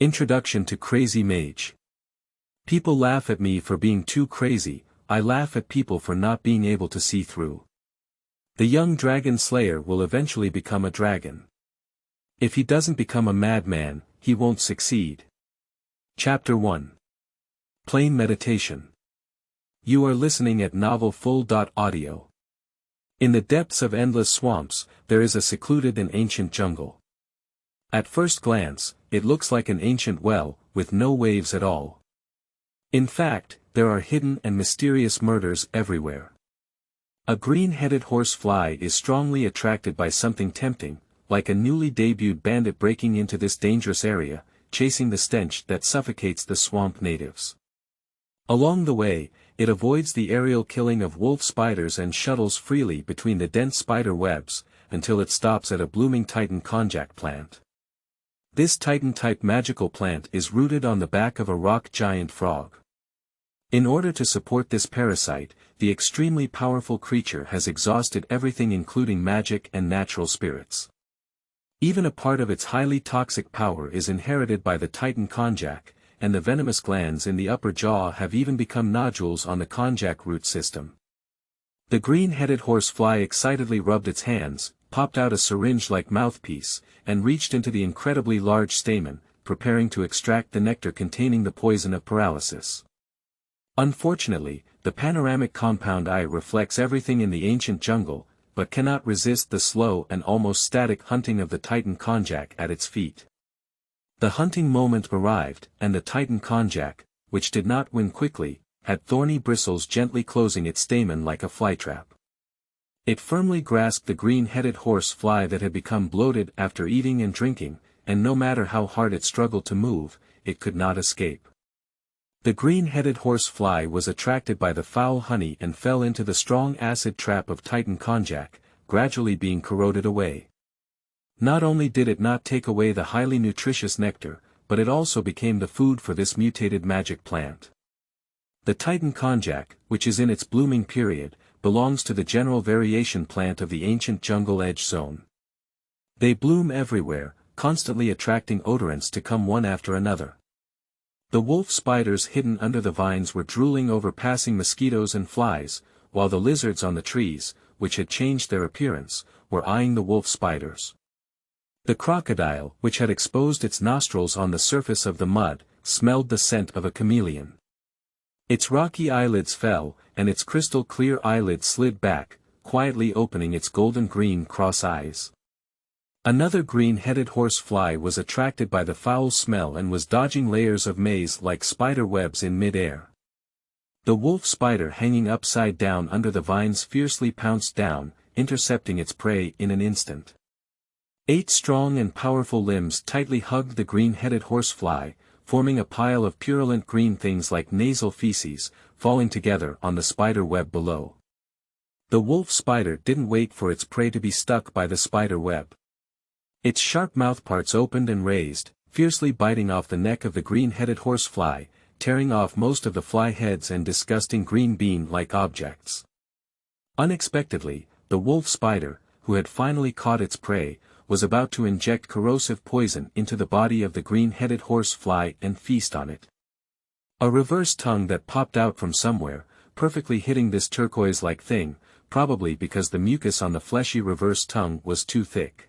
Introduction to Crazy Mage. People laugh at me for being too crazy, I laugh at people for not being able to see through. The young dragon slayer will eventually become a dragon. If he doesn't become a madman, he won't succeed. Chapter 1. Plain Meditation. You are listening at Novel Full.audio. In the depths of endless swamps, there is a secluded and ancient jungle. At first glance, it looks like an ancient well, with no waves at all. In fact, there are hidden and mysterious murders everywhere. A green-headed horsefly is strongly attracted by something tempting, like a newly debuted bandit breaking into this dangerous area, chasing the stench that suffocates the swamp natives. Along the way, it avoids the aerial killing of wolf spiders and shuttles freely between the dense spider webs, until it stops at a blooming Titan konjac plant. This Titan-type magical plant is rooted on the back of a rock giant frog. In order to support this parasite, the extremely powerful creature has exhausted everything including magic and natural spirits. Even a part of its highly toxic power is inherited by the Titan konjac, and the venomous glands in the upper jaw have even become nodules on the konjac root system. The green-headed horsefly excitedly rubbed its hands, popped out a syringe-like mouthpiece, and reached into the incredibly large stamen, preparing to extract the nectar containing the poison of paralysis. Unfortunately, the panoramic compound eye reflects everything in the ancient jungle, but cannot resist the slow and almost static hunting of the Titan konjac at its feet. The hunting moment arrived, and the Titan konjac, which did not win quickly, had thorny bristles gently closing its stamen like a flytrap. It firmly grasped the green-headed horsefly that had become bloated after eating and drinking, and no matter how hard it struggled to move, it could not escape. The green-headed horsefly was attracted by the foul honey and fell into the strong acid trap of Titan konjac, gradually being corroded away. Not only did it not take away the highly nutritious nectar, but it also became the food for this mutated magic plant. The Titan konjac, which is in its blooming period, belongs to the general variation plant of the ancient jungle edge zone. They bloom everywhere, constantly attracting odorants to come one after another. The wolf spiders hidden under the vines were drooling over passing mosquitoes and flies, while the lizards on the trees, which had changed their appearance, were eyeing the wolf spiders. The crocodile, which had exposed its nostrils on the surface of the mud, smelled the scent of a chameleon. Its rocky eyelids fell, and its crystal-clear eyelids slid back, quietly opening its golden-green cross eyes. Another green-headed horsefly was attracted by the foul smell and was dodging layers of maze like spider webs in mid-air. The wolf spider hanging upside down under the vines fiercely pounced down, intercepting its prey in an instant. 8 strong and powerful limbs tightly hugged the green-headed horsefly, forming a pile of purulent green things like nasal feces, falling together on the spider web below. The wolf spider didn't wait for its prey to be stuck by the spider web. Its sharp mouthparts opened and raised, fiercely biting off the neck of the green-headed horsefly, tearing off most of the fly heads and disgusting green bean-like objects. Unexpectedly, the wolf spider, who had finally caught its prey, was about to inject corrosive poison into the body of the green-headed horsefly and feast on it. A reverse tongue that popped out from somewhere, perfectly hitting this turquoise-like thing, probably because the mucus on the fleshy reverse tongue was too thick.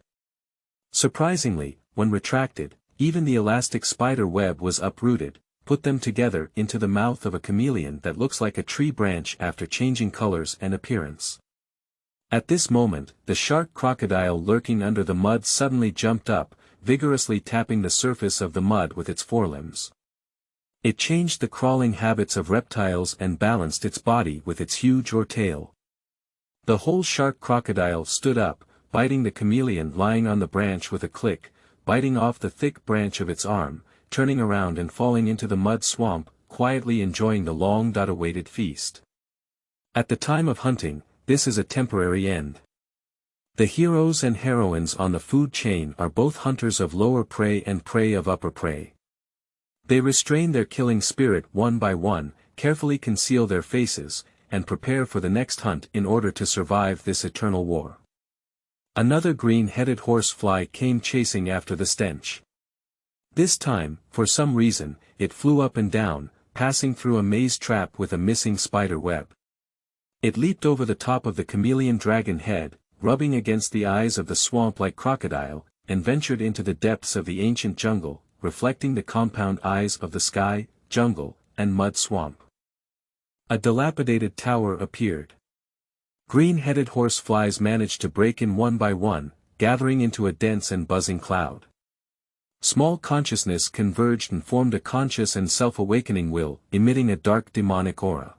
Surprisingly, when retracted, even the elastic spider web was uprooted, put them together into the mouth of a chameleon that looks like a tree branch after changing colors and appearance. At this moment, the shark crocodile lurking under the mud suddenly jumped up, vigorously tapping the surface of the mud with its forelimbs. It changed the crawling habits of reptiles and balanced its body with its huge oar tail. The whole shark crocodile stood up, biting the chameleon lying on the branch with a click, biting off the thick branch of its arm, turning around and falling into the mud swamp, quietly enjoying the long-awaited feast. At the time of hunting, this is a temporary end. The heroes and heroines on the food chain are both hunters of lower prey and prey of upper prey. They restrain their killing spirit one by one, carefully conceal their faces, and prepare for the next hunt in order to survive this eternal war. Another green-headed horsefly came chasing after the stench. This time, for some reason, it flew up and down, passing through a maze trap with a missing spider web. It leaped over the top of the chameleon dragon head, rubbing against the eyes of the swamp-like crocodile, and ventured into the depths of the ancient jungle, reflecting the compound eyes of the sky, jungle, and mud swamp. A dilapidated tower appeared. Green-headed horseflies managed to break in one by one, gathering into a dense and buzzing cloud. Small consciousness converged and formed a conscious and self-awakening will, emitting a dark demonic aura.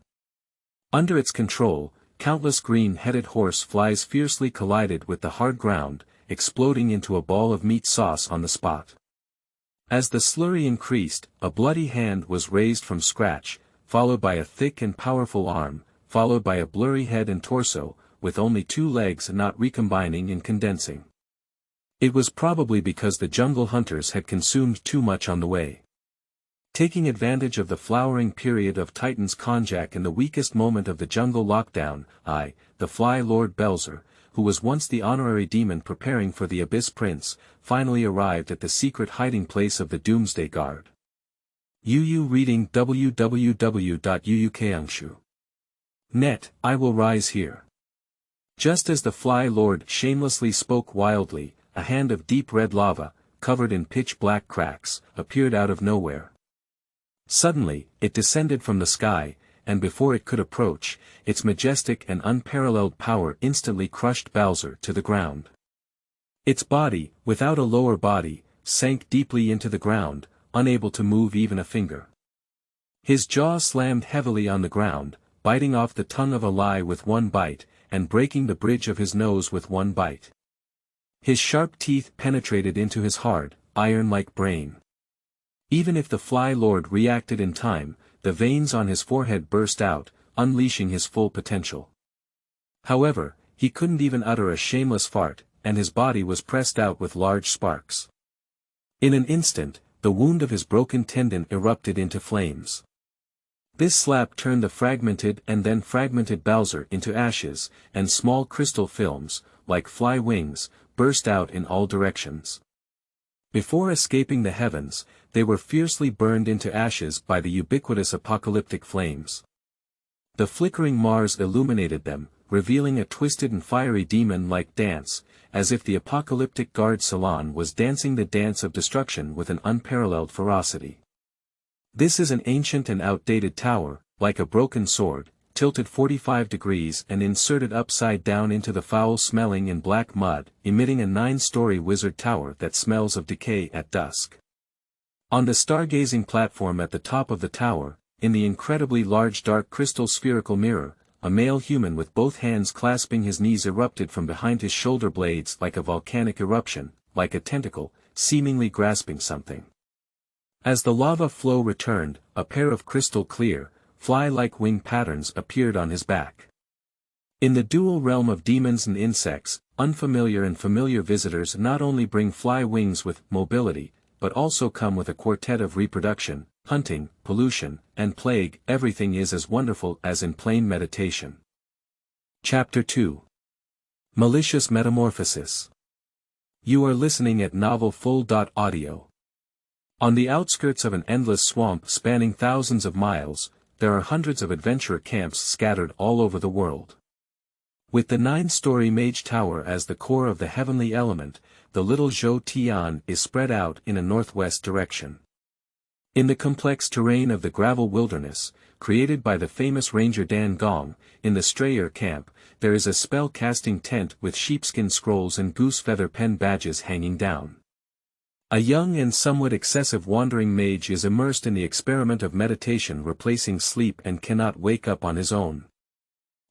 Under its control, countless green-headed horseflies fiercely collided with the hard ground, exploding into a ball of meat sauce on the spot. As the slurry increased, a bloody hand was raised from scratch, followed by a thick and powerful arm, followed by a blurry head and torso, with only 2 legs not recombining and condensing. It was probably because the jungle hunters had consumed too much on the way. Taking advantage of the flowering period of Titan's konjac and the weakest moment of the jungle lockdown, I, the Fly Lord Belzer, who was once the honorary demon preparing for the Abyss Prince, finally arrived at the secret hiding place of the Doomsday Guard. UU reading www.uukangshu.net. I will rise here. Just as the Fly Lord shamelessly spoke wildly, a hand of deep red lava, covered in pitch-black cracks, appeared out of nowhere. Suddenly, it descended from the sky, and before it could approach, its majestic and unparalleled power instantly crushed Bowser to the ground. Its body, without a lower body, sank deeply into the ground, unable to move even a finger. His jaw slammed heavily on the ground, biting off the tongue of a lie with one bite, and breaking the bridge of his nose with one bite. His sharp teeth penetrated into his hard, iron-like brain. Even if the Fly Lord reacted in time, the veins on his forehead burst out, unleashing his full potential. However, he couldn't even utter a shameless fart, and his body was pressed out with large sparks. In an instant, the wound of his broken tendon erupted into flames. This slap turned the fragmented and then fragmented Bowser into ashes, and small crystal films, like fly wings, burst out in all directions. Before escaping the heavens, they were fiercely burned into ashes by the ubiquitous apocalyptic flames. The flickering Mars illuminated them, revealing a twisted and fiery demon-like dance, as if the apocalyptic guard salon was dancing the dance of destruction with an unparalleled ferocity. This is an ancient and outdated tower, like a broken sword, tilted 45 degrees and inserted upside down into the foul-smelling and black mud, emitting a 9-story wizard tower that smells of decay at dusk. On the stargazing platform at the top of the tower, in the incredibly large dark crystal spherical mirror, a male human with both hands clasping his knees erupted from behind his shoulder blades like a volcanic eruption, like a tentacle, seemingly grasping something. As the lava flow returned, a pair of crystal clear, fly-like wing patterns appeared on his back. In the dual realm of demons and insects, unfamiliar and familiar visitors not only bring fly wings with mobility, but also come with a quartet of reproduction, hunting, pollution, and plague. Everything is as wonderful as in plain meditation. Chapter 2. Malicious Metamorphosis. You are listening at novelfull.audio. On the outskirts of an endless swamp spanning thousands of miles, there are hundreds of adventure camps scattered all over the world. With the 9-story Mage Tower as the core of the heavenly element, the little Zhou Tian is spread out in a northwest direction. In the complex terrain of the gravel wilderness, created by the famous ranger Dan Gong, in the Strayer camp, there is a spell-casting tent with sheepskin scrolls and goose feather pen badges hanging down. A young and somewhat excessive wandering mage is immersed in the experiment of meditation replacing sleep and cannot wake up on his own.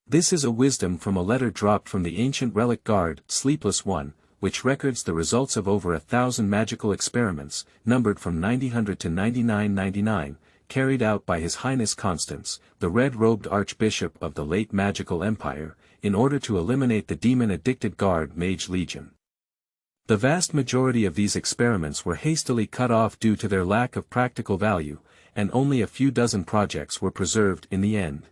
This is a wisdom from a letter dropped from the ancient relic guard, Sleepless One, which records the results of over 1,000 magical experiments, numbered from 9000 to 9999, carried out by His Highness Constance, the red-robed Archbishop of the late magical empire, in order to eliminate the demon-addicted guard Mage Legion. The vast majority of these experiments were hastily cut off due to their lack of practical value, and only a few dozen projects were preserved in the end.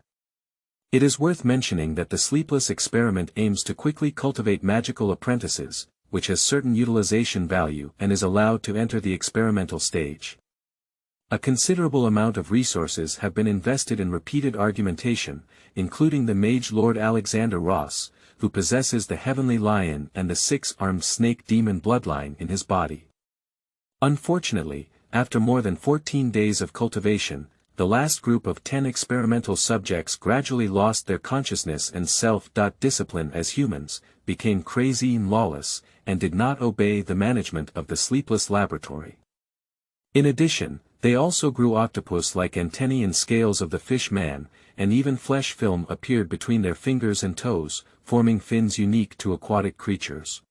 It is worth mentioning that the Sleepless experiment aims to quickly cultivate magical apprentices, which has certain utilization value and is allowed to enter the experimental stage. A considerable amount of resources have been invested in repeated argumentation, including the mage Lord Alexander Ross, who possesses the Heavenly Lion and the six-armed snake demon bloodline in his body. Unfortunately, after more than 14 days of cultivation, the last group of 10 experimental subjects gradually lost their consciousness and self-discipline as humans, became crazy and lawless, and did not obey the management of the sleepless laboratory. In addition, they also grew octopus-like antennae and scales of the fish man, and even flesh film appeared between their fingers and toes, forming fins unique to aquatic creatures.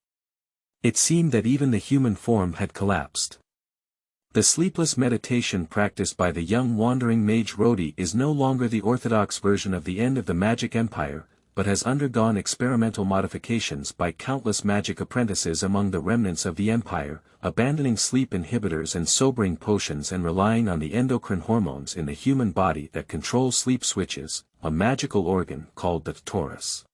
It seemed that even the human form had collapsed. The sleepless meditation practiced by the young wandering mage Rodi is no longer the orthodox version of the end of the magic empire, but has undergone experimental modifications by countless magic apprentices among the remnants of the empire, abandoning sleep inhibitors and sobering potions and relying on the endocrine hormones in the human body that control sleep switches, a magical organ called the torus.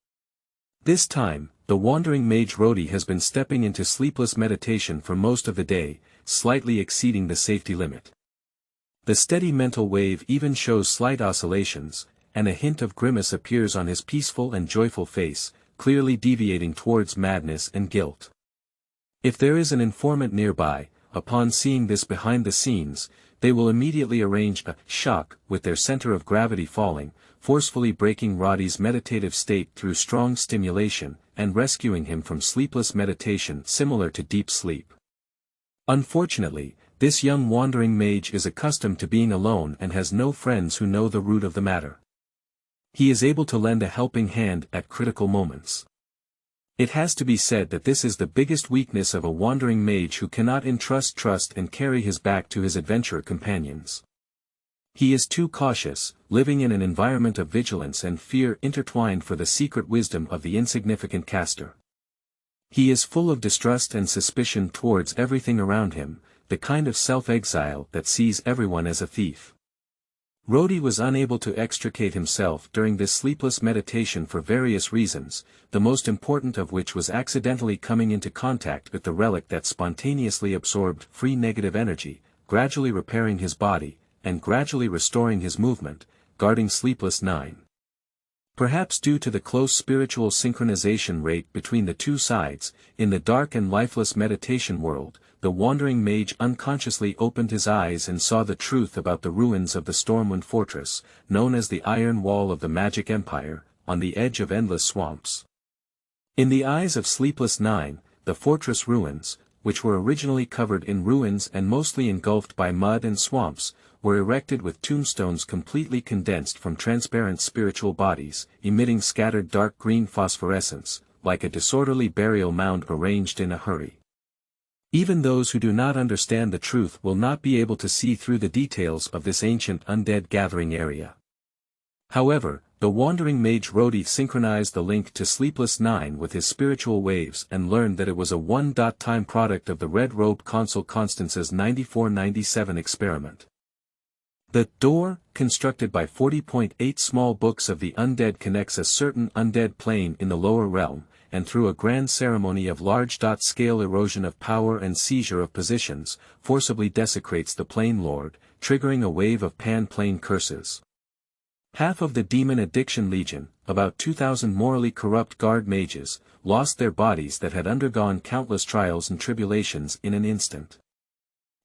This time, the wandering mage Rodi has been stepping into sleepless meditation for most of the day, slightly exceeding the safety limit. The steady mental wave even shows slight oscillations, and a hint of grimace appears on his peaceful and joyful face, clearly deviating towards madness and guilt. If there is an informant nearby, upon seeing this behind the scenes, they will immediately arrange a shock with their center of gravity falling, forcefully breaking Rodi's meditative state through strong stimulation, and rescuing him from sleepless meditation similar to deep sleep. Unfortunately, this young wandering mage is accustomed to being alone and has no friends who know the root of the matter. He is able to lend a helping hand at critical moments. It has to be said that this is the biggest weakness of a wandering mage who cannot trust and carry his back to his adventure companions. He is too cautious, living in an environment of vigilance and fear intertwined for the secret wisdom of the insignificant caster. He is full of distrust and suspicion towards everything around him, the kind of self-exile that sees everyone as a thief. Rodi was unable to extricate himself during this sleepless meditation for various reasons, the most important of which was accidentally coming into contact with the relic that spontaneously absorbed free negative energy, gradually repairing his body, and gradually restoring his movement, guarding Sleepless 9. Perhaps due to the close spiritual synchronization rate between the two sides, in the dark and lifeless meditation world, the wandering mage unconsciously opened his eyes and saw the truth about the ruins of the Stormwind Fortress, known as the Iron Wall of the Magic Empire, on the edge of endless swamps. In the eyes of Sleepless 9, the fortress ruins, which were originally covered in ruins and mostly engulfed by mud and swamps, were erected with tombstones completely condensed from transparent spiritual bodies, emitting scattered dark green phosphorescence, like a disorderly burial mound arranged in a hurry. Even those who do not understand the truth will not be able to see through the details of this ancient undead gathering area. However, the wandering mage Rodi synchronized the link to Sleepless 9 with his spiritual waves and learned that it was a one-time product of the red-robed consul Constance's 9497 experiment. The door, constructed by 40.8 small books of the undead, connects a certain undead plane in the lower realm, and through a grand ceremony of large-scale erosion of power and seizure of positions, forcibly desecrates the plane lord, triggering a wave of pan-plane curses. Half of the Demon Addiction Legion, about 2,000 morally corrupt guard mages, lost their bodies that had undergone countless trials and tribulations in an instant.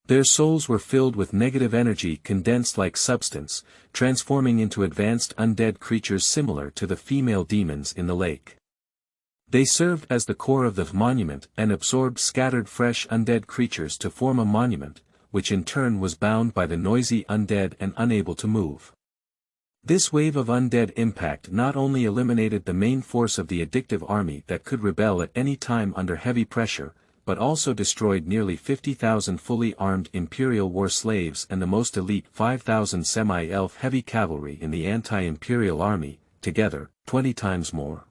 Their souls were filled with negative energy condensed like substance, transforming into advanced undead creatures similar to the female demons in the lake. They served as the core of the monument and absorbed scattered fresh undead creatures to form a monument, which in turn was bound by the noisy undead and unable to move. This wave of undead impact not only eliminated the main force of the addictive army that could rebel at any time under heavy pressure, but also destroyed nearly 50,000 fully armed Imperial war slaves and the most elite 5,000 semi-elf heavy cavalry in the anti-Imperial army, together, 20 times more.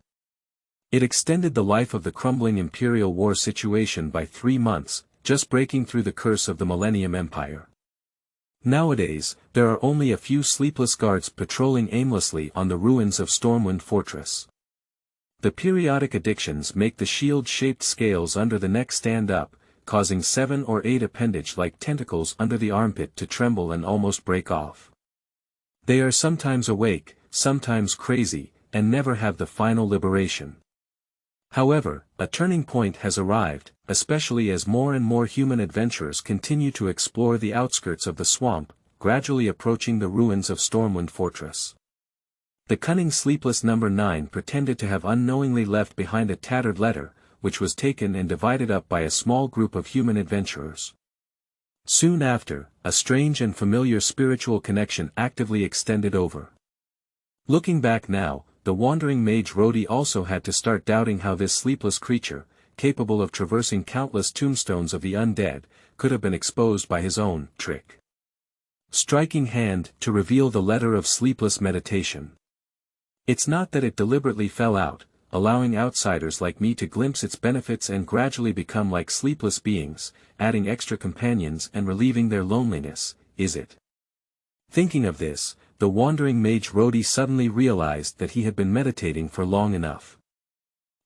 It extended the life of the crumbling Imperial war situation by 3 months, just breaking through the curse of the Millennium Empire. Nowadays, there are only a few sleepless guards patrolling aimlessly on the ruins of Stormwind Fortress. The periodic addictions make the shield-shaped scales under the neck stand up, causing 7 or 8 appendage-like tentacles under the armpit to tremble and almost break off. They are sometimes awake, sometimes crazy, and never have the final liberation. However, a turning point has arrived, especially as more and more human adventurers continue to explore the outskirts of the swamp, gradually approaching the ruins of Stormwind Fortress. The cunning sleepless number 9 pretended to have unknowingly left behind a tattered letter, which was taken and divided up by a small group of human adventurers. Soon after, a strange and familiar spiritual connection actively extended over. Looking back now, the wandering mage Rhodey also had to start doubting how this sleepless creature, capable of traversing countless tombstones of the undead, could have been exposed by his own trick. Striking hand to reveal the letter of sleepless meditation. It's not that it deliberately fell out, allowing outsiders like me to glimpse its benefits and gradually become like sleepless beings, adding extra companions and relieving their loneliness, is it? Thinking of this, the wandering mage Rhodey suddenly realized that he had been meditating for long enough.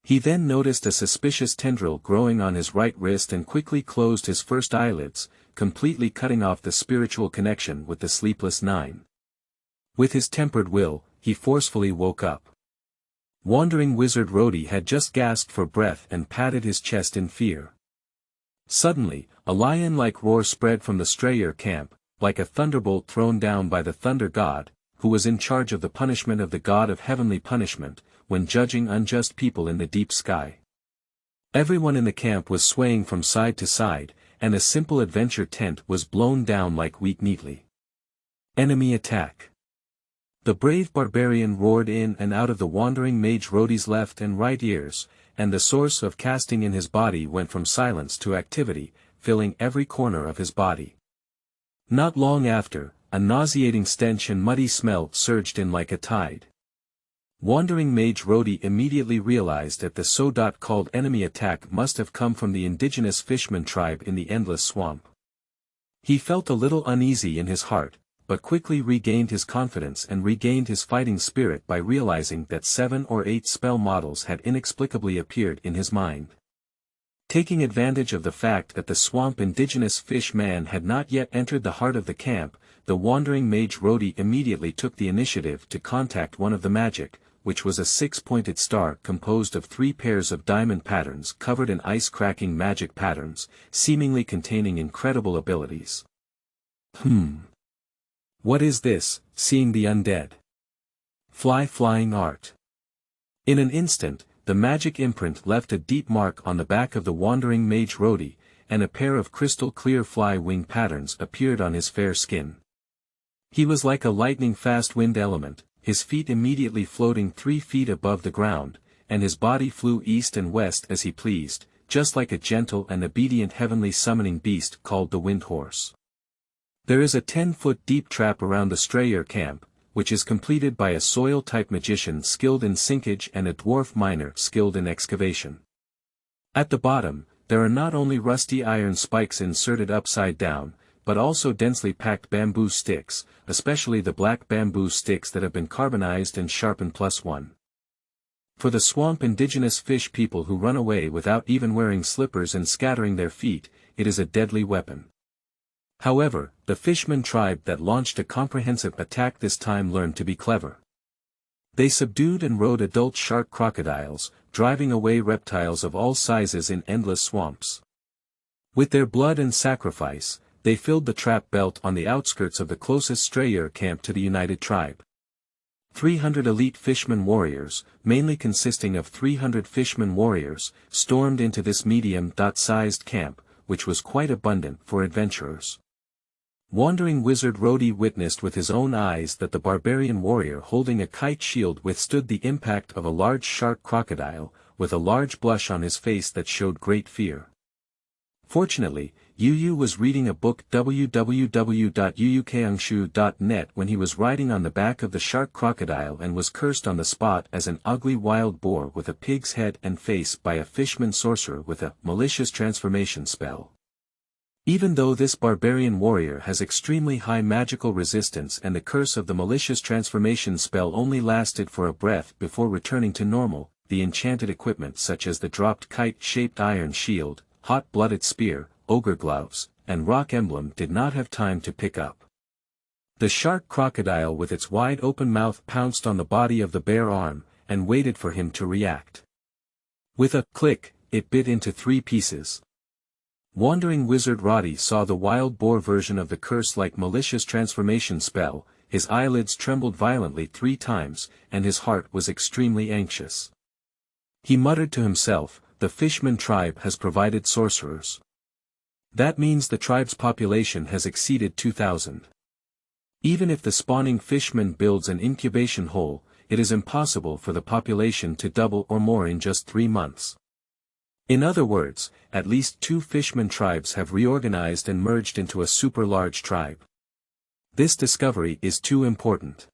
He then noticed a suspicious tendril growing on his right wrist and quickly closed his first eyelids, completely cutting off the spiritual connection with the sleepless 9. With his tempered will, he forcefully woke up. Wandering wizard Rhodey had just gasped for breath and patted his chest in fear. Suddenly, a lion-like roar spread from the Strayer camp, like a thunderbolt thrown down by the thunder god, who was in charge of the punishment of the god of heavenly punishment, when judging unjust people in the deep sky. Everyone in the camp was swaying from side to side, and a simple adventure tent was blown down like wheat neatly. Enemy attack. The brave barbarian roared in and out of the wandering mage Rhodey's left and right ears, and the source of casting in his body went from silence to activity, filling every corner of his body. Not long after, a nauseating stench and muddy smell surged in like a tide. Wandering mage Rhodey immediately realized that the so-called enemy attack must have come from the indigenous fishman tribe in the Endless Swamp. He felt a little uneasy in his heart, but quickly regained his confidence and regained his fighting spirit by realizing that 7 or 8 spell models had inexplicably appeared in his mind. Taking advantage of the fact that the swamp indigenous fish man had not yet entered the heart of the camp, the wandering mage Rhodey immediately took the initiative to contact one of the magic, which was a 6-pointed star composed of 3 pairs of diamond patterns covered in ice-cracking magic patterns, seemingly containing incredible abilities. What is this, seeing the undead? Flying art. In an instant, the magic imprint left a deep mark on the back of the wandering mage Rhodey, and a pair of crystal-clear fly-wing patterns appeared on his fair skin. He was like a lightning-fast wind element, his feet immediately floating 3 feet above the ground, and his body flew east and west as he pleased, just like a gentle and obedient heavenly summoning beast called the Wind Horse. There is a 10-foot deep trap around the Strayer camp, which is completed by a soil-type magician skilled in sinkage and a dwarf miner skilled in excavation. At the bottom, there are not only rusty iron spikes inserted upside down, but also densely packed bamboo sticks, especially the black bamboo sticks that have been carbonized and sharpened +1. For the swamp indigenous fish people who run away without even wearing slippers and scattering their feet, it is a deadly weapon. However, the fishman tribe that launched a comprehensive attack this time learned to be clever. They subdued and rode adult shark crocodiles, driving away reptiles of all sizes in endless swamps. With their blood and sacrifice, they filled the trap belt on the outskirts of the closest Strayer camp to the united tribe. 300 elite fishman warriors, mainly consisting of 300 fishman warriors, stormed into this medium-sized camp, which was quite abundant for adventurers. Wandering wizard Rhodey witnessed with his own eyes that the barbarian warrior holding a kite shield withstood the impact of a large shark crocodile, with a large blush on his face that showed great fear. Fortunately, Yu was reading a book www.yuyukangshu.net when he was riding on the back of the shark crocodile and was cursed on the spot as an ugly wild boar with a pig's head and face by a fishman sorcerer with a malicious transformation spell. Even though this barbarian warrior has extremely high magical resistance and the curse of the malicious transformation spell only lasted for a breath before returning to normal, the enchanted equipment such as the dropped kite-shaped iron shield, hot-blooded spear, ogre gloves, and rock emblem did not have time to pick up. The shark crocodile with its wide-open mouth pounced on the body of the bare arm, and waited for him to react. With a click, it bit into 3 pieces. Wandering wizard Roddy saw the wild boar version of the curse-like malicious transformation spell. His eyelids trembled violently 3 times, and his heart was extremely anxious. He muttered to himself, "The Fishman tribe has provided sorcerers. That means the tribe's population has exceeded 2,000. Even if the spawning Fishman builds an incubation hole, it is impossible for the population to double or more in just 3 months. In other words, at least 2 Fishman tribes have reorganized and merged into a super-large tribe. This discovery is too important.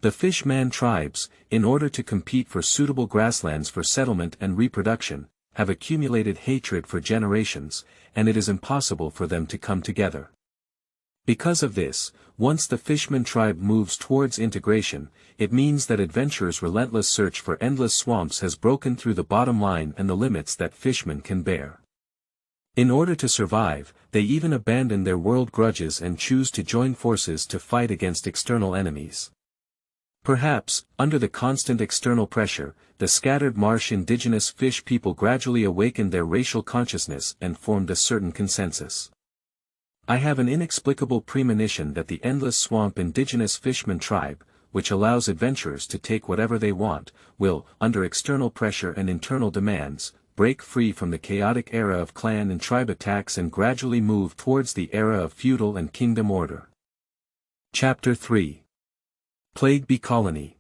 The Fishman tribes, in order to compete for suitable grasslands for settlement and reproduction, have accumulated hatred for generations, and it is impossible for them to come together. Because of this, once the Fishman tribe moves towards integration, it means that adventurers' relentless search for endless swamps has broken through the bottom line and the limits that Fishmen can bear. In order to survive, they even abandon their world grudges and choose to join forces to fight against external enemies. Perhaps, under the constant external pressure, the scattered marsh indigenous fish people gradually awakened their racial consciousness and formed a certain consensus. I have an inexplicable premonition that the endless swamp indigenous Fishman tribe, which allows adventurers to take whatever they want, will, under external pressure and internal demands, break free from the chaotic era of clan and tribe attacks and gradually move towards the era of feudal and kingdom order. Chapter 3. Plague Bee Colony.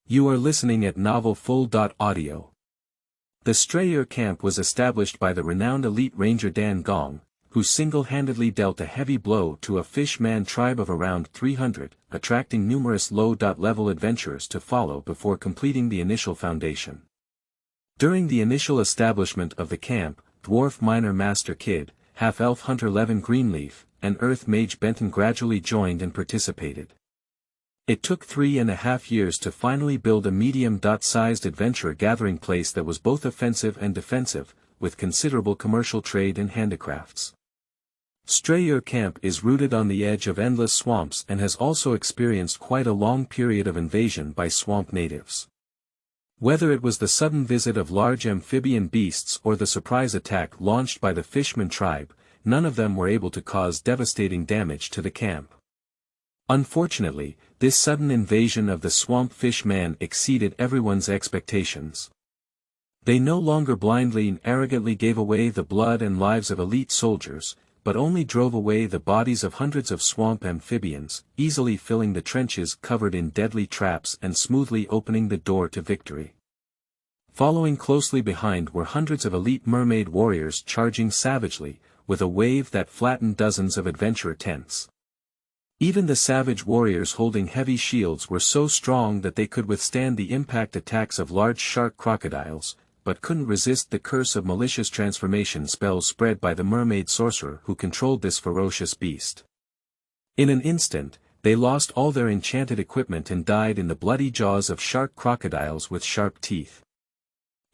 You are listening at novelfull.audio. The Strayer camp was established by the renowned elite ranger Dan Gong, who single-handedly dealt a heavy blow to a Fishman tribe of around 300, attracting numerous low-level adventurers to follow before completing the initial foundation. During the initial establishment of the camp, Dwarf Miner Master Kid, Half-Elf Hunter Levin Greenleaf, and Earth Mage Benton gradually joined and participated. It took 3.5 years to finally build a medium-sized adventurer gathering place that was both offensive and defensive, with considerable commercial trade and handicrafts. Strayer Camp is rooted on the edge of endless swamps and has also experienced quite a long period of invasion by swamp natives. Whether it was the sudden visit of large amphibian beasts or the surprise attack launched by the Fishman tribe, none of them were able to cause devastating damage to the camp. Unfortunately, this sudden invasion of the swamp Fishman exceeded everyone's expectations. They no longer blindly and arrogantly gave away the blood and lives of elite soldiers, but only drove away the bodies of hundreds of swamp amphibians, easily filling the trenches covered in deadly traps and smoothly opening the door to victory. Following closely behind were hundreds of elite mermaid warriors charging savagely, with a wave that flattened dozens of adventurer tents. Even the savage warriors holding heavy shields were so strong that they could withstand the impact attacks of large shark crocodiles, but couldn't resist the curse of malicious transformation spells spread by the mermaid sorcerer who controlled this ferocious beast. In an instant, they lost all their enchanted equipment and died in the bloody jaws of shark crocodiles with sharp teeth.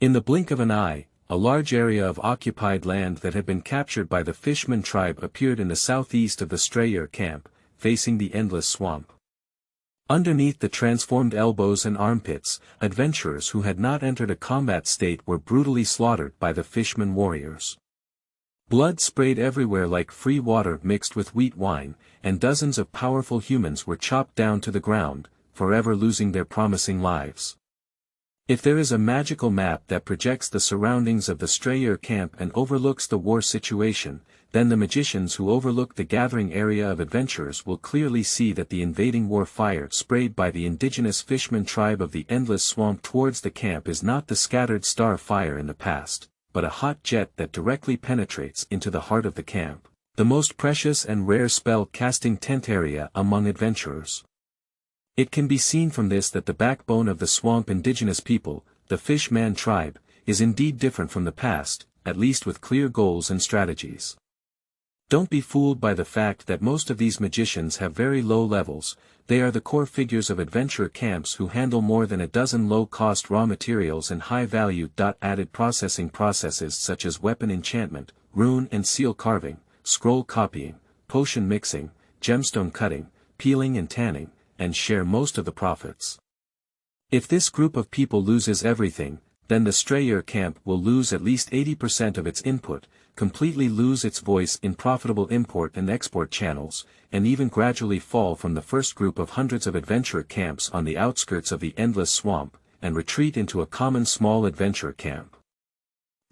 In the blink of an eye, a large area of occupied land that had been captured by the Fishman tribe appeared in the southeast of the Strayer camp, facing the endless swamp. Underneath the transformed elbows and armpits, adventurers who had not entered a combat state were brutally slaughtered by the Fishman warriors. Blood sprayed everywhere like free water mixed with wheat wine, and dozens of powerful humans were chopped down to the ground, forever losing their promising lives. If there is a magical map that projects the surroundings of the Strayer camp and overlooks the war situation, then the magicians who overlook the gathering area of adventurers will clearly see that the invading war fire sprayed by the indigenous Fishman tribe of the endless swamp towards the camp is not the scattered star fire in the past, but a hot jet that directly penetrates into the heart of the camp, the most precious and rare spell-casting tent area among adventurers. It can be seen from this that the backbone of the swamp indigenous people, the Fishman tribe, is indeed different from the past, at least with clear goals and strategies. Don't be fooled by the fact that most of these magicians have very low levels. They are the core figures of adventurer camps who handle more than a dozen low-cost raw materials and high-value added processing processes such as weapon enchantment, rune and seal carving, scroll copying, potion mixing, gemstone cutting, peeling and tanning, and share most of the profits. If this group of people loses everything, then the Strayer camp will lose at least 80% of its input, completely lose its voice in profitable import and export channels, and even gradually fall from the first group of hundreds of adventurer camps on the outskirts of the endless swamp, and retreat into a common small adventurer camp.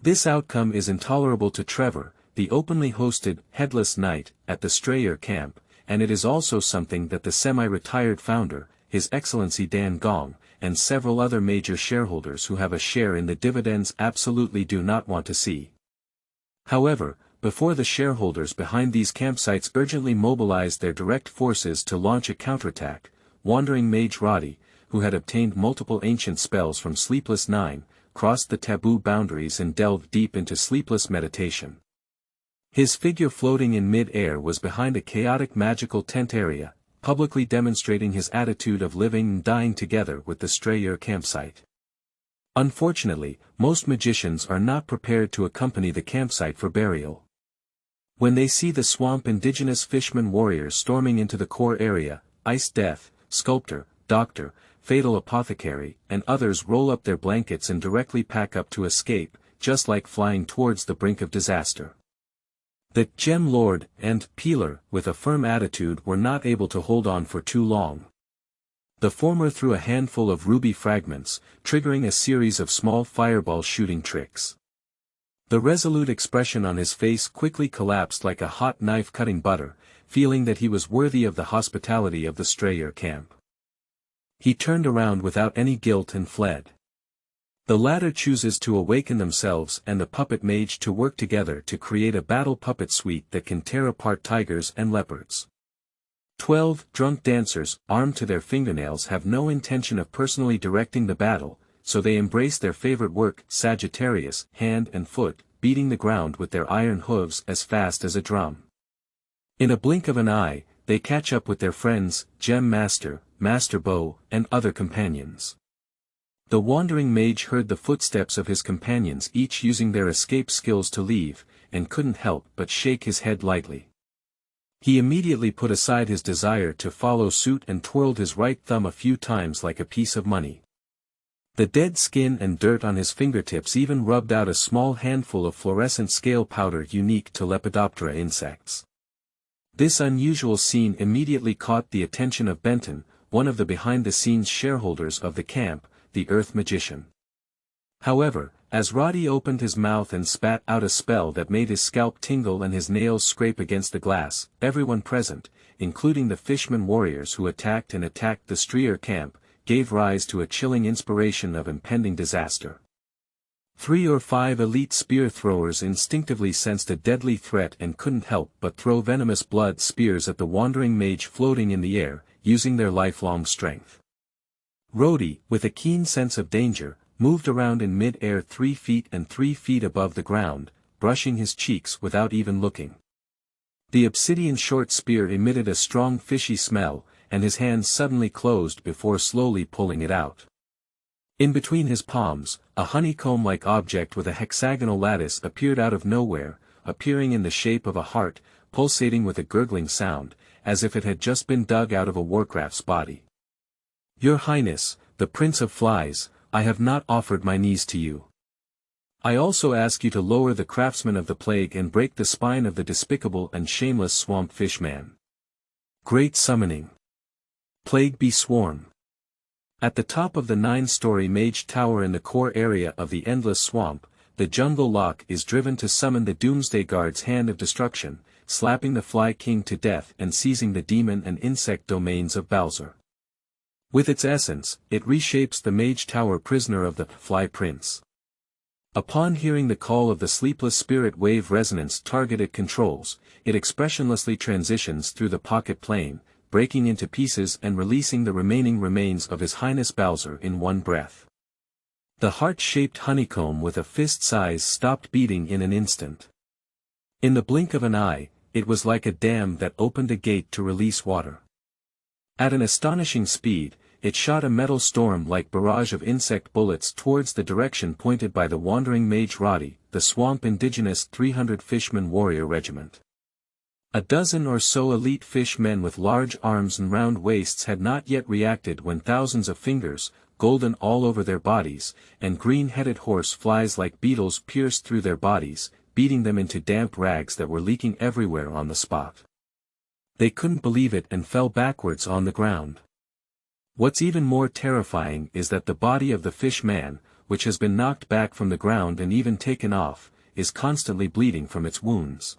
This outcome is intolerable to Trevor, the openly hosted Headless Knight, at the Strayer camp, and it is also something that the semi-retired founder, His Excellency Dan Gong, and several other major shareholders who have a share in the dividends absolutely do not want to see. However, before the shareholders behind these campsites urgently mobilized their direct forces to launch a counterattack, Wandering Mage Roddy, who had obtained multiple ancient spells from Sleepless Nine, crossed the taboo boundaries and delved deep into sleepless meditation. His figure floating in mid-air was behind a chaotic magical tent area, publicly demonstrating his attitude of living and dying together with the Strayer campsite. Unfortunately, most magicians are not prepared to accompany the campsite for burial. When they see the swamp indigenous fishman warriors storming into the core area, Ice Death, Sculptor, Doctor, Fatal Apothecary, and others roll up their blankets and directly pack up to escape, just like flying towards the brink of disaster. The Gem Lord and Peeler, with a firm attitude, were not able to hold on for too long. The former threw a handful of ruby fragments, triggering a series of small fireball shooting tricks. The resolute expression on his face quickly collapsed like a hot knife cutting butter, feeling that he was worthy of the hospitality of the Strayer camp. He turned around without any guilt and fled. The latter chooses to awaken themselves and the puppet mage to work together to create a battle puppet suite that can tear apart tigers and leopards. 12 drunk dancers, armed to their fingernails, have no intention of personally directing the battle, so they embrace their favorite work, Sagittarius, hand and foot, beating the ground with their iron hooves as fast as a drum. In a blink of an eye, they catch up with their friends, Gem Master, Master Bow, and other companions. The wandering mage heard the footsteps of his companions each using their escape skills to leave, and couldn't help but shake his head lightly. He immediately put aside his desire to follow suit and twirled his right thumb a few times like a piece of money. The dead skin and dirt on his fingertips even rubbed out a small handful of fluorescent scale powder unique to Lepidoptera insects. This unusual scene immediately caught the attention of Benton, one of the behind-the-scenes shareholders of the camp, the Earth Magician. However, as Roddy opened his mouth and spat out a spell that made his scalp tingle and his nails scrape against the glass, everyone present, including the fishman warriors who attacked the Strayer camp, gave rise to a chilling inspiration of impending disaster. 3 or 5 elite spear throwers instinctively sensed a deadly threat and couldn't help but throw venomous blood spears at the wandering mage floating in the air, using their lifelong strength. Roddy, with a keen sense of danger, moved around in mid-air 3 feet and 3 feet above the ground, brushing his cheeks without even looking. The obsidian short spear emitted a strong fishy smell, and his hand suddenly closed before slowly pulling it out. In between his palms, a honeycomb-like object with a hexagonal lattice appeared out of nowhere, appearing in the shape of a heart, pulsating with a gurgling sound, as if it had just been dug out of a warcraft's body. Your Highness, the Prince of Flies, I have not offered my knees to you. I also ask you to lower the craftsman of the plague and break the spine of the despicable and shameless swamp fish man. Great summoning. Plague be sworn. At the top of the 9-story mage tower in the core area of the endless swamp, the jungle lock is driven to summon the Doomsday Guard's hand of destruction, slapping the Fly King to death and seizing the demon and insect domains of Bowser. With its essence, it reshapes the mage tower prisoner of the Fly Prince. Upon hearing the call of the sleepless spirit wave resonance target it controls, it expressionlessly transitions through the pocket plane, breaking into pieces and releasing the remaining remains of His Highness Bowser in one breath. The heart-shaped honeycomb with a fist size stopped beating in an instant. In the blink of an eye, it was like a dam that opened a gate to release water. At an astonishing speed, it shot a metal storm-like barrage of insect bullets towards the direction pointed by the wandering mage Roddy, the swamp indigenous 300 Fishman warrior regiment. A dozen or so elite fishmen with large arms and round waists had not yet reacted when thousands of fingers, golden all over their bodies, and green-headed horse flies like beetles pierced through their bodies, beating them into damp rags that were leaking everywhere on the spot. They couldn't believe it and fell backwards on the ground. What's even more terrifying is that the body of the fish man, which has been knocked back from the ground and even taken off, is constantly bleeding from its wounds.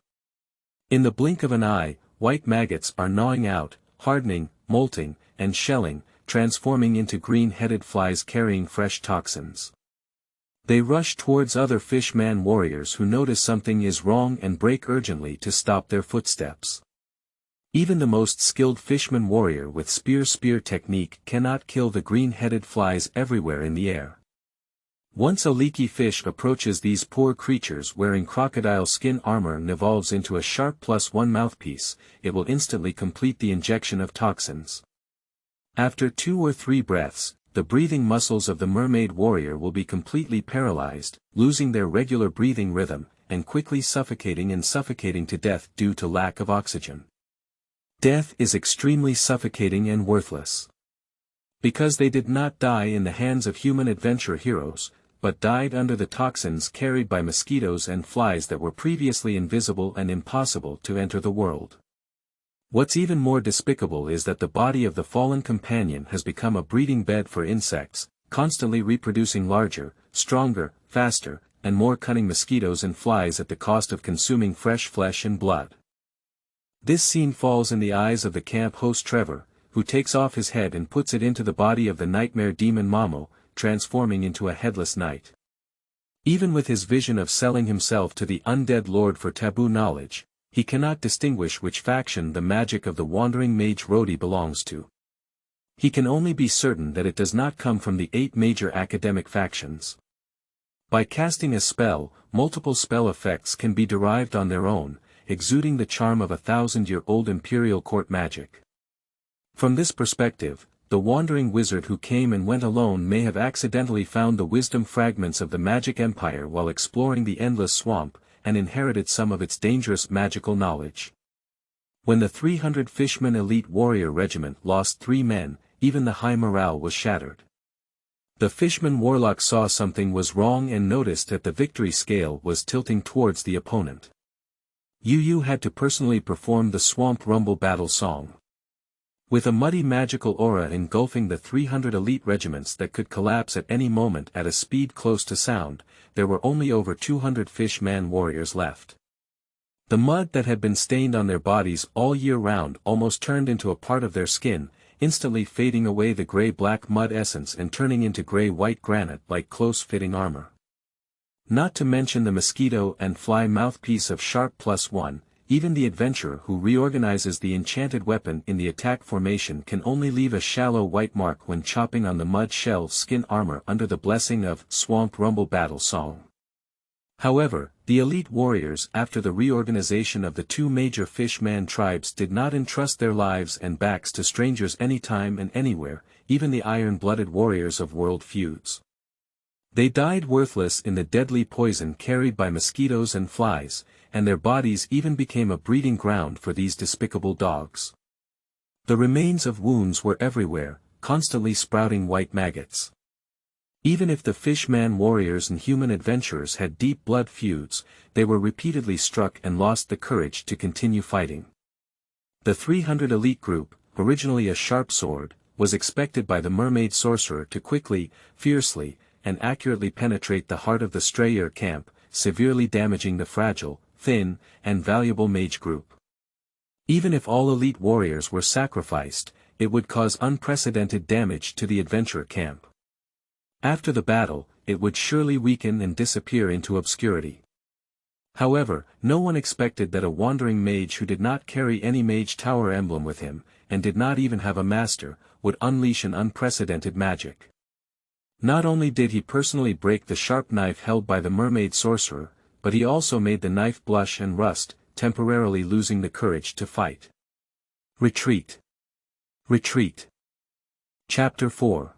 In the blink of an eye, white maggots are gnawing out, hardening, molting, and shelling, transforming into green-headed flies carrying fresh toxins. They rush towards other fish-man warriors who notice something is wrong and break urgently to stop their footsteps. Even the most skilled fishman warrior with spear technique cannot kill the green-headed flies everywhere in the air. Once a leaky fish approaches these poor creatures wearing crocodile skin armor and evolves into a sharp +1 mouthpiece, it will instantly complete the injection of toxins. After 2 or 3 breaths, the breathing muscles of the mermaid warrior will be completely paralyzed, losing their regular breathing rhythm, and quickly suffocating to death due to lack of oxygen. Death is extremely suffocating and worthless. Because they did not die in the hands of human adventure heroes, but died under the toxins carried by mosquitoes and flies that were previously invisible and impossible to enter the world. What's even more despicable is that the body of the fallen companion has become a breeding bed for insects, constantly reproducing larger, stronger, faster, and more cunning mosquitoes and flies at the cost of consuming fresh flesh and blood. This scene falls in the eyes of the camp host Trevor, who takes off his head and puts it into the body of the nightmare demon Mamo, transforming into a headless knight. Even with his vision of selling himself to the undead lord for taboo knowledge, he cannot distinguish which faction the magic of the wandering mage Rodi belongs to. He can only be certain that it does not come from the 8 major academic factions. By casting a spell, multiple spell effects can be derived on their own, exuding the charm of 1,000-year-old imperial court magic. From this perspective, the wandering wizard who came and went alone may have accidentally found the wisdom fragments of the magic empire while exploring the endless swamp, and inherited some of its dangerous magical knowledge. When the 300 Fishman elite warrior regiment lost 3 men, even the high morale was shattered. The Fishman warlock saw something was wrong and noticed that the victory scale was tilting towards the opponent. Yu had to personally perform the Swamp Rumble battle song. With a muddy magical aura engulfing the 300 elite regiments that could collapse at any moment at a speed close to sound, there were only over 200 fish-man warriors left. The mud that had been stained on their bodies all year round almost turned into a part of their skin, instantly fading away the gray-black mud essence and turning into gray-white granite like close-fitting armor. Not to mention the mosquito and fly mouthpiece of sharp +1, even the adventurer who reorganizes the enchanted weapon in the attack formation can only leave a shallow white mark when chopping on the mud shell skin armor under the blessing of Swamp Rumble battle song. However, the elite warriors after the reorganization of the 2 major fish-man tribes did not entrust their lives and backs to strangers anytime and anywhere, even the iron-blooded warriors of world feuds. They died worthless in the deadly poison carried by mosquitoes and flies, and their bodies even became a breeding ground for these despicable dogs. The remains of wounds were everywhere, constantly sprouting white maggots. Even if the fish-man warriors and human adventurers had deep blood feuds, they were repeatedly struck and lost the courage to continue fighting. The 300 elite group, originally a sharp sword, was expected by the mermaid sorcerer to quickly, fiercely, and accurately penetrate the heart of the Strayer camp, severely damaging the fragile, thin, and valuable mage group. Even if all elite warriors were sacrificed, it would cause unprecedented damage to the adventurer camp. After the battle, it would surely weaken and disappear into obscurity. However, no one expected that a wandering mage who did not carry any mage tower emblem with him, and did not even have a master, would unleash an unprecedented magic. Not only did he personally break the sharp knife held by the mermaid sorcerer, but he also made the knife blush and rust, temporarily losing the courage to fight. Retreat. Retreat. Chapter 4.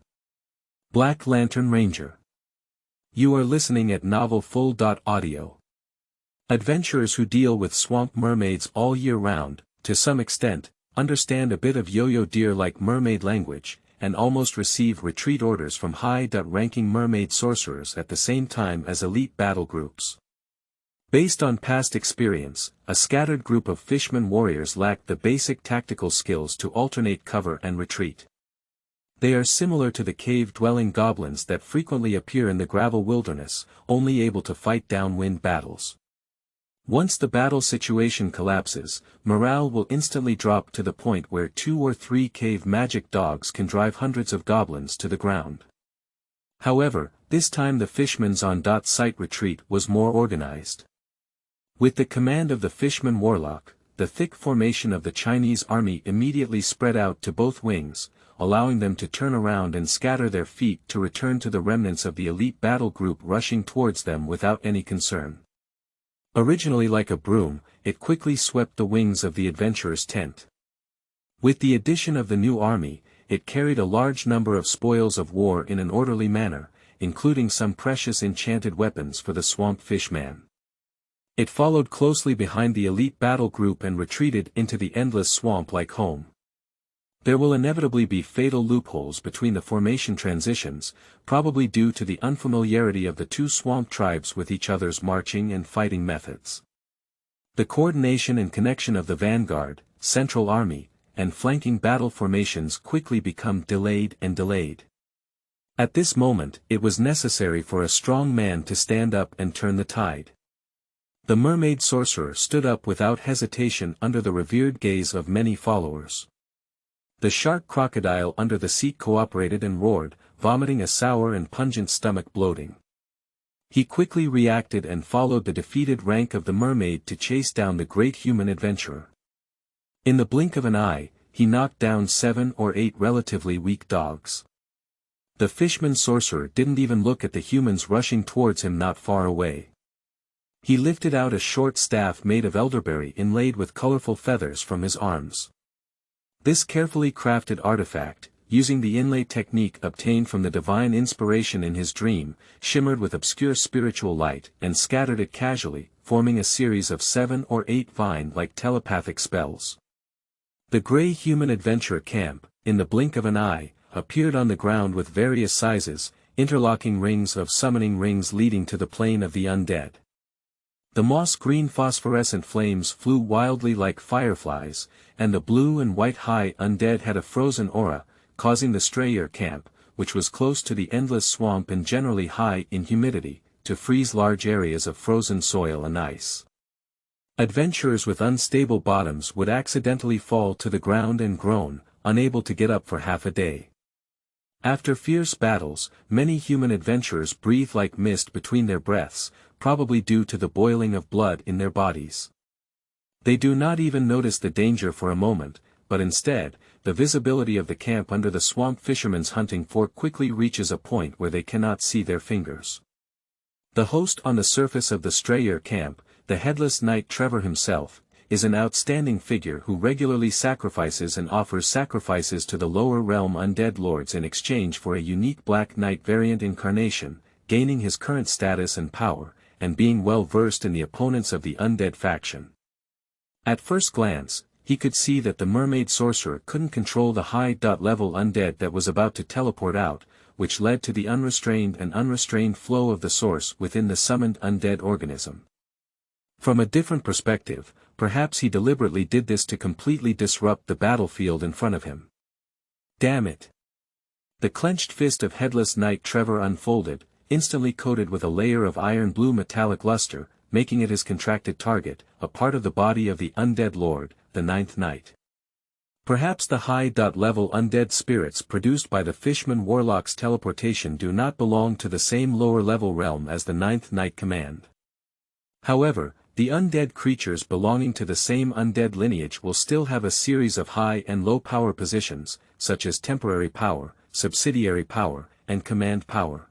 Black Lantern Ranger. You are listening at novelfull.audio. Adventurers who deal with swamp mermaids all year round, to some extent, understand a bit of yo-yo deer-like mermaid language, and almost receive retreat orders from high-ranking mermaid sorcerers at the same time as elite battle groups. Based on past experience, a scattered group of fishman warriors lack the basic tactical skills to alternate cover and retreat. They are similar to the cave-dwelling goblins that frequently appear in the gravel wilderness, only able to fight downwind battles. Once the battle situation collapses, morale will instantly drop to the point where 2 or 3 cave magic dogs can drive hundreds of goblins to the ground. However, this time the fishman's on-site retreat was more organized. With the command of the fishman warlock, the thick formation of the Chinese army immediately spread out to both wings, allowing them to turn around and scatter their feet to return to the remnants of the elite battle group rushing towards them without any concern. Originally like a broom, it quickly swept the wings of the adventurers' tent. With the addition of the new army, it carried a large number of spoils of war in an orderly manner, including some precious enchanted weapons for the swamp fishman. It followed closely behind the elite battle group and retreated into the endless swamp-like home. There will inevitably be fatal loopholes between the formation transitions, probably due to the unfamiliarity of the two swamp tribes with each other's marching and fighting methods. The coordination and connection of the vanguard, central army, and flanking battle formations quickly become delayed. At this moment, it was necessary for a strong man to stand up and turn the tide. The mermaid sorcerer stood up without hesitation under the revered gaze of many followers. The shark crocodile under the seat cooperated and roared, vomiting a sour and pungent stomach bloating. He quickly reacted and followed the defeated rank of the mermaid to chase down the great human adventurer. In the blink of an eye, he knocked down 7 or 8 relatively weak dogs. The fishman sorcerer didn't even look at the humans rushing towards him not far away. He lifted out a short staff made of elderberry inlaid with colorful feathers from his arms. This carefully crafted artifact, using the inlay technique obtained from the divine inspiration in his dream, shimmered with obscure spiritual light and scattered it casually, forming a series of 7 or 8 vine-like telepathic spells. The gray human adventurer camp, in the blink of an eye, appeared on the ground with various sizes, interlocking rings of summoning rings leading to the plane of the undead. The moss-green phosphorescent flames flew wildly like fireflies, and the blue and white high undead had a frozen aura, causing the Strayer camp, which was close to the endless swamp and generally high in humidity, to freeze large areas of frozen soil and ice. Adventurers with unstable bottoms would accidentally fall to the ground and groan, unable to get up for half a day. After fierce battles, many human adventurers breathe like mist between their breaths, probably due to the boiling of blood in their bodies. They do not even notice the danger for a moment, but instead, the visibility of the camp under the swamp fisherman's hunting fork quickly reaches a point where they cannot see their fingers. The host on the surface of the Strayer camp, the headless knight Trevor himself, is an outstanding figure who regularly sacrifices and offers sacrifices to the lower realm undead lords in exchange for a unique Black Knight variant incarnation, gaining his current status and power, and being well versed in the opponents of the undead faction. At first glance, he could see that the mermaid sorcerer couldn't control the high-level undead that was about to teleport out, which led to the unrestrained flow of the source within the summoned undead organism. From a different perspective, perhaps he deliberately did this to completely disrupt the battlefield in front of him. Damn it! The clenched fist of headless knight Trevor unfolded, instantly coated with a layer of iron-blue metallic luster, making it his contracted target, a part of the body of the undead lord, the Ninth Knight. Perhaps the high-level undead spirits produced by the fishman warlock's teleportation do not belong to the same lower-level realm as the Ninth Knight command. However, the undead creatures belonging to the same undead lineage will still have a series of high and low power positions, such as temporary power, subsidiary power, and command power.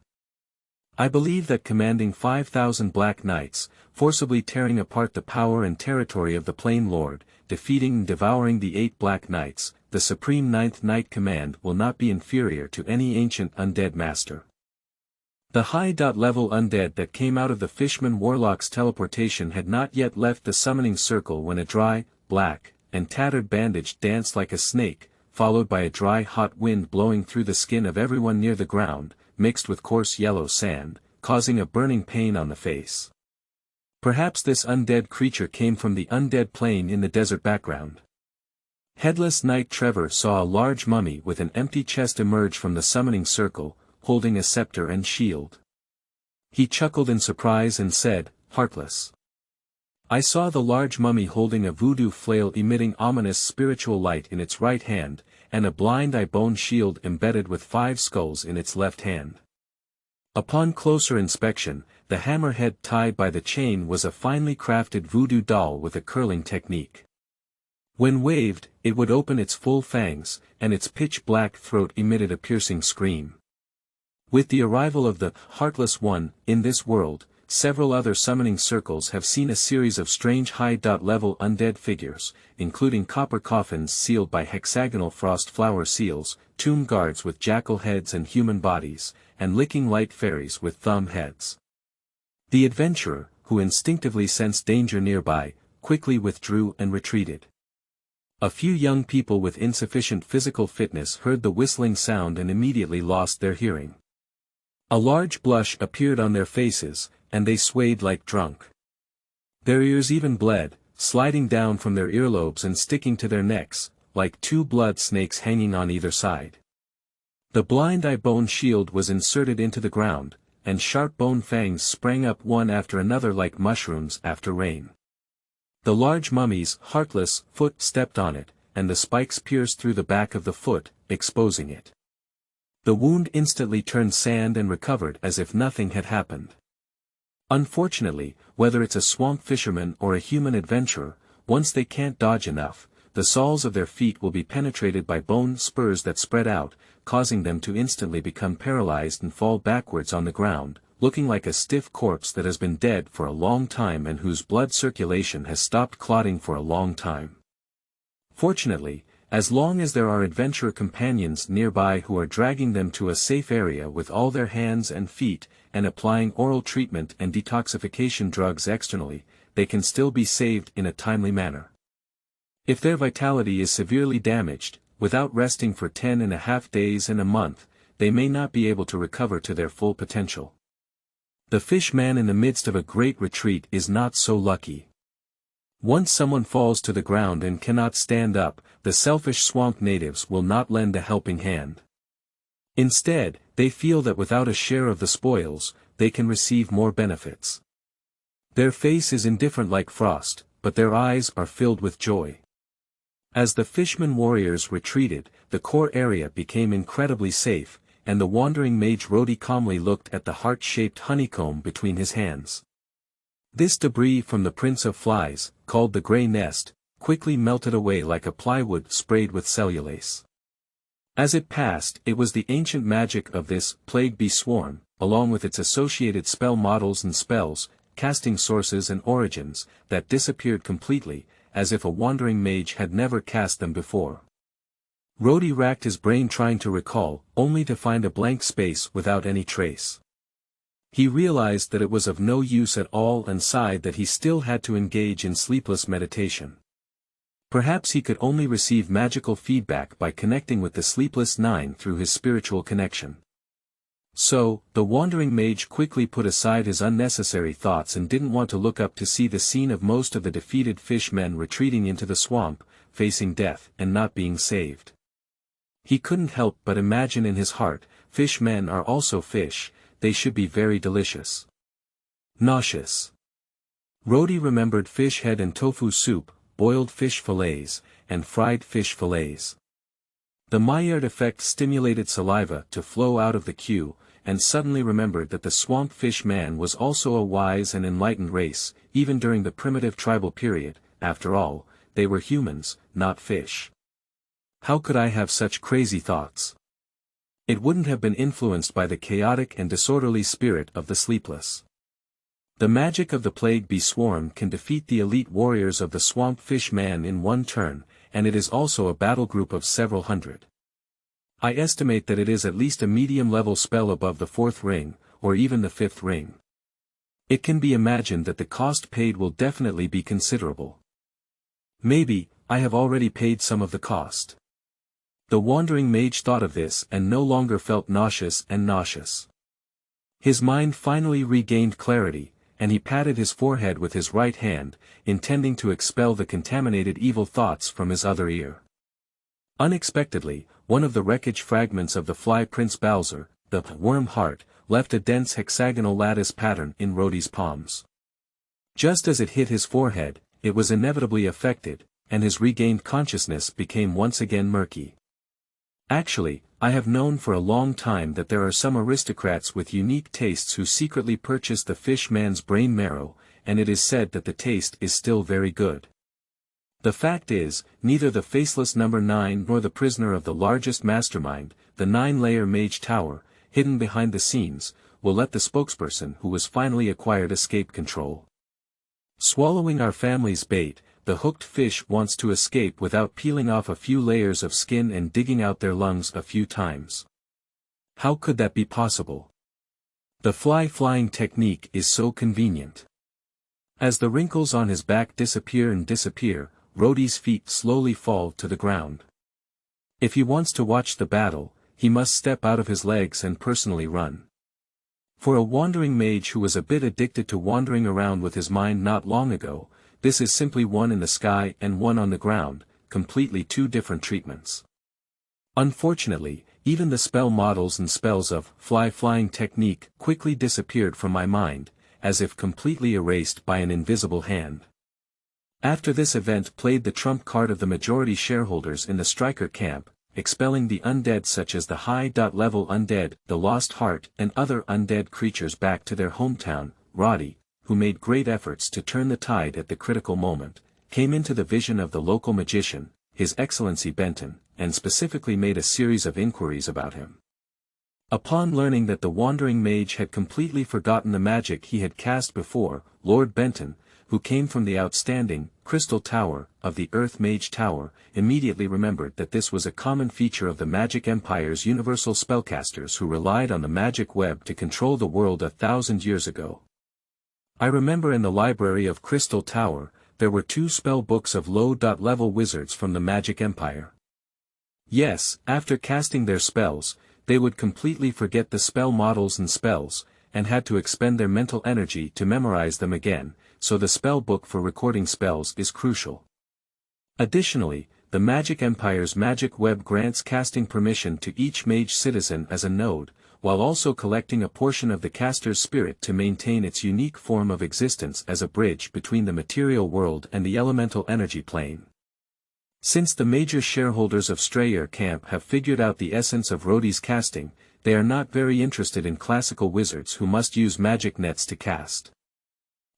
I believe that commanding 5,000 Black Knights, forcibly tearing apart the power and territory of the Plain Lord, defeating and devouring the 8 Black Knights, the Supreme Ninth Knight Command will not be inferior to any ancient undead master. The high-level undead that came out of the Fishman Warlock's teleportation had not yet left the summoning circle when a dry, black, and tattered bandage danced like a snake, followed by a dry hot wind blowing through the skin of everyone near the ground, mixed with coarse yellow sand, causing a burning pain on the face. Perhaps this undead creature came from the undead plain in the desert background. Headless Knight Trevor saw a large mummy with an empty chest emerge from the summoning circle, holding a scepter and shield. He chuckled in surprise and said, "Heartless." I saw the large mummy holding a voodoo flail emitting ominous spiritual light in its right hand, and a blind eye bone shield embedded with 5 skulls in its left hand. Upon closer inspection, the hammerhead tied by the chain was a finely crafted voodoo doll with a curling technique. When waved, it would open its full fangs, and its pitch-black throat emitted a piercing scream. With the arrival of the Heartless One in this world, several other summoning circles have seen a series of strange high-level undead figures, including copper coffins sealed by hexagonal frost flower seals, tomb guards with jackal heads and human bodies, and licking light fairies with thumb heads. The adventurer, who instinctively sensed danger nearby, quickly withdrew and retreated. A few young people with insufficient physical fitness heard the whistling sound and immediately lost their hearing. A large blush appeared on their faces, and they swayed like drunk. Their ears even bled, sliding down from their earlobes and sticking to their necks, like 2 blood snakes hanging on either side. The blind eye bone shield was inserted into the ground, and sharp bone fangs sprang up one after another like mushrooms after rain. The large mummy's heartless foot stepped on it, and the spikes pierced through the back of the foot, exposing it. The wound instantly turned sand and recovered as if nothing had happened. Unfortunately, whether it's a swamp fisherman or a human adventurer, once they can't dodge enough, the soles of their feet will be penetrated by bone spurs that spread out, causing them to instantly become paralyzed and fall backwards on the ground, looking like a stiff corpse that has been dead for a long time and whose blood circulation has stopped clotting for a long time. Fortunately, as long as there are adventurer companions nearby who are dragging them to a safe area with all their hands and feet, and applying oral treatment and detoxification drugs externally, they can still be saved in a timely manner. If their vitality is severely damaged, without resting for 10.5 days and a month, they may not be able to recover to their full potential. The fish man in the midst of a great retreat is not so lucky. Once someone falls to the ground and cannot stand up, the selfish swamp natives will not lend a helping hand. Instead, they feel that without a share of the spoils, they can receive more benefits. Their face is indifferent like frost, but their eyes are filled with joy. As the Fishman warriors retreated, the core area became incredibly safe, and the wandering mage Rhodey calmly looked at the heart-shaped honeycomb between his hands. This debris from the Prince of Flies, called the Grey Nest, quickly melted away like a plywood sprayed with cellulase. As it passed, it was the ancient magic of this Plague Bee Swarm, along with its associated spell models and spells, casting sources and origins, that disappeared completely, as if a wandering mage had never cast them before. Rhodey racked his brain trying to recall, only to find a blank space without any trace. He realized that it was of no use at all and sighed that he still had to engage in sleepless meditation. Perhaps he could only receive magical feedback by connecting with the Sleepless Nine through his spiritual connection. So, the wandering mage quickly put aside his unnecessary thoughts and didn't want to look up to see the scene of most of the defeated fishmen retreating into the swamp, facing death and not being saved. He couldn't help but imagine in his heart, fishmen are also fish, they should be very delicious. Nauseous. Rhodey remembered fish head and tofu soup, boiled fish fillets, and fried fish fillets. The Maillard effect stimulated saliva to flow out of the queue, and suddenly remembered that the swamp fish man was also a wise and enlightened race, even during the primitive tribal period. After all, they were humans, not fish. How could I have such crazy thoughts? it wouldn't have been influenced by the chaotic and disorderly spirit of the Sleepless. The magic of the Plague Bee Swarm can defeat the elite warriors of the Swamp Fish Man in one turn, and it is also a battle group of several hundred. I estimate that it is at least a medium-level spell above the 4th ring, or even the 5th ring. It can be imagined that the cost paid will definitely be considerable. Maybe, I have already paid some of the cost. The wandering mage thought of this and no longer felt nauseous. His mind finally regained clarity, and he patted his forehead with his right hand, intending to expel the contaminated evil thoughts from his other ear. Unexpectedly, one of the wreckage fragments of the Fly Prince Bowser, the Worm Heart, left a dense hexagonal lattice pattern in Rhodey's palms. Just as it hit his forehead, it was inevitably affected, and his regained consciousness became once again murky. Actually, I have known for a long time that there are some aristocrats with unique tastes who secretly purchase the fish man's brain marrow, and it is said that the taste is still very good. The fact is, neither the faceless number 9 nor the prisoner of the largest mastermind, the 9-layer Mage Tower, hidden behind the scenes, will let the spokesperson who was finally acquired escape control. Swallowing our family's bait, the hooked fish wants to escape without peeling off a few layers of skin and digging out their lungs a few times. How could that be possible? The flying technique is so convenient. As the wrinkles on his back disappear, Rhodey's feet slowly fall to the ground. If he wants to watch the battle, he must step out of his legs and personally run. For a wandering mage who was a bit addicted to wandering around with his mind not long ago, this is simply one in the sky and one on the ground, completely two different treatments. Unfortunately, even the spell models and spells of flying technique quickly disappeared from my mind, as if completely erased by an invisible hand. After this event played the trump card of the majority shareholders in the striker camp, expelling the undead such as the high-level undead, the Lost Heart and other undead creatures back to their hometown. Roddy, who made great efforts to turn the tide at the critical moment, came into the vision of the local magician, His Excellency Benton, and specifically made a series of inquiries about him. Upon learning that the wandering mage had completely forgotten the magic he had cast before, Lord Benton, who came from the outstanding Crystal Tower of the Earth Mage Tower, immediately remembered that this was a common feature of the Magic Empire's universal spellcasters who relied on the magic web to control the world 1,000 years ago. I remember in the library of Crystal Tower, there were 2 spell books of low-level wizards from the Magic Empire. Yes, after casting their spells, they would completely forget the spell models and spells, and had to expend their mental energy to memorize them again, so the spell book for recording spells is crucial. Additionally, the Magic Empire's magic web grants casting permission to each mage citizen as a node, while also collecting a portion of the caster's spirit to maintain its unique form of existence as a bridge between the material world and the elemental energy plane. Since the major shareholders of Strayer Camp have figured out the essence of Rhodey's casting, they are not very interested in classical wizards who must use magic nets to cast.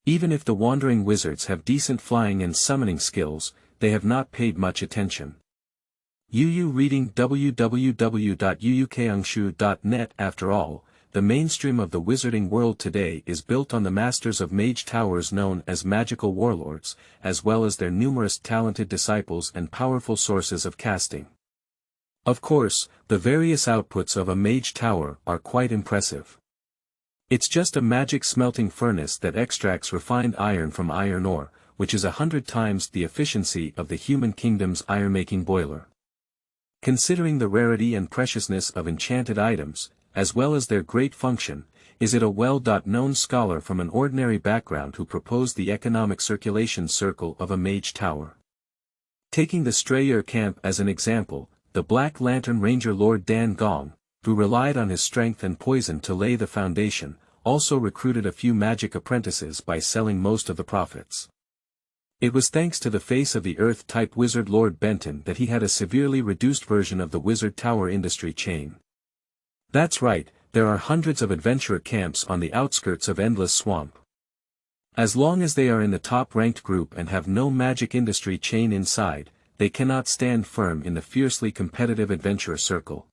Even if the wandering wizards have decent flying and summoning skills, they have not paid much attention. UU reading www.uukangshu.net. After all, the mainstream of the wizarding world today is built on the masters of mage towers known as magical warlords, as well as their numerous talented disciples and powerful sources of casting. Of course, the various outputs of a mage tower are quite impressive. It's just a magic smelting furnace that extracts refined iron from iron ore, which is 100 times the efficiency of the human kingdom's iron-making boiler. Considering the rarity and preciousness of enchanted items, as well as their great function, is it a well-known scholar from an ordinary background who proposed the economic circulation circle of a mage tower? Taking the Strayer Camp as an example, the Black Lantern Ranger Lord Dan Gong, who relied on his strength and poison to lay the foundation, also recruited a few magic apprentices by selling most of the profits. It was thanks to the face of the Earth-type wizard Lord Benton that he had a severely reduced version of the wizard tower industry chain. That's right, there are hundreds of adventurer camps on the outskirts of Endless Swamp. As long as they are in the top-ranked group and have no magic industry chain inside, they cannot stand firm in the fiercely competitive adventurer circle.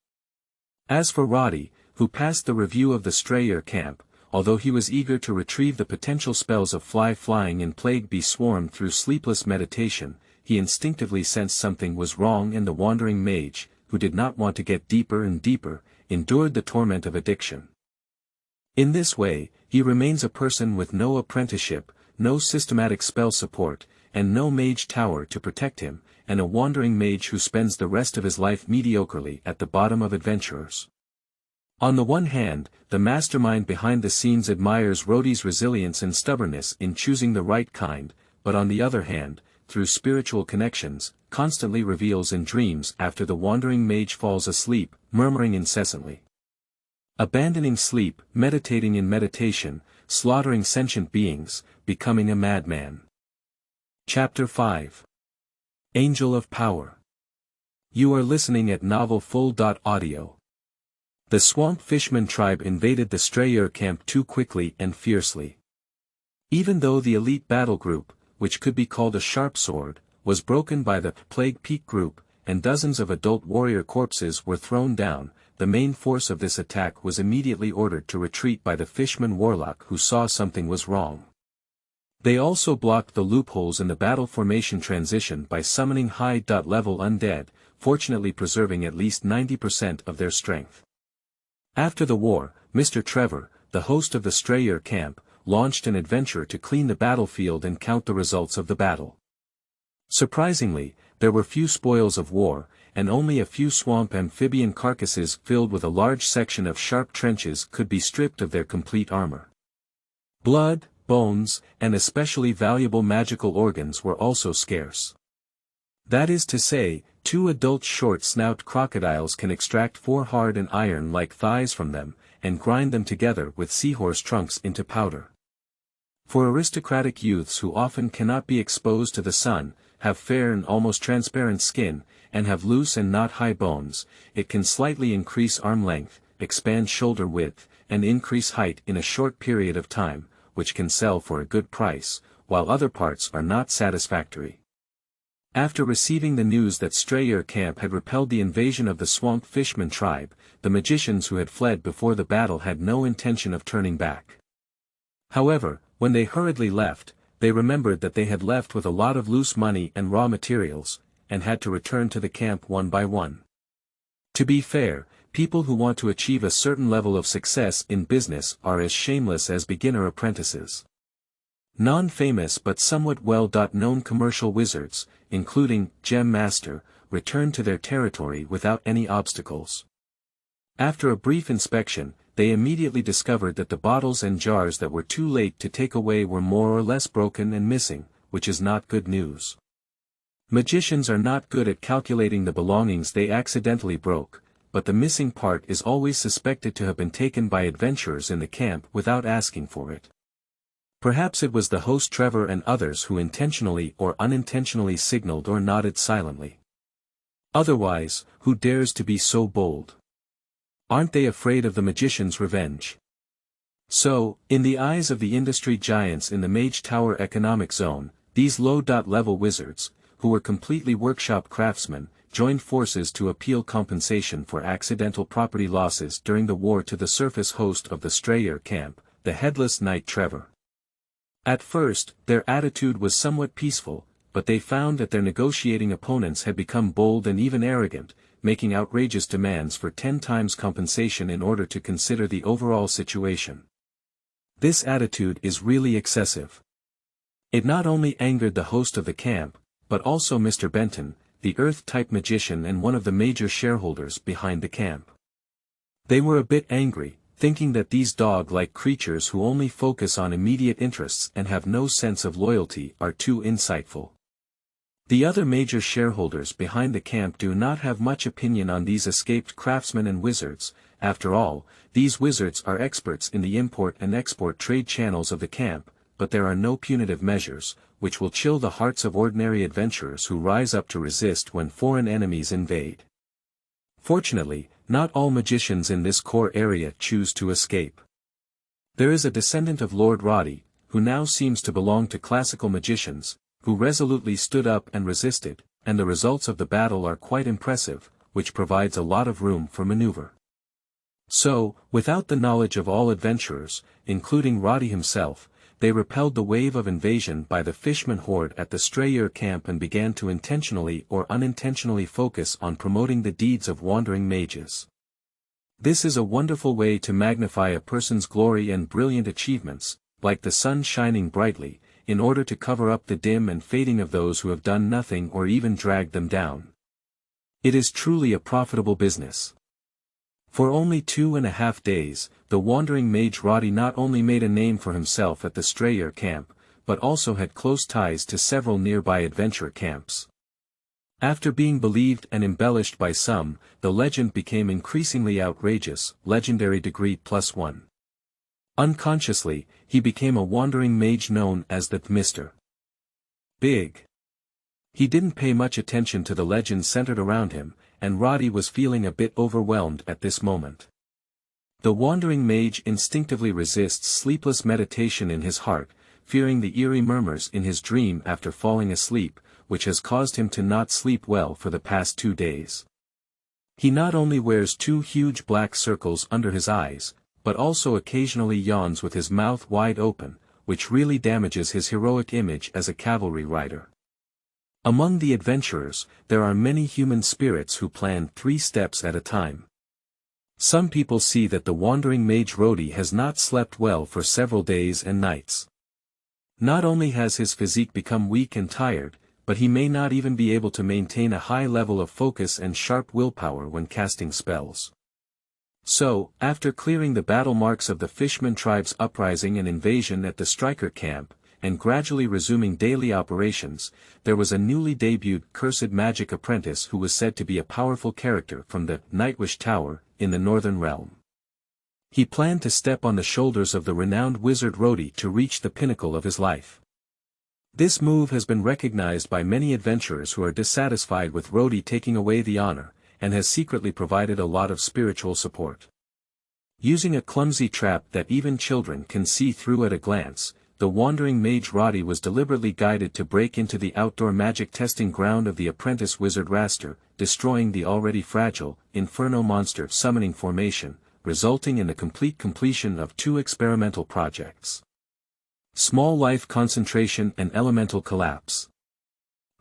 As for Roddy, who passed the review of the Strayer camp, although he was eager to retrieve the potential spells of fly flying and plague be swarmed through sleepless meditation, he instinctively sensed something was wrong, and the wandering mage, who did not want to get deeper and deeper, endured the torment of addiction. In this way, he remains a person with no apprenticeship, no systematic spell support, and no mage tower to protect him, and a wandering mage who spends the rest of his life mediocrely at the bottom of adventurers. On the one hand, the mastermind behind the scenes admires Roddy's resilience and stubbornness in choosing the right kind, but on the other hand, through spiritual connections, constantly reveals in dreams after the wandering mage falls asleep, murmuring incessantly. Abandoning sleep, meditating in meditation, slaughtering sentient beings, becoming a madman. Chapter 5. Angel of Power. You are listening at novelfull.audio. The Swamp Fishman tribe invaded the Strayer camp too quickly and fiercely. Even though the elite battle group, which could be called a sharp sword, was broken by the Plague Peak group, and dozens of adult warrior corpses were thrown down, the main force of this attack was immediately ordered to retreat by the Fishman warlock, who saw something was wrong. They also blocked the loopholes in the battle formation transition by summoning high-level undead, fortunately preserving at least 90% of their strength. After the war, Mr. Trevor, the host of the Strayer camp, launched an adventure to clean the battlefield and count the results of the battle. Surprisingly, there were few spoils of war, and only a few swamp amphibian carcasses filled with a large section of sharp trenches could be stripped of their complete armor. Blood, bones, and especially valuable magical organs were also scarce. That is to say, 2 adult short-snout crocodiles can extract 4 hard and iron-like thighs from them, and grind them together with seahorse trunks into powder. For aristocratic youths who often cannot be exposed to the sun, have fair and almost transparent skin, and have loose and not high bones, it can slightly increase arm length, expand shoulder width, and increase height in a short period of time, which can sell for a good price, while other parts are not satisfactory. After receiving the news that Strayer camp had repelled the invasion of the Swamp Fishman tribe, the magicians who had fled before the battle had no intention of turning back. However, when they hurriedly left, they remembered that they had left with a lot of loose money and raw materials, and had to return to the camp one by one. To be fair, people who want to achieve a certain level of success in business are as shameless as beginner apprentices. Non-famous but somewhat well-known commercial wizards, including Gem Master, returned to their territory without any obstacles. After a brief inspection, they immediately discovered that the bottles and jars that were too late to take away were more or less broken and missing, which is not good news. Magicians are not good at calculating the belongings they accidentally broke, but the missing part is always suspected to have been taken by adventurers in the camp without asking for it. Perhaps it was the host Trevor and others who intentionally or unintentionally signaled or nodded silently. Otherwise, who dares to be so bold? Aren't they afraid of the magician's revenge? So, in the eyes of the industry giants in the Mage Tower economic zone, these low-level wizards, who were completely workshop craftsmen, joined forces to appeal compensation for accidental property losses during the war to the surface host of the Strayer camp, the Headless Knight Trevor. At first, their attitude was somewhat peaceful, but they found that their negotiating opponents had become bold and even arrogant, making outrageous demands for 10 times compensation in order to consider the overall situation. This attitude is really excessive. It not only angered the host of the camp, but also Mr. Benton, the Earth-type magician and one of the major shareholders behind the camp. They were a bit angry, thinking that these dog-like creatures who only focus on immediate interests and have no sense of loyalty are too insightful. The other major shareholders behind the camp do not have much opinion on these escaped craftsmen and wizards. After all, these wizards are experts in the import and export trade channels of the camp, but there are no punitive measures, which will chill the hearts of ordinary adventurers who rise up to resist when foreign enemies invade. Fortunately, not all magicians in this core area choose to escape. There is a descendant of Lord Roddy, who now seems to belong to classical magicians, who resolutely stood up and resisted, and the results of the battle are quite impressive, which provides a lot of room for maneuver. So, without the knowledge of all adventurers, including Roddy himself, they repelled the wave of invasion by the Fishman horde at the Strayer camp and began to intentionally or unintentionally focus on promoting the deeds of wandering mages. This is a wonderful way to magnify a person's glory and brilliant achievements, like the sun shining brightly, in order to cover up the dim and fading of those who have done nothing or even dragged them down. It is truly a profitable business. For only 2.5 days, the wandering mage Roddy not only made a name for himself at the Strayer camp, but also had close ties to several nearby adventure camps. After being believed and embellished by some, the legend became increasingly outrageous, legendary degree +1. Unconsciously, he became a wandering mage known as the Mr. Big. He didn't pay much attention to the legends centered around him, and Roddy was feeling a bit overwhelmed at this moment. The wandering mage instinctively resists sleepless meditation in his heart, fearing the eerie murmurs in his dream after falling asleep, which has caused him to not sleep well for the past 2 days. He not only wears 2 huge black circles under his eyes, but also occasionally yawns with his mouth wide open, which really damages his heroic image as a cavalry rider. Among the adventurers, there are many human spirits who plan 3 steps at a time. Some people see that the wandering mage Roddy has not slept well for several days and nights. Not only has his physique become weak and tired, but he may not even be able to maintain a high level of focus and sharp willpower when casting spells. So, after clearing the battle marks of the Fishman tribe's uprising and invasion at the Striker camp, and gradually resuming daily operations, there was a newly debuted cursed magic apprentice who was said to be a powerful character from the Nightwish Tower, in the Northern Realm. He planned to step on the shoulders of the renowned wizard Roddy to reach the pinnacle of his life. This move has been recognized by many adventurers who are dissatisfied with Roddy taking away the honor, and has secretly provided a lot of spiritual support. Using a clumsy trap that even children can see through at a glance, the wandering mage Roddy was deliberately guided to break into the outdoor magic testing ground of the apprentice wizard Raster, destroying the already fragile, Inferno monster summoning formation, resulting in the complete completion of 2 experimental projects. Small life concentration and elemental collapse.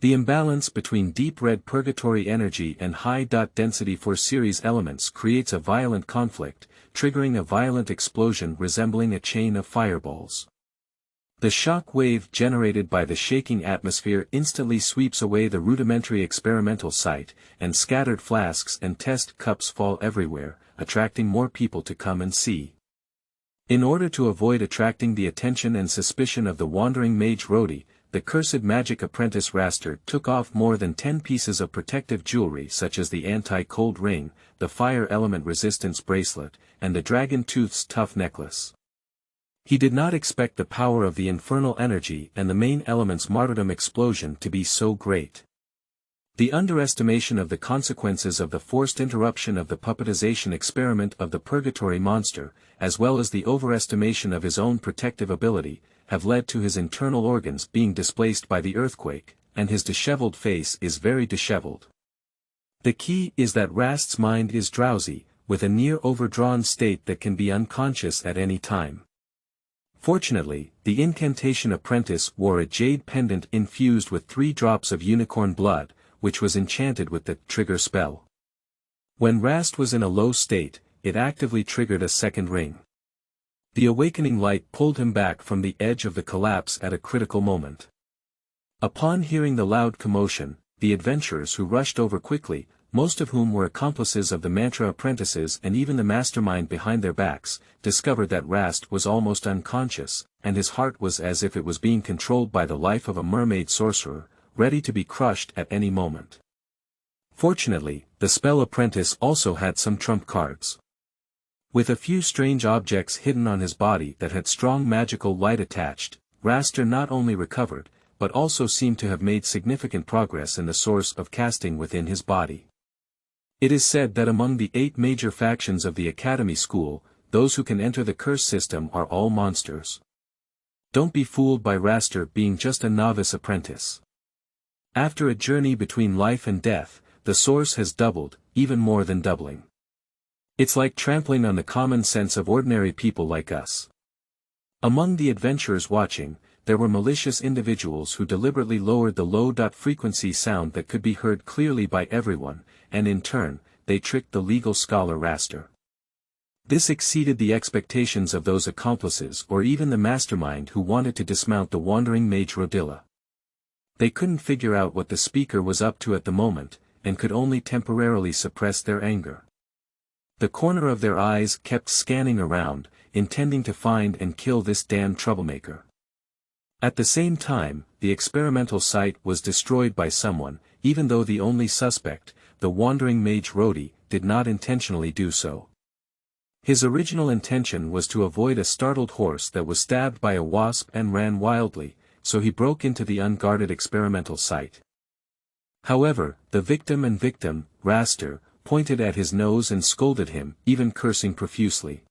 The imbalance between deep red purgatory energy and high density for series elements creates a violent conflict, triggering a violent explosion resembling a chain of fireballs. The shock wave generated by the shaking atmosphere instantly sweeps away the rudimentary experimental site, and scattered flasks and test cups fall everywhere, attracting more people to come and see. In order to avoid attracting the attention and suspicion of the wandering mage Roddy, the cursed magic apprentice Raster took off more than 10 pieces of protective jewelry such as the anti-cold ring, the fire element resistance bracelet, and the dragon tooth's tough necklace. He did not expect the power of the infernal energy and the main element's martyrdom explosion to be so great. The underestimation of the consequences of the forced interruption of the puppetization experiment of the purgatory monster, as well as the overestimation of his own protective ability, have led to his internal organs being displaced by the earthquake, and his disheveled face is very disheveled. The key is that Rast's mind is drowsy, with a near overdrawn state that can be unconscious at any time. Fortunately, the incantation apprentice wore a jade pendant infused with 3 drops of unicorn blood, which was enchanted with the trigger spell. When Rast was in a low state, it actively triggered a second ring. The awakening light pulled him back from the edge of the collapse at a critical moment. Upon hearing the loud commotion, the adventurers who rushed over quickly, most of whom were accomplices of the mantra apprentices and even the mastermind behind their backs, discovered that Rast was almost unconscious, and his heart was as if it was being controlled by the life of a mermaid sorcerer, ready to be crushed at any moment. Fortunately, the spell apprentice also had some trump cards. With a few strange objects hidden on his body that had strong magical light attached, Raster not only recovered, but also seemed to have made significant progress in the source of casting within his body. It is said that among the 8 major factions of the Academy School, those who can enter the curse system are all monsters. Don't be fooled by Raster being just a novice apprentice. After a journey between life and death, the source has doubled, even more than doubling. It's like trampling on the common sense of ordinary people like us. Among the adventurers watching, there were malicious individuals who deliberately lowered the low-frequency sound that could be heard clearly by everyone, and in turn, they tricked the legal scholar Raster. This exceeded the expectations of those accomplices or even the mastermind who wanted to dismount the wandering mage Rodilla. They couldn't figure out what the speaker was up to at the moment, and could only temporarily suppress their anger. The corner of their eyes kept scanning around, intending to find and kill this damn troublemaker. At the same time, the experimental site was destroyed by someone, even though the only suspect, the wandering mage Rhodey, did not intentionally do so. His original intention was to avoid a startled horse that was stabbed by a wasp and ran wildly, so he broke into the unguarded experimental site. However, the victim, Raster, pointed at his nose and scolded him, even cursing profusely.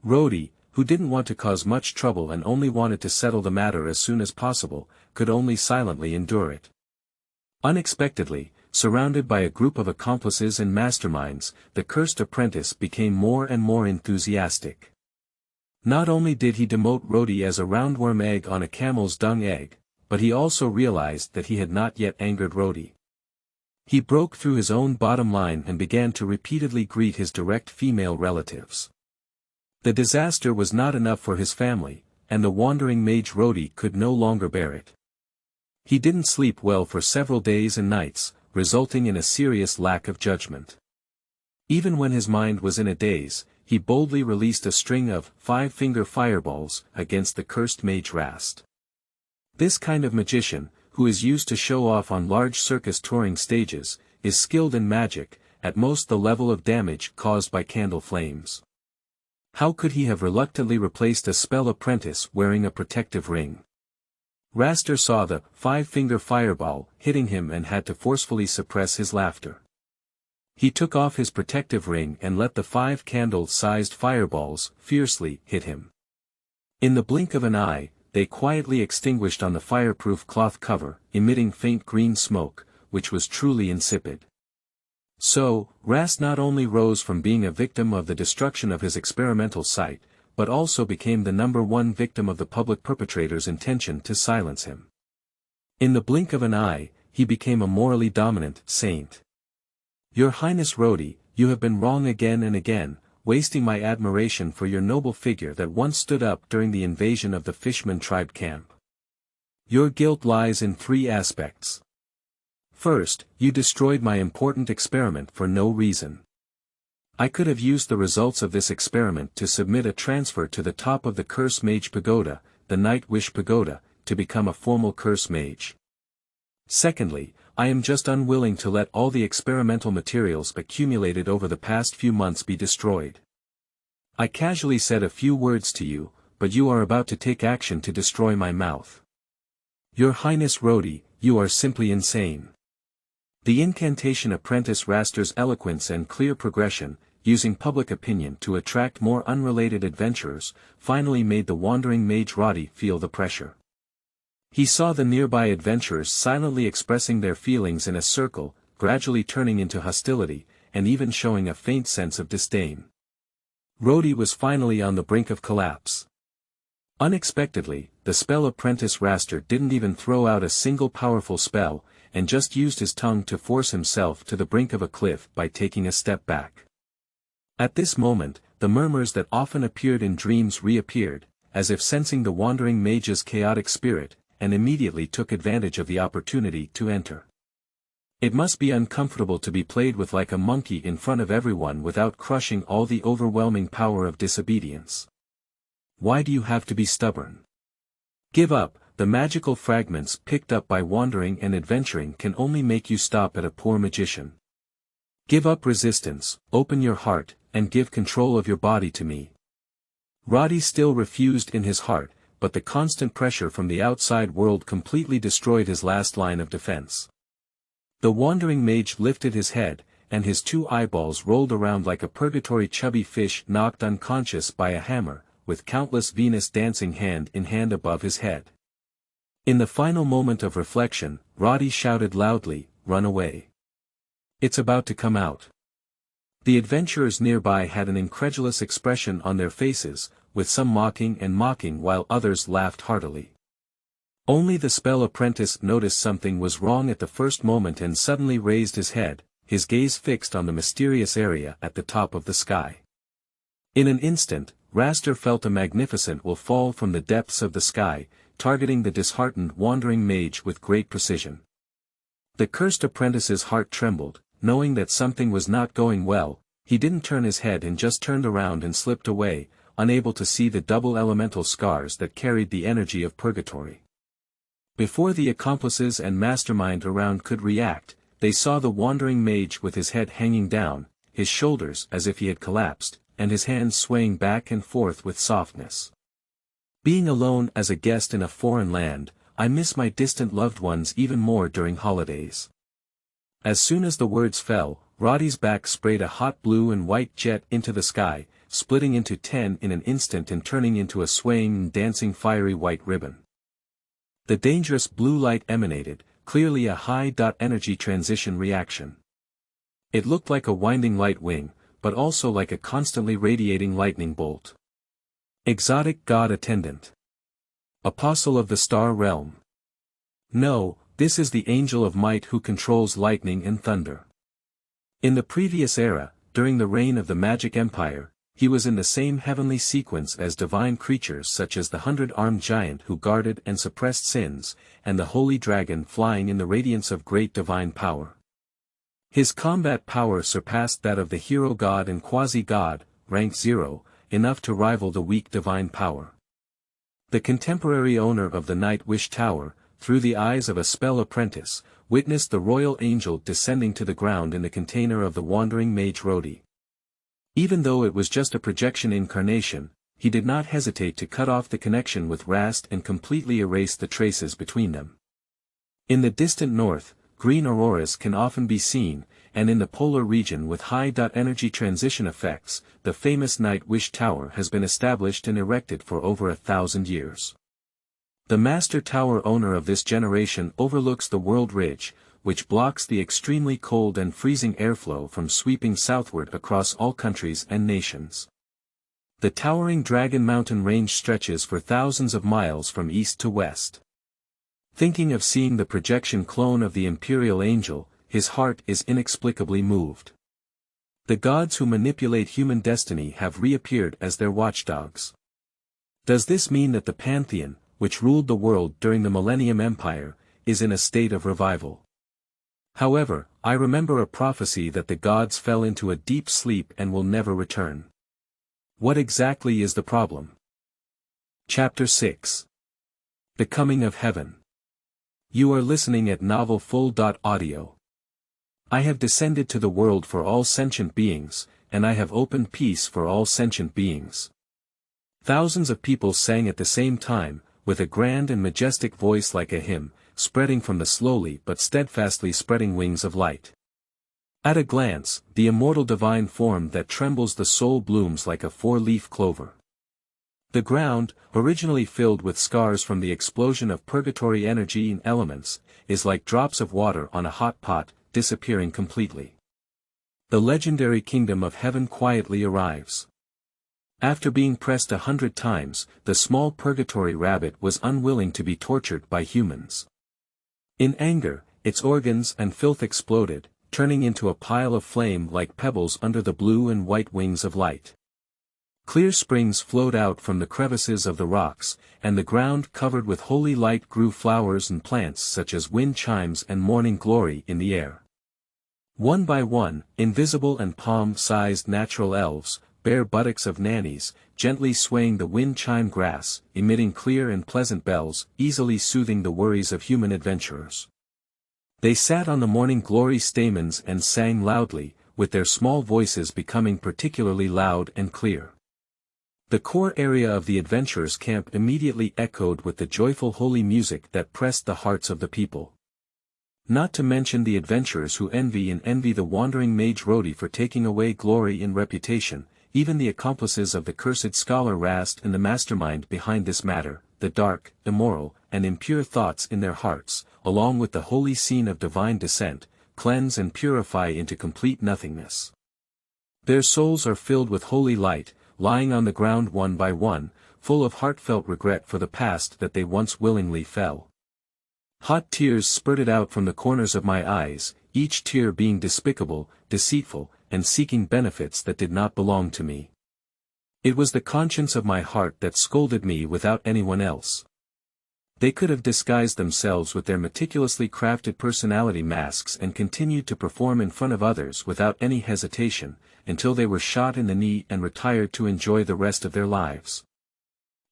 Rhodey, who didn't want to cause much trouble and only wanted to settle the matter as soon as possible, could only silently endure it. Unexpectedly, surrounded by a group of accomplices and masterminds, the cursed apprentice became more and more enthusiastic. Not only did he demote Rhodey as a roundworm egg on a camel's dung egg, but he also realized that he had not yet angered Rhodey. He broke through his own bottom line and began to repeatedly greet his direct female relatives. The disaster was not enough for his family, and the wandering mage Rhodey could no longer bear it. He didn't sleep well for several days and nights, resulting in a serious lack of judgment. Even when his mind was in a daze, he boldly released a string of five-finger fireballs against the cursed mage Rast. This kind of magician, who is used to show off on large circus touring stages, is skilled in magic, at most the level of damage caused by candle flames. How could he have reluctantly replaced a spell apprentice wearing a protective ring? Raster saw the five-finger fireball hitting him and had to forcefully suppress his laughter. He took off his protective ring and let the 5 candle-sized fireballs fiercely hit him. In the blink of an eye, they quietly extinguished on the fireproof cloth cover, emitting faint green smoke, which was truly insipid. So, Rast not only rose from being a victim of the destruction of his experimental site, but also became the #1 victim of the public perpetrator's intention to silence him. In the blink of an eye, he became a morally dominant saint. Your Highness Rhodey, you have been wrong again and again, wasting my admiration for your noble figure that once stood up during the invasion of the Fishman tribe camp. Your guilt lies in 3 aspects. First, you destroyed my important experiment for no reason. I could have used the results of this experiment to submit a transfer to the top of the Curse Mage Pagoda, the Night Wish Pagoda, to become a formal Curse Mage. Secondly, I am just unwilling to let all the experimental materials accumulated over the past few months be destroyed. I casually said a few words to you, but you are about to take action to destroy my mouth. Your Highness Rhodey, you are simply insane. The incantation apprentice Raster's eloquence and clear progression, using public opinion to attract more unrelated adventurers, finally made the wandering mage Rhodey feel the pressure. He saw the nearby adventurers silently expressing their feelings in a circle, gradually turning into hostility, and even showing a faint sense of disdain. Rhodey was finally on the brink of collapse. Unexpectedly, the spell apprentice Raster didn't even throw out a single powerful spell, and just used his tongue to force himself to the brink of a cliff by taking a step back. At this moment, the murmurs that often appeared in dreams reappeared, as if sensing the wandering mage's chaotic spirit, and immediately took advantage of the opportunity to enter. It must be uncomfortable to be played with like a monkey in front of everyone without crushing all the overwhelming power of disobedience. Why do you have to be stubborn? Give up. The magical fragments picked up by wandering and adventuring can only make you stop at a poor magician. Give up resistance, open your heart, and give control of your body to me. Rhodey still refused in his heart, but the constant pressure from the outside world completely destroyed his last line of defense. The wandering mage lifted his head, and his 2 eyeballs rolled around like a purgatory chubby fish knocked unconscious by a hammer, with countless Venus dancing hand in hand above his head. In the final moment of reflection, Rhodey shouted loudly, "Run away. It's about to come out." The adventurers nearby had an incredulous expression on their faces, with some mocking while others laughed heartily. Only the spell apprentice noticed something was wrong at the first moment and suddenly raised his head, his gaze fixed on the mysterious area at the top of the sky. In an instant, Raster felt a magnificent will fall from the depths of the sky, targeting the disheartened wandering mage with great precision. The cursed apprentice's heart trembled, knowing that something was not going well. He didn't turn his head and just turned around and slipped away, unable to see the double elemental scars that carried the energy of purgatory. Before the accomplices and mastermind around could react, they saw the wandering mage with his head hanging down, his shoulders as if he had collapsed, and his hands swaying back and forth with softness. Being alone as a guest in a foreign land, I miss my distant loved ones even more during holidays. As soon as the words fell, Roddy's back sprayed a hot blue and white jet into the sky, splitting into 10 in an instant and turning into a swaying and dancing fiery white ribbon. The dangerous blue light emanated, clearly a high-energy transition reaction. It looked like a winding light wing, but also like a constantly radiating lightning bolt. Exotic god attendant. Apostle of the star realm. No, this is the angel of might who controls lightning and thunder. In the previous era, during the reign of the Magic Empire, he was in the same heavenly sequence as divine creatures such as the 100-armed giant who guarded and suppressed sins, and the holy dragon flying in the radiance of great divine power. His combat power surpassed that of the hero god and quasi-god, rank 0, enough to rival the weak divine power. The contemporary owner of the Night Wish Tower, through the eyes of a spell apprentice, witnessed the royal angel descending to the ground in the container of the wandering mage Rodi. Even though it was just a projection incarnation, he did not hesitate to cut off the connection with Rast and completely erase the traces between them. In the distant north, green auroras can often be seen, and in the polar region with high-energy transition effects, the famous Night Wish Tower has been established and erected for over 1,000 years. The master tower owner of this generation overlooks the World Ridge, which blocks the extremely cold and freezing airflow from sweeping southward across all countries and nations. The towering Dragon Mountain range stretches for thousands of miles from east to west. Thinking of seeing the projection clone of the Imperial Angel, his heart is inexplicably moved. The gods who manipulate human destiny have reappeared as their watchdogs. Does this mean that the Pantheon, which ruled the world during the Millennium Empire, is in a state of revival? However, I remember a prophecy that the gods fell into a deep sleep and will never return. What exactly is the problem? Chapter 6. The Coming of Heaven. You are listening at novelfull.audio. I have descended to the world for all sentient beings, and I have opened peace for all sentient beings. Thousands of people sang at the same time, with a grand and majestic voice like a hymn, spreading from the slowly but steadfastly spreading wings of light. At a glance, the immortal divine form that trembles the soul blooms like a four-leaf clover. The ground, originally filled with scars from the explosion of purgatory energy and elements, is like drops of water on a hot pot, disappearing completely. The legendary kingdom of heaven quietly arrives. After being pressed 100 times, the small purgatory rabbit was unwilling to be tortured by humans. In anger, its organs and filth exploded, turning into a pile of flame like pebbles under the blue and white wings of light. Clear springs flowed out from the crevices of the rocks, and the ground covered with holy light grew flowers and plants such as wind chimes and morning glory in the air. One by one, invisible and palm-sized natural elves, bare buttocks of nannies, gently swaying the wind chime grass, emitting clear and pleasant bells, easily soothing the worries of human adventurers. They sat on the morning glory stamens and sang loudly, with their small voices becoming particularly loud and clear. The core area of the adventurers' camp immediately echoed with the joyful holy music that pressed the hearts of the people. Not to mention the adventurers who envy the wandering mage Rodi for taking away glory and reputation, even the accomplices of the cursed scholar Rast and the mastermind behind this matter, the dark, immoral, and impure thoughts in their hearts, along with the holy scene of divine descent, cleanse and purify into complete nothingness. Their souls are filled with holy light, lying on the ground one by one, full of heartfelt regret for the past that they once willingly fell. Hot tears spurted out from the corners of my eyes, each tear being despicable, deceitful, and seeking benefits that did not belong to me. It was the conscience of my heart that scolded me without anyone else. They could have disguised themselves with their meticulously crafted personality masks and continued to perform in front of others without any hesitation, until they were shot in the knee and retired to enjoy the rest of their lives.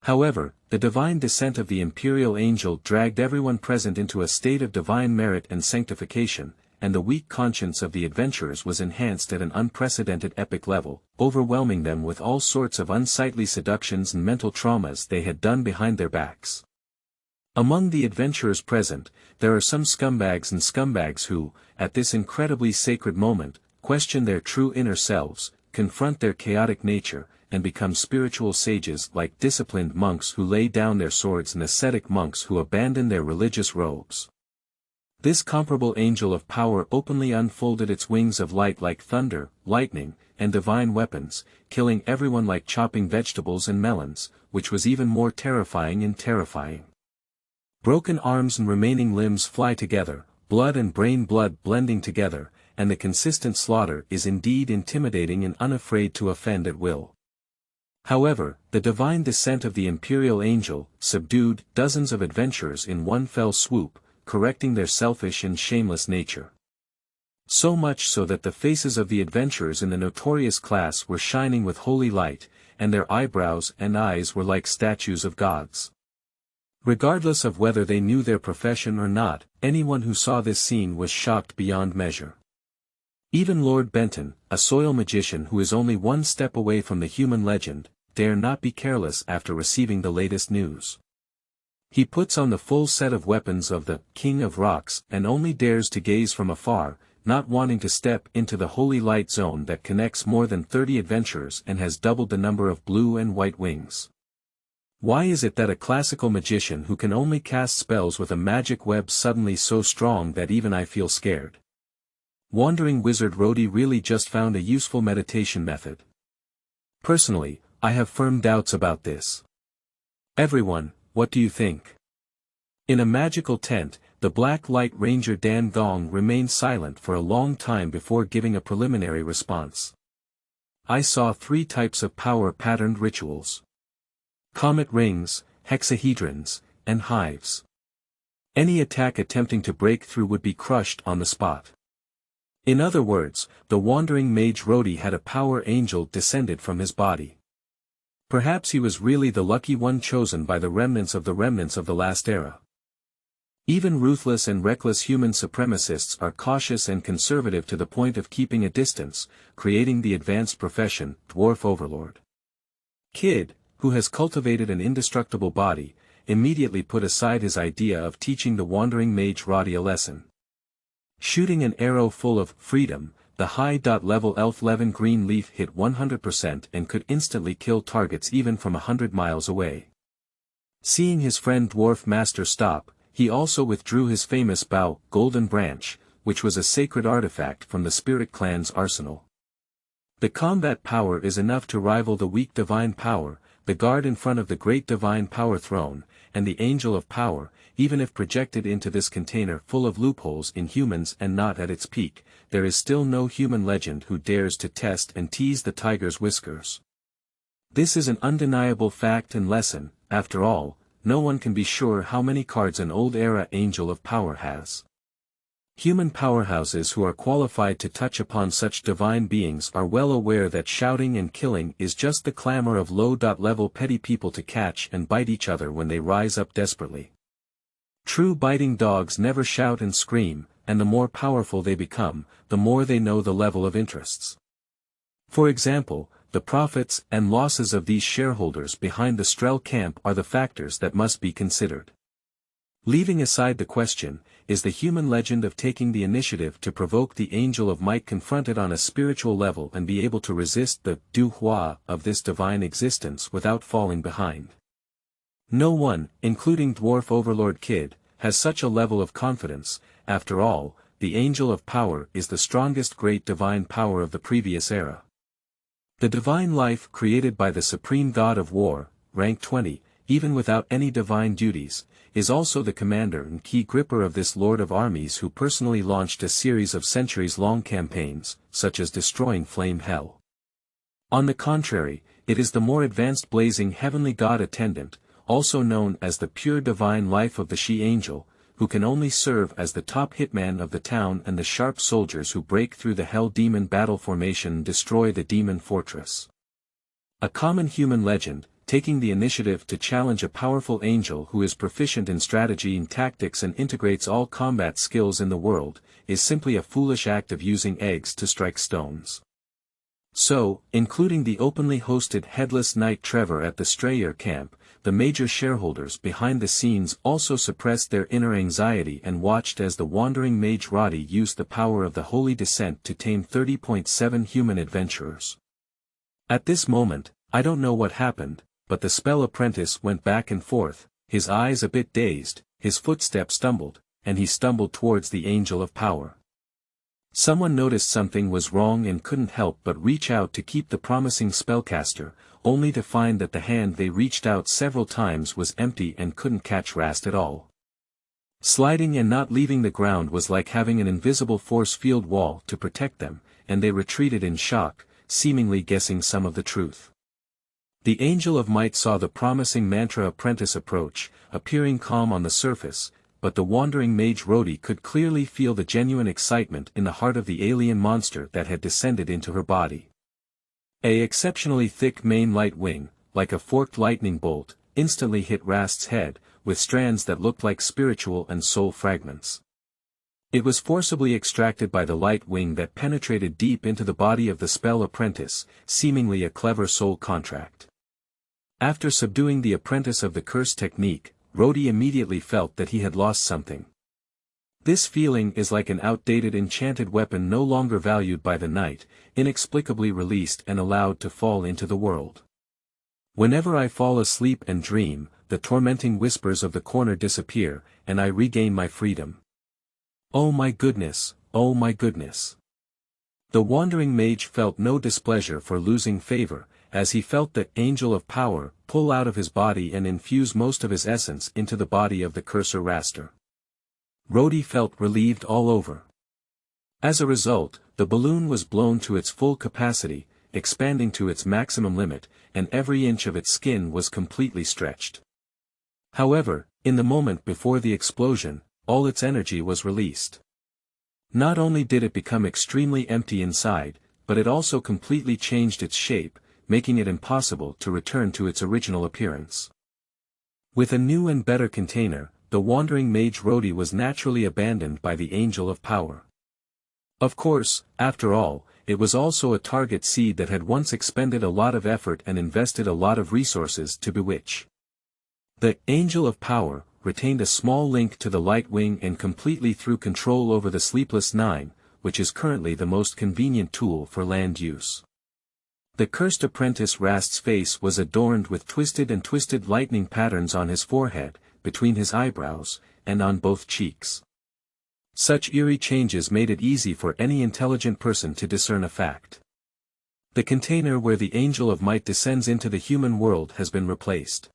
However, the divine descent of the imperial angel dragged everyone present into a state of divine merit and sanctification, and the weak conscience of the adventurers was enhanced at an unprecedented epic level, overwhelming them with all sorts of unsightly seductions and mental traumas they had done behind their backs. Among the adventurers present, there are some scumbags and scumbags who, at this incredibly sacred moment, question their true inner selves, confront their chaotic nature, and become spiritual sages like disciplined monks who lay down their swords and ascetic monks who abandon their religious robes. This comparable angel of power openly unfolded its wings of light like thunder, lightning, and divine weapons, killing everyone like chopping vegetables and melons, which was even more terrifying and terrifying. Broken arms and remaining limbs fly together, blood and brain blood blending together, and the consistent slaughter is indeed intimidating and unafraid to offend at will. However, the divine descent of the imperial angel subdued dozens of adventurers in one fell swoop, correcting their selfish and shameless nature. So much so that the faces of the adventurers in the notorious class were shining with holy light, and their eyebrows and eyes were like statues of gods. Regardless of whether they knew their profession or not, anyone who saw this scene was shocked beyond measure. Even Lord Benton, a soil magician who is only one step away from the human legend, dare not be careless after receiving the latest news. He puts on the full set of weapons of the King of Rocks and only dares to gaze from afar, not wanting to step into the holy light zone that connects more than 30 adventurers and has doubled the number of blue and white wings. Why is it that a classical magician who can only cast spells with a magic web suddenly so strong that even I feel scared? Wandering Wizard Rhodey really just found a useful meditation method. Personally, I have firm doubts about this. Everyone, what do you think? In a magical tent, the Black Light Ranger Dan Gong remained silent for a long time before giving a preliminary response. I saw 3 types of power-patterned rituals. Comet rings, hexahedrons, and hives. Any attack attempting to break through would be crushed on the spot. In other words, the wandering mage Rhodey had a power angel descended from his body. Perhaps he was really the lucky one chosen by the remnants of the last era. Even ruthless and reckless human supremacists are cautious and conservative to the point of keeping a distance, creating the advanced profession, Dwarf Overlord. Kid, who has cultivated an indestructible body, immediately put aside his idea of teaching the wandering mage Roddy a lesson. Shooting an arrow full of freedom, the high-level elf Levin Greenleaf hit 100% and could instantly kill targets even from 100 miles away. Seeing his friend Dwarf Master stop, he also withdrew his famous bow, Golden Branch, which was a sacred artifact from the Spirit Clan's arsenal. The combat power is enough to rival the weak divine power, the guard in front of the great divine power throne, and the angel of power, even if projected into this container full of loopholes in humans and not at its peak. There is still no human legend who dares to test and tease the tiger's whiskers. This is an undeniable fact and lesson. After all, no one can be sure how many cards an old-era angel of power has. Human powerhouses who are qualified to touch upon such divine beings are well aware that shouting and killing is just the clamor of low-level petty people to catch and bite each other when they rise up desperately. True biting dogs never shout and scream, and the more powerful they become, the more they know the level of interests. For example, the profits and losses of these shareholders behind the Strel camp are the factors that must be considered. Leaving aside the question, is the human legend of taking the initiative to provoke the angel of might confronted on a spiritual level and be able to resist the du hua of this divine existence without falling behind. No one, including Dwarf Overlord Kid, has such a level of confidence. After all, the angel of power is the strongest great divine power of the previous era. The divine life created by the supreme god of war, rank 20, even without any divine duties, is also the commander and key gripper of this lord of armies who personally launched a series of centuries-long campaigns, such as destroying Flame Hell. On the contrary, it is the more advanced blazing heavenly god attendant, also known as the pure divine life of the she-angel, who can only serve as the top hitman of the town and the sharp soldiers who break through the hell demon battle formation and destroy the demon fortress. A common human legend, taking the initiative to challenge a powerful angel who is proficient in strategy and tactics and integrates all combat skills in the world, is simply a foolish act of using eggs to strike stones. So, including the openly hosted Headless Knight Trevor at the Strayer camp, the major shareholders behind the scenes also suppressed their inner anxiety and watched as the wandering mage Roddy used the power of the Holy Descent to tame 30.7 human adventurers. At this moment, I don't know what happened, but the spell apprentice went back and forth, his eyes a bit dazed, his footsteps stumbled, and he stumbled towards the Angel of Power. Someone noticed something was wrong and couldn't help but reach out to keep the promising spellcaster, only to find that the hand they reached out several times was empty and couldn't catch Rast at all. Sliding and not leaving the ground was like having an invisible force field wall to protect them, and they retreated in shock, seemingly guessing some of the truth. The Angel of Might saw the promising mantra apprentice approach, appearing calm on the surface, but the wandering mage Rhodey could clearly feel the genuine excitement in the heart of the alien monster that had descended into her body. A exceptionally thick main light wing, like a forked lightning bolt, instantly hit Rast's head, with strands that looked like spiritual and soul fragments. It was forcibly extracted by the light wing that penetrated deep into the body of the spell apprentice, seemingly a clever soul contract. After subduing the apprentice of the curse technique, Rhodey immediately felt that he had lost something. This feeling is like an outdated enchanted weapon no longer valued by the knight, inexplicably released and allowed to fall into the world. Whenever I fall asleep and dream, the tormenting whispers of the corner disappear, and I regain my freedom. Oh my goodness, oh my goodness. The wandering mage felt no displeasure for losing favor, as he felt the Angel of Power pull out of his body and infuse most of his essence into the body of the cursor Raster. Rhodey felt relieved all over. As a result, the balloon was blown to its full capacity, expanding to its maximum limit, and every inch of its skin was completely stretched. However, in the moment before the explosion, all its energy was released. Not only did it become extremely empty inside, but it also completely changed its shape, making it impossible to return to its original appearance. With a new and better container, the wandering mage Rhodey was naturally abandoned by the Angel of Power. Of course, after all, it was also a target seed that had once expended a lot of effort and invested a lot of resources to bewitch. The Angel of Power retained a small link to the Light Wing and completely threw control over the Sleepless Nine, which is currently the most convenient tool for land use. The cursed apprentice Rast's face was adorned with twisted lightning patterns on his forehead, between his eyebrows, and on both cheeks. Such eerie changes made it easy for any intelligent person to discern a fact. The container where the Angel of Might descends into the human world has been replaced.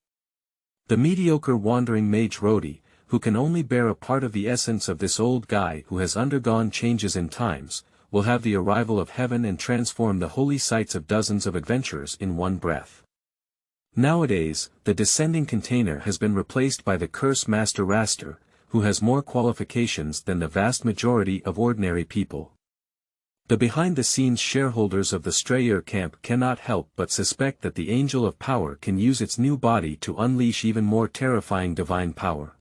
The mediocre wandering mage Rhodey, who can only bear a part of the essence of this old guy who has undergone changes in times, will have the arrival of heaven and transform the holy sites of dozens of adventurers in one breath. Nowadays, the descending container has been replaced by the Curse Master Raster, who has more qualifications than the vast majority of ordinary people. The behind-the-scenes shareholders of the Strayer camp cannot help but suspect that the Angel of Power can use its new body to unleash even more terrifying divine power.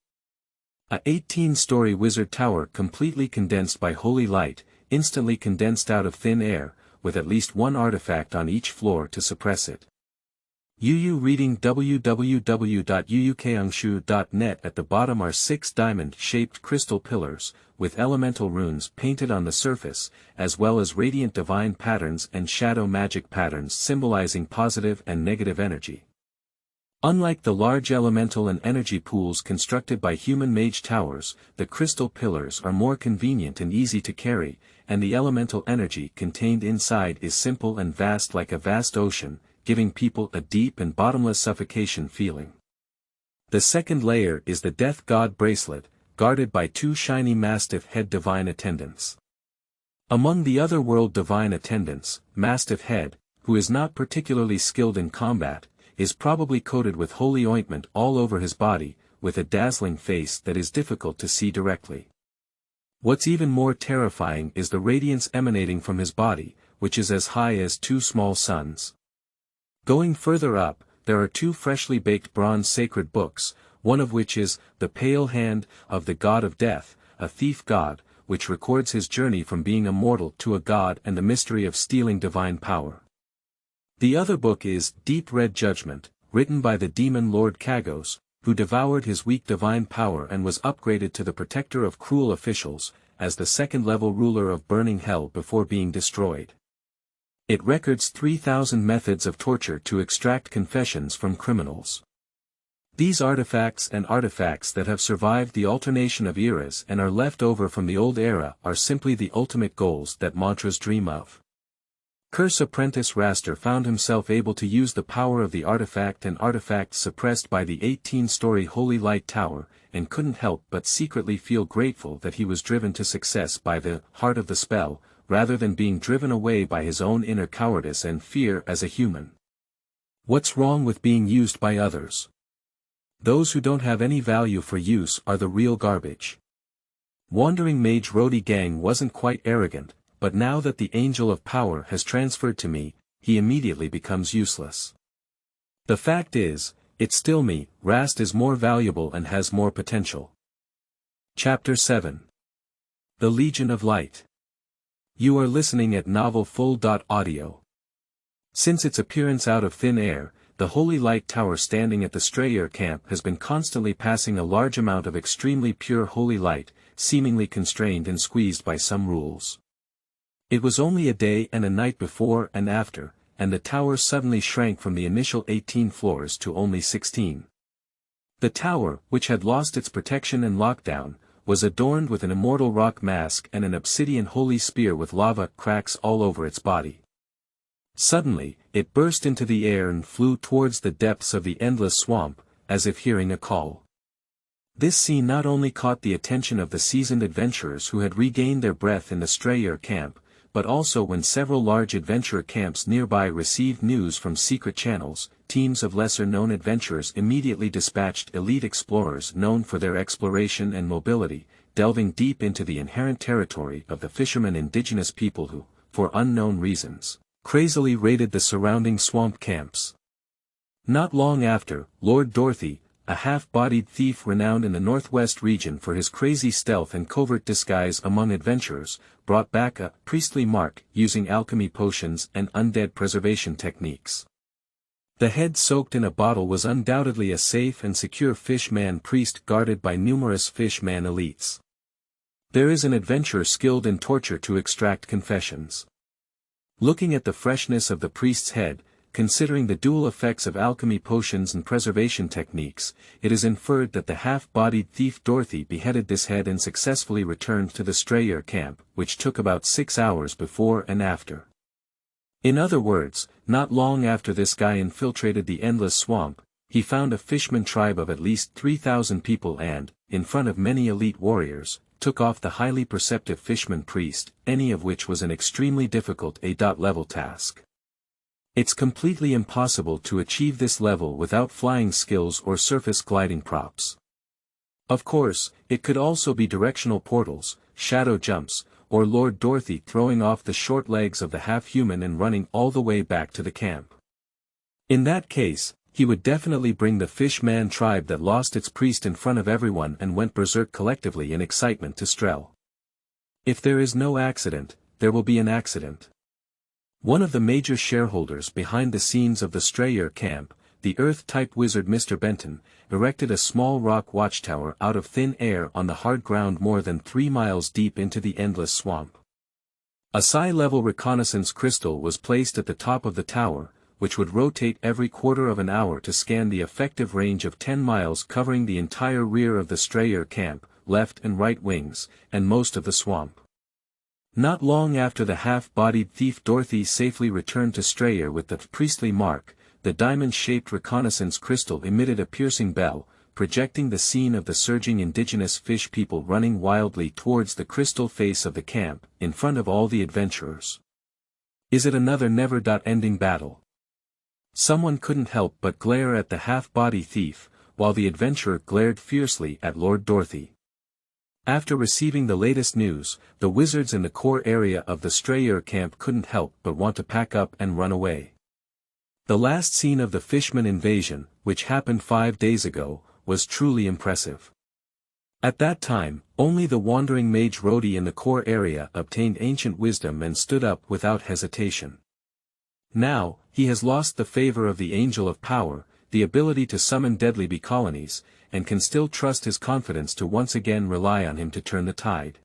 A 18-story wizard tower completely condensed by holy light, instantly condensed out of thin air, with at least one artifact on each floor to suppress it. UU reading www.uukangshu.net. At the bottom are 6 diamond-shaped crystal pillars, with elemental runes painted on the surface, as well as radiant divine patterns and shadow magic patterns symbolizing positive and negative energy. Unlike the large elemental and energy pools constructed by human mage towers, the crystal pillars are more convenient and easy to carry, and the elemental energy contained inside is simple and vast like a vast ocean, giving people a deep and bottomless suffocation feeling. The second layer is the Death God bracelet, guarded by two shiny Mastiff Head divine attendants. Among the other world divine attendants, Mastiff Head, who is not particularly skilled in combat, is probably coated with holy ointment all over his body, with a dazzling face that is difficult to see directly. What's even more terrifying is the radiance emanating from his body, which is as high as two small suns. Going further up, there are two freshly baked bronze sacred books, one of which is The Pale Hand of the God of Death, a thief god, which records his journey from being a mortal to a god and the mystery of stealing divine power. The other book is Deep Red Judgment, written by the demon Lord Kagos, who devoured his weak divine power and was upgraded to the protector of cruel officials, as the second-level ruler of burning hell before being destroyed. It records 3,000 methods of torture to extract confessions from criminals. These artifacts and artifacts that have survived the alternation of eras and are left over from the old era are simply the ultimate goals that mantras dream of. Curse Apprentice Raster found himself able to use the power of the artifact and artifacts suppressed by the 18-story Holy Light Tower, and couldn't help but secretly feel grateful that he was driven to success by the heart of the spell, rather than being driven away by his own inner cowardice and fear as a human. What's wrong with being used by others? Those who don't have any value for use are the real garbage. Wandering Mage Roadie Gang wasn't quite arrogant, but now that the Angel of Power has transferred to me, he immediately becomes useless. The fact is, it's still me. Rast is more valuable and has more potential. Chapter 7. The Legion of Light. You are listening at novelfull.audio. Since its appearance out of thin air, the Holy Light Tower standing at the Strayer camp has been constantly passing a large amount of extremely pure holy light, seemingly constrained and squeezed by some rules. It was only a day and a night before and after, and the tower suddenly shrank from the initial 18 floors to only 16. The tower, which had lost its protection and lockdown, was adorned with an immortal rock mask and an obsidian holy spear with lava cracks all over its body. Suddenly, it burst into the air and flew towards the depths of the endless swamp, as if hearing a call. This scene not only caught the attention of the seasoned adventurers who had regained their breath in the Strayer camp, but also when several large adventurer camps nearby received news from secret channels, teams of lesser-known adventurers immediately dispatched elite explorers known for their exploration and mobility, delving deep into the inherent territory of the fishermen indigenous people who, for unknown reasons, crazily raided the surrounding swamp camps. Not long after, Lord Dorothy, a half-bodied thief renowned in the northwest region for his crazy stealth and covert disguise among adventurers, brought back a priestly mark using alchemy potions and undead preservation techniques. The head soaked in a bottle was undoubtedly a safe and secure fish-man priest guarded by numerous fish-man elites. There is an adventurer skilled in torture to extract confessions. Looking at the freshness of the priest's head, considering the dual effects of alchemy potions and preservation techniques, it is inferred that the half-bodied thief Dorothy beheaded this head and successfully returned to the Strayer camp, which took about 6 hours before and after. In other words, not long after this guy infiltrated the endless swamp, he found a fishman tribe of at least 3,000 people and, in front of many elite warriors, took off the highly perceptive fishman priest, any of which was an extremely difficult A-level task. It's completely impossible to achieve this level without flying skills or surface gliding props. Of course, it could also be directional portals, shadow jumps, or Lord Dorothy throwing off the short legs of the half-human and running all the way back to the camp. In that case, he would definitely bring the fish-man tribe that lost its priest in front of everyone and went berserk collectively in excitement to Strel. If there is no accident, there will be an accident. One of the major shareholders behind the scenes of the Strayer camp, the Earth-type wizard Mr. Benton, erected a small rock watchtower out of thin air on the hard ground more than 3 miles deep into the endless swamp. A psi-level reconnaissance crystal was placed at the top of the tower, which would rotate every quarter of an hour to scan the effective range of 10 miles covering the entire rear of the Strayer camp, left and right wings, and most of the swamp. Not long after the half-bodied thief Dorothy safely returned to Strayer with the priestly mark, the diamond-shaped reconnaissance crystal emitted a piercing bell, projecting the scene of the surging indigenous fish people running wildly towards the crystal face of the camp, in front of all the adventurers. Is it another never-ending battle? Someone couldn't help but glare at the half-body thief, while the adventurer glared fiercely at Lord Dorothy. After receiving the latest news, the wizards in the core area of the Strayer camp couldn't help but want to pack up and run away. The last scene of the Fishman invasion, which happened 5 days ago, was truly impressive. At that time, only the wandering mage Rhodey in the core area obtained ancient wisdom and stood up without hesitation. Now, he has lost the favor of the Angel of Power, the ability to summon deadly bee colonies, and can still trust his confidence to once again rely on him to turn the tide.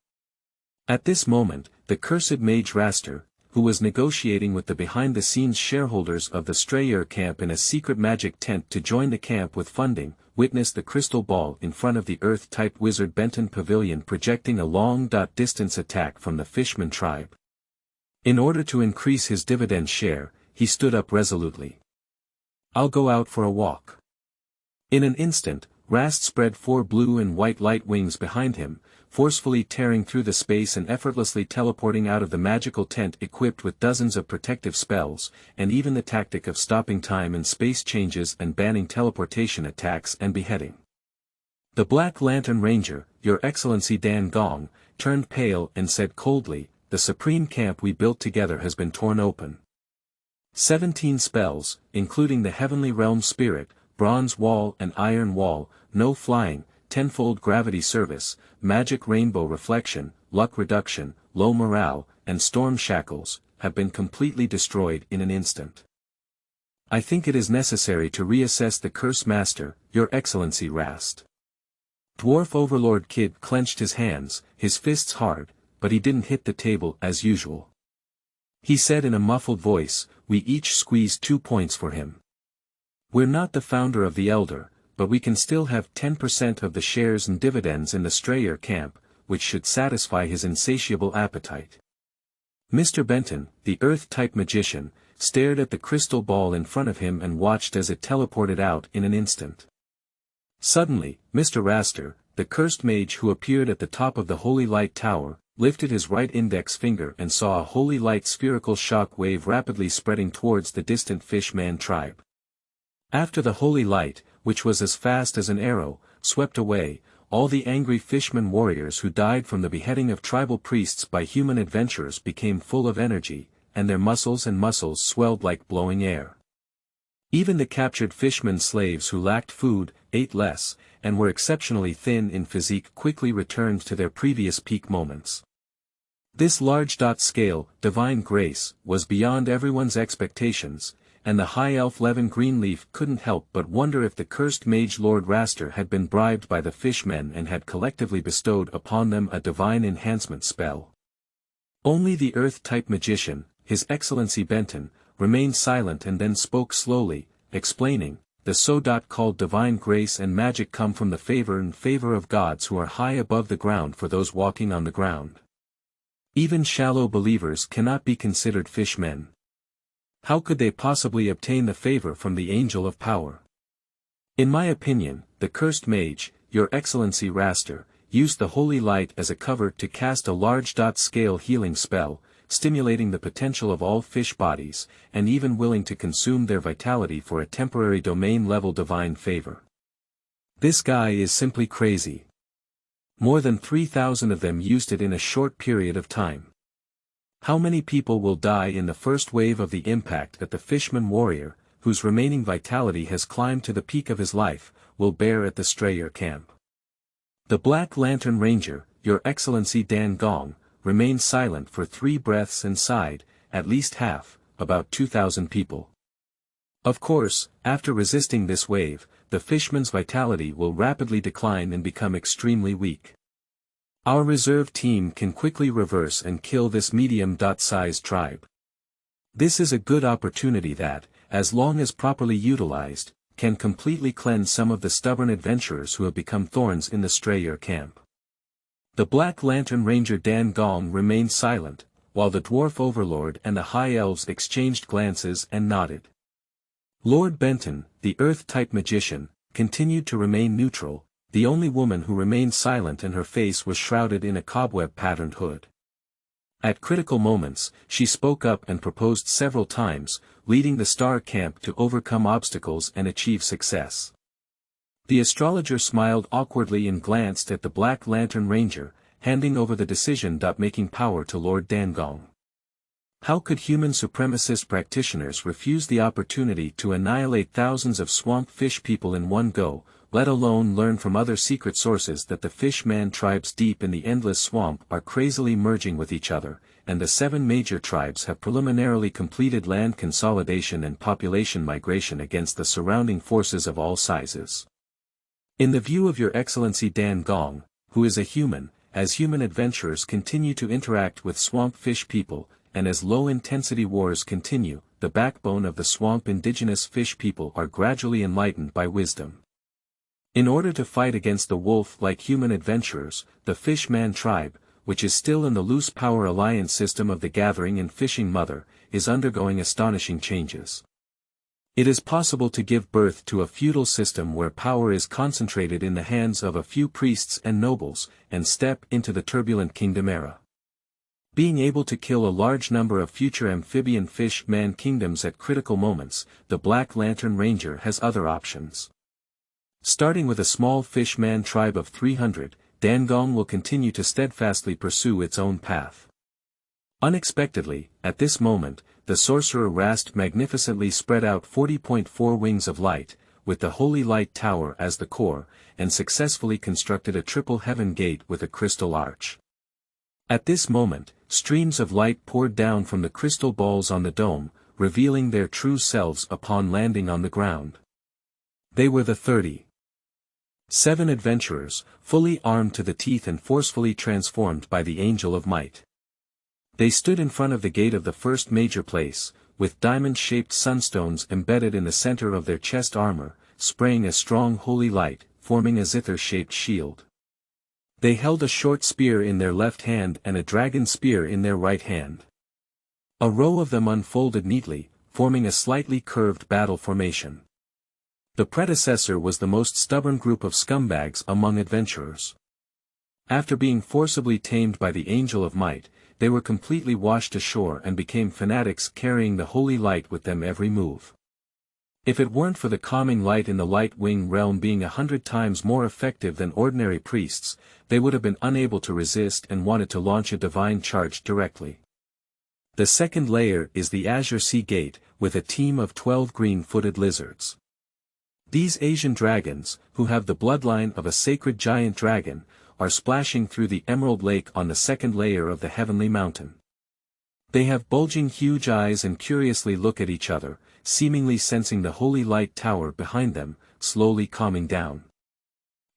At this moment, the cursed mage Raster, who was negotiating with the behind-the-scenes shareholders of the Strayer camp in a secret magic tent to join the camp with funding, witnessed the crystal ball in front of the Earth-type wizard Benton Pavilion projecting a long-distance attack from the Fishman tribe. In order to increase his dividend share, he stood up resolutely. "I'll go out for a walk." In an instant, Rast spread 4 blue and white light wings behind him, forcefully tearing through the space and effortlessly teleporting out of the magical tent equipped with dozens of protective spells, and even the tactic of stopping time and space changes and banning teleportation attacks and beheading. The Black Lantern Ranger, Your Excellency Dan Gong, turned pale and said coldly, "The supreme camp we built together has been torn open. 17 spells, including the Heavenly Realm Spirit, Bronze Wall and Iron Wall, No Flying, Tenfold Gravity Service, Magic Rainbow Reflection, Luck Reduction, Low Morale, and Storm Shackles, have been completely destroyed in an instant. I think it is necessary to reassess the Curse Master, Your Excellency Rast." Dwarf Overlord Kid clenched his hands, his fists hard, but he didn't hit the table as usual. He said in a muffled voice, "We each squeezed 2 points for him. We're not the founder of the Elder, but we can still have 10% of the shares and dividends in the Strayer camp, which should satisfy his insatiable appetite." Mr. Benton, the Earth-type magician, stared at the crystal ball in front of him and watched as it teleported out in an instant. Suddenly, Mr. Raster, the cursed mage who appeared at the top of the Holy Light Tower, lifted his right index finger and saw a holy light spherical shock wave rapidly spreading towards the distant Fishman tribe. After the holy light, which was as fast as an arrow, swept away, all the angry Fishman warriors who died from the beheading of tribal priests by human adventurers became full of energy, and their muscles swelled like blowing air. Even the captured Fishman slaves who lacked food, ate less, and were exceptionally thin in physique quickly returned to their previous peak moments. This large-scale, divine grace, was beyond everyone's expectations, and the high elf Levin Greenleaf couldn't help but wonder if the cursed mage Lord Raster had been bribed by the Fishmen and had collectively bestowed upon them a divine enhancement spell. Only the Earth-type magician, His Excellency Benton, remained silent and then spoke slowly, explaining, "The so-called divine grace and magic come from the favor of gods who are high above the ground for those walking on the ground. Even shallow believers cannot be considered fishmen. How could they possibly obtain the favor from the Angel of Power? In my opinion, the cursed mage, Your Excellency Raster, used the holy light as a cover to cast a large-scale healing spell, stimulating the potential of all fish bodies, and even willing to consume their vitality for a temporary domain-level divine favor. This guy is simply crazy. More than 3,000 of them used it in a short period of time. How many people will die in the first wave of the impact that the Fishman warrior, whose remaining vitality has climbed to the peak of his life, will bear at the Strayer camp?" The Black Lantern Ranger, Your Excellency Dan Gong, remained silent for 3 breaths and sighed, "At least half, about 2,000 people. Of course, after resisting this wave, the Fishman's vitality will rapidly decline and become extremely weak. Our reserve team can quickly reverse and kill this medium-sized tribe. This is a good opportunity that, as long as properly utilized, can completely cleanse some of the stubborn adventurers who have become thorns in the Strayer camp." The Black Lantern Ranger Dan Gong remained silent, while the Dwarf Overlord and the High Elves exchanged glances and nodded. Lord Benton, the Earth-type magician, continued to remain neutral, the only woman who remained silent, and her face was shrouded in a cobweb-patterned hood. At critical moments, she spoke up and proposed several times, leading the Star Camp to overcome obstacles and achieve success. The astrologer smiled awkwardly and glanced at the Black Lantern Ranger, handing over the decision-making power to Lord Dangong. How could human supremacist practitioners refuse the opportunity to annihilate thousands of swamp fish people in one go, let alone learn from other secret sources that the Fishman tribes deep in the endless swamp are crazily merging with each other, and the 7 major tribes have preliminarily completed land consolidation and population migration against the surrounding forces of all sizes? In the view of Your Excellency Dan Gong, who is a human, as human adventurers continue to interact with swamp fish people, and as low-intensity wars continue, the backbone of the swamp indigenous fish people are gradually enlightened by wisdom. In order to fight against the wolf-like human adventurers, the Fishman tribe, which is still in the loose power alliance system of the Gathering and Fishing Mother, is undergoing astonishing changes. It is possible to give birth to a feudal system where power is concentrated in the hands of a few priests and nobles, and step into the turbulent kingdom era. Being able to kill a large number of future amphibian fish-man kingdoms at critical moments, the Black Lantern Ranger has other options. Starting with a small Fishman tribe of 300, Dangong will continue to steadfastly pursue its own path. Unexpectedly, at this moment, the sorcerer Rast magnificently spread out 40.4 wings of light, with the Holy Light Tower as the core, and successfully constructed a triple heaven gate with a crystal arch. At this moment, streams of light poured down from the crystal balls on the dome, revealing their true selves upon landing on the ground. They were the 37 adventurers, fully armed to the teeth and forcefully transformed by the Angel of Might. They stood in front of the gate of the first major place, with diamond-shaped sunstones embedded in the center of their chest armor, spraying a strong holy light, forming a zither-shaped shield. They held a short spear in their left hand and a dragon spear in their right hand. A row of them unfolded neatly, forming a slightly curved battle formation. The predecessor was the most stubborn group of scumbags among adventurers. After being forcibly tamed by the Angel of Might, they were completely washed ashore and became fanatics carrying the holy light with them every move. If it weren't for the calming light in the Light Wing realm being 100 times more effective than ordinary priests, they would have been unable to resist and wanted to launch a divine charge directly. The second layer is the Azure Sea Gate, with a team of 12 green-footed lizards. These Asian dragons, who have the bloodline of a sacred giant dragon, are splashing through the Emerald Lake on the second layer of the Heavenly Mountain. They have bulging huge eyes and curiously look at each other, seemingly sensing the holy light tower behind them, slowly calming down.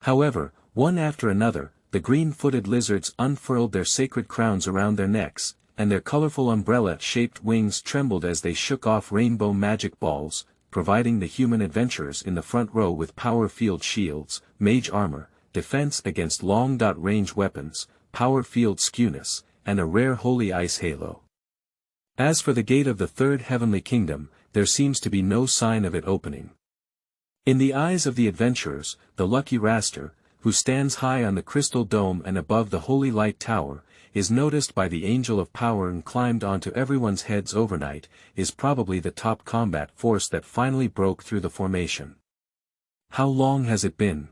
However, one after another, the green-footed lizards unfurled their sacred crowns around their necks, and their colorful umbrella-shaped wings trembled as they shook off rainbow magic balls, providing the human adventurers in the front row with power field shields, mage armor, defense against long-range weapons, power field skewness, and a rare holy ice halo. As for the gate of the third heavenly kingdom, there seems to be no sign of it opening. In the eyes of the adventurers, the lucky Raster, who stands high on the crystal dome and above the holy light tower, is noticed by the Angel of Power and climbed onto everyone's heads overnight, is probably the top combat force that finally broke through the formation. How long has it been?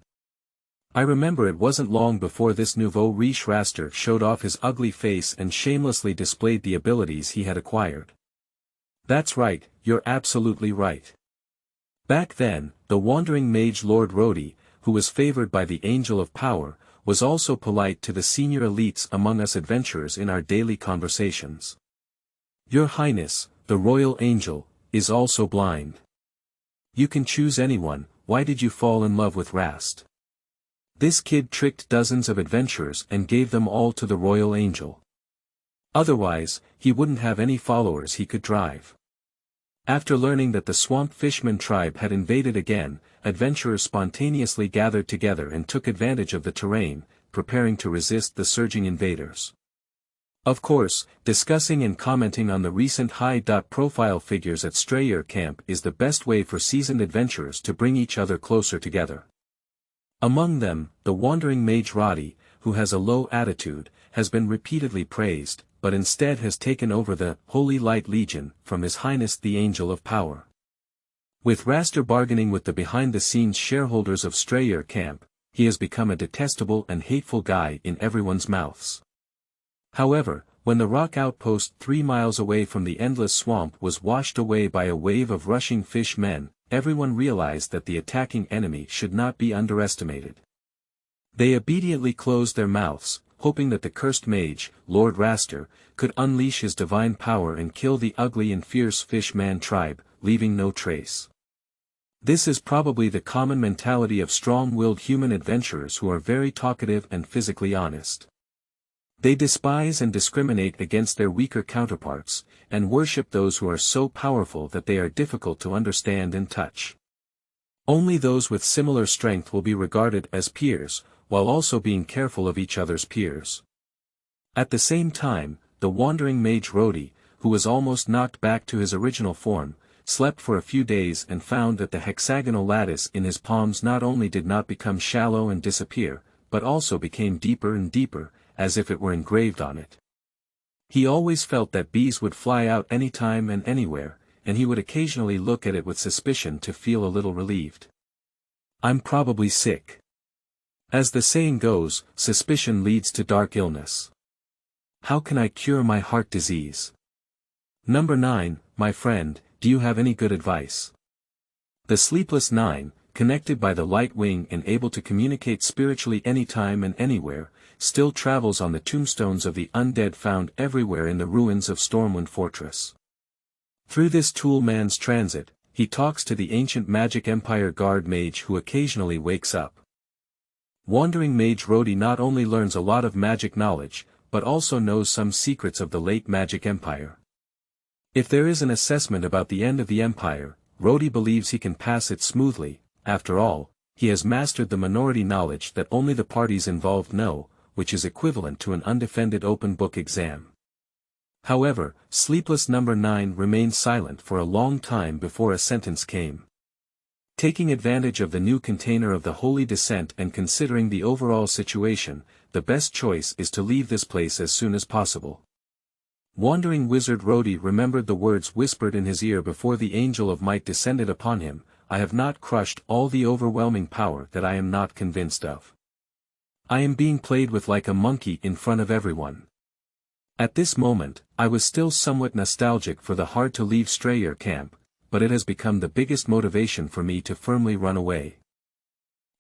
I remember it wasn't long before this nouveau riche Raster showed off his ugly face and shamelessly displayed the abilities he had acquired. That's right, you're absolutely right. Back then, the wandering mage Lord Rhodey, who was favored by the Angel of Power, was also polite to the senior elites among us adventurers in our daily conversations. Your Highness, the Royal Angel, is also blind. You can choose anyone, why did you fall in love with Rast? This kid tricked dozens of adventurers and gave them all to the Royal Angel. Otherwise, he wouldn't have any followers he could drive. After learning that the Swamp Fishman tribe had invaded again, adventurers spontaneously gathered together and took advantage of the terrain, preparing to resist the surging invaders. Of course, discussing and commenting on the recent high-profile figures at Strayer Camp is the best way for seasoned adventurers to bring each other closer together. Among them, the wandering mage Roddy, who has a low attitude, has been repeatedly praised, but instead has taken over the Holy Light Legion from His Highness the Angel of Power. With Raster bargaining with the behind-the-scenes shareholders of Strayer Camp, he has become a detestable and hateful guy in everyone's mouths. However, when the rock outpost 3 miles away from the endless swamp was washed away by a wave of rushing fish men, everyone realized that the attacking enemy should not be underestimated. They obediently closed their mouths, hoping that the cursed mage, Lord Raster, could unleash his divine power and kill the ugly and fierce fish man tribe, leaving no trace. This is probably the common mentality of strong-willed human adventurers who are very talkative and physically honest. They despise and discriminate against their weaker counterparts, and worship those who are so powerful that they are difficult to understand and touch. Only those with similar strength will be regarded as peers, while also being careful of each other's peers. At the same time, the wandering mage Roddy, who was almost knocked back to his original form, slept for a few days and found that the hexagonal lattice in his palms not only did not become shallow and disappear, but also became deeper and deeper, as if it were engraved on it. He always felt that bees would fly out anytime and anywhere, and he would occasionally look at it with suspicion to feel a little relieved. "I'm probably sick." As the saying goes, suspicion leads to dark illness. How can I cure my heart disease? Number 9, my friend, do you have any good advice? The Sleepless 9, connected by the light wing and able to communicate spiritually anytime and anywhere, still travels on the tombstones of the undead found everywhere in the ruins of Stormwind Fortress. Through this tool man's transit, he talks to the ancient Magic Empire guard mage who occasionally wakes up. Wandering mage Roddy not only learns a lot of magic knowledge, but also knows some secrets of the late Magic Empire. If there is an assessment about the end of the Empire, Roddy believes he can pass it smoothly. After all, he has mastered the minority knowledge that only the parties involved know, which is equivalent to an undefended open-book exam. However, Sleepless Number 9 remained silent for a long time before a sentence came. Taking advantage of the new container of the Holy Descent and considering the overall situation, the best choice is to leave this place as soon as possible. Wandering wizard Roddy remembered the words whispered in his ear before the Angel of Might descended upon him, "I have not crushed all the overwhelming power that I am not convinced of. I am being played with like a monkey in front of everyone." At this moment, I was still somewhat nostalgic for the hard-to-leave Strayer Camp, but it has become the biggest motivation for me to firmly run away.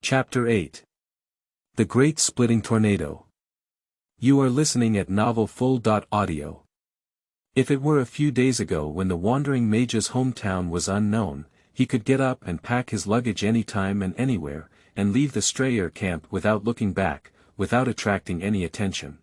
Chapter 8. The Great Splitting Tornado. You are listening at novelfull.audio. If it were a few days ago when the wandering mage's hometown was unknown, he could get up and pack his luggage anytime and anywhere, and leave the Strayer Camp without looking back, without attracting any attention.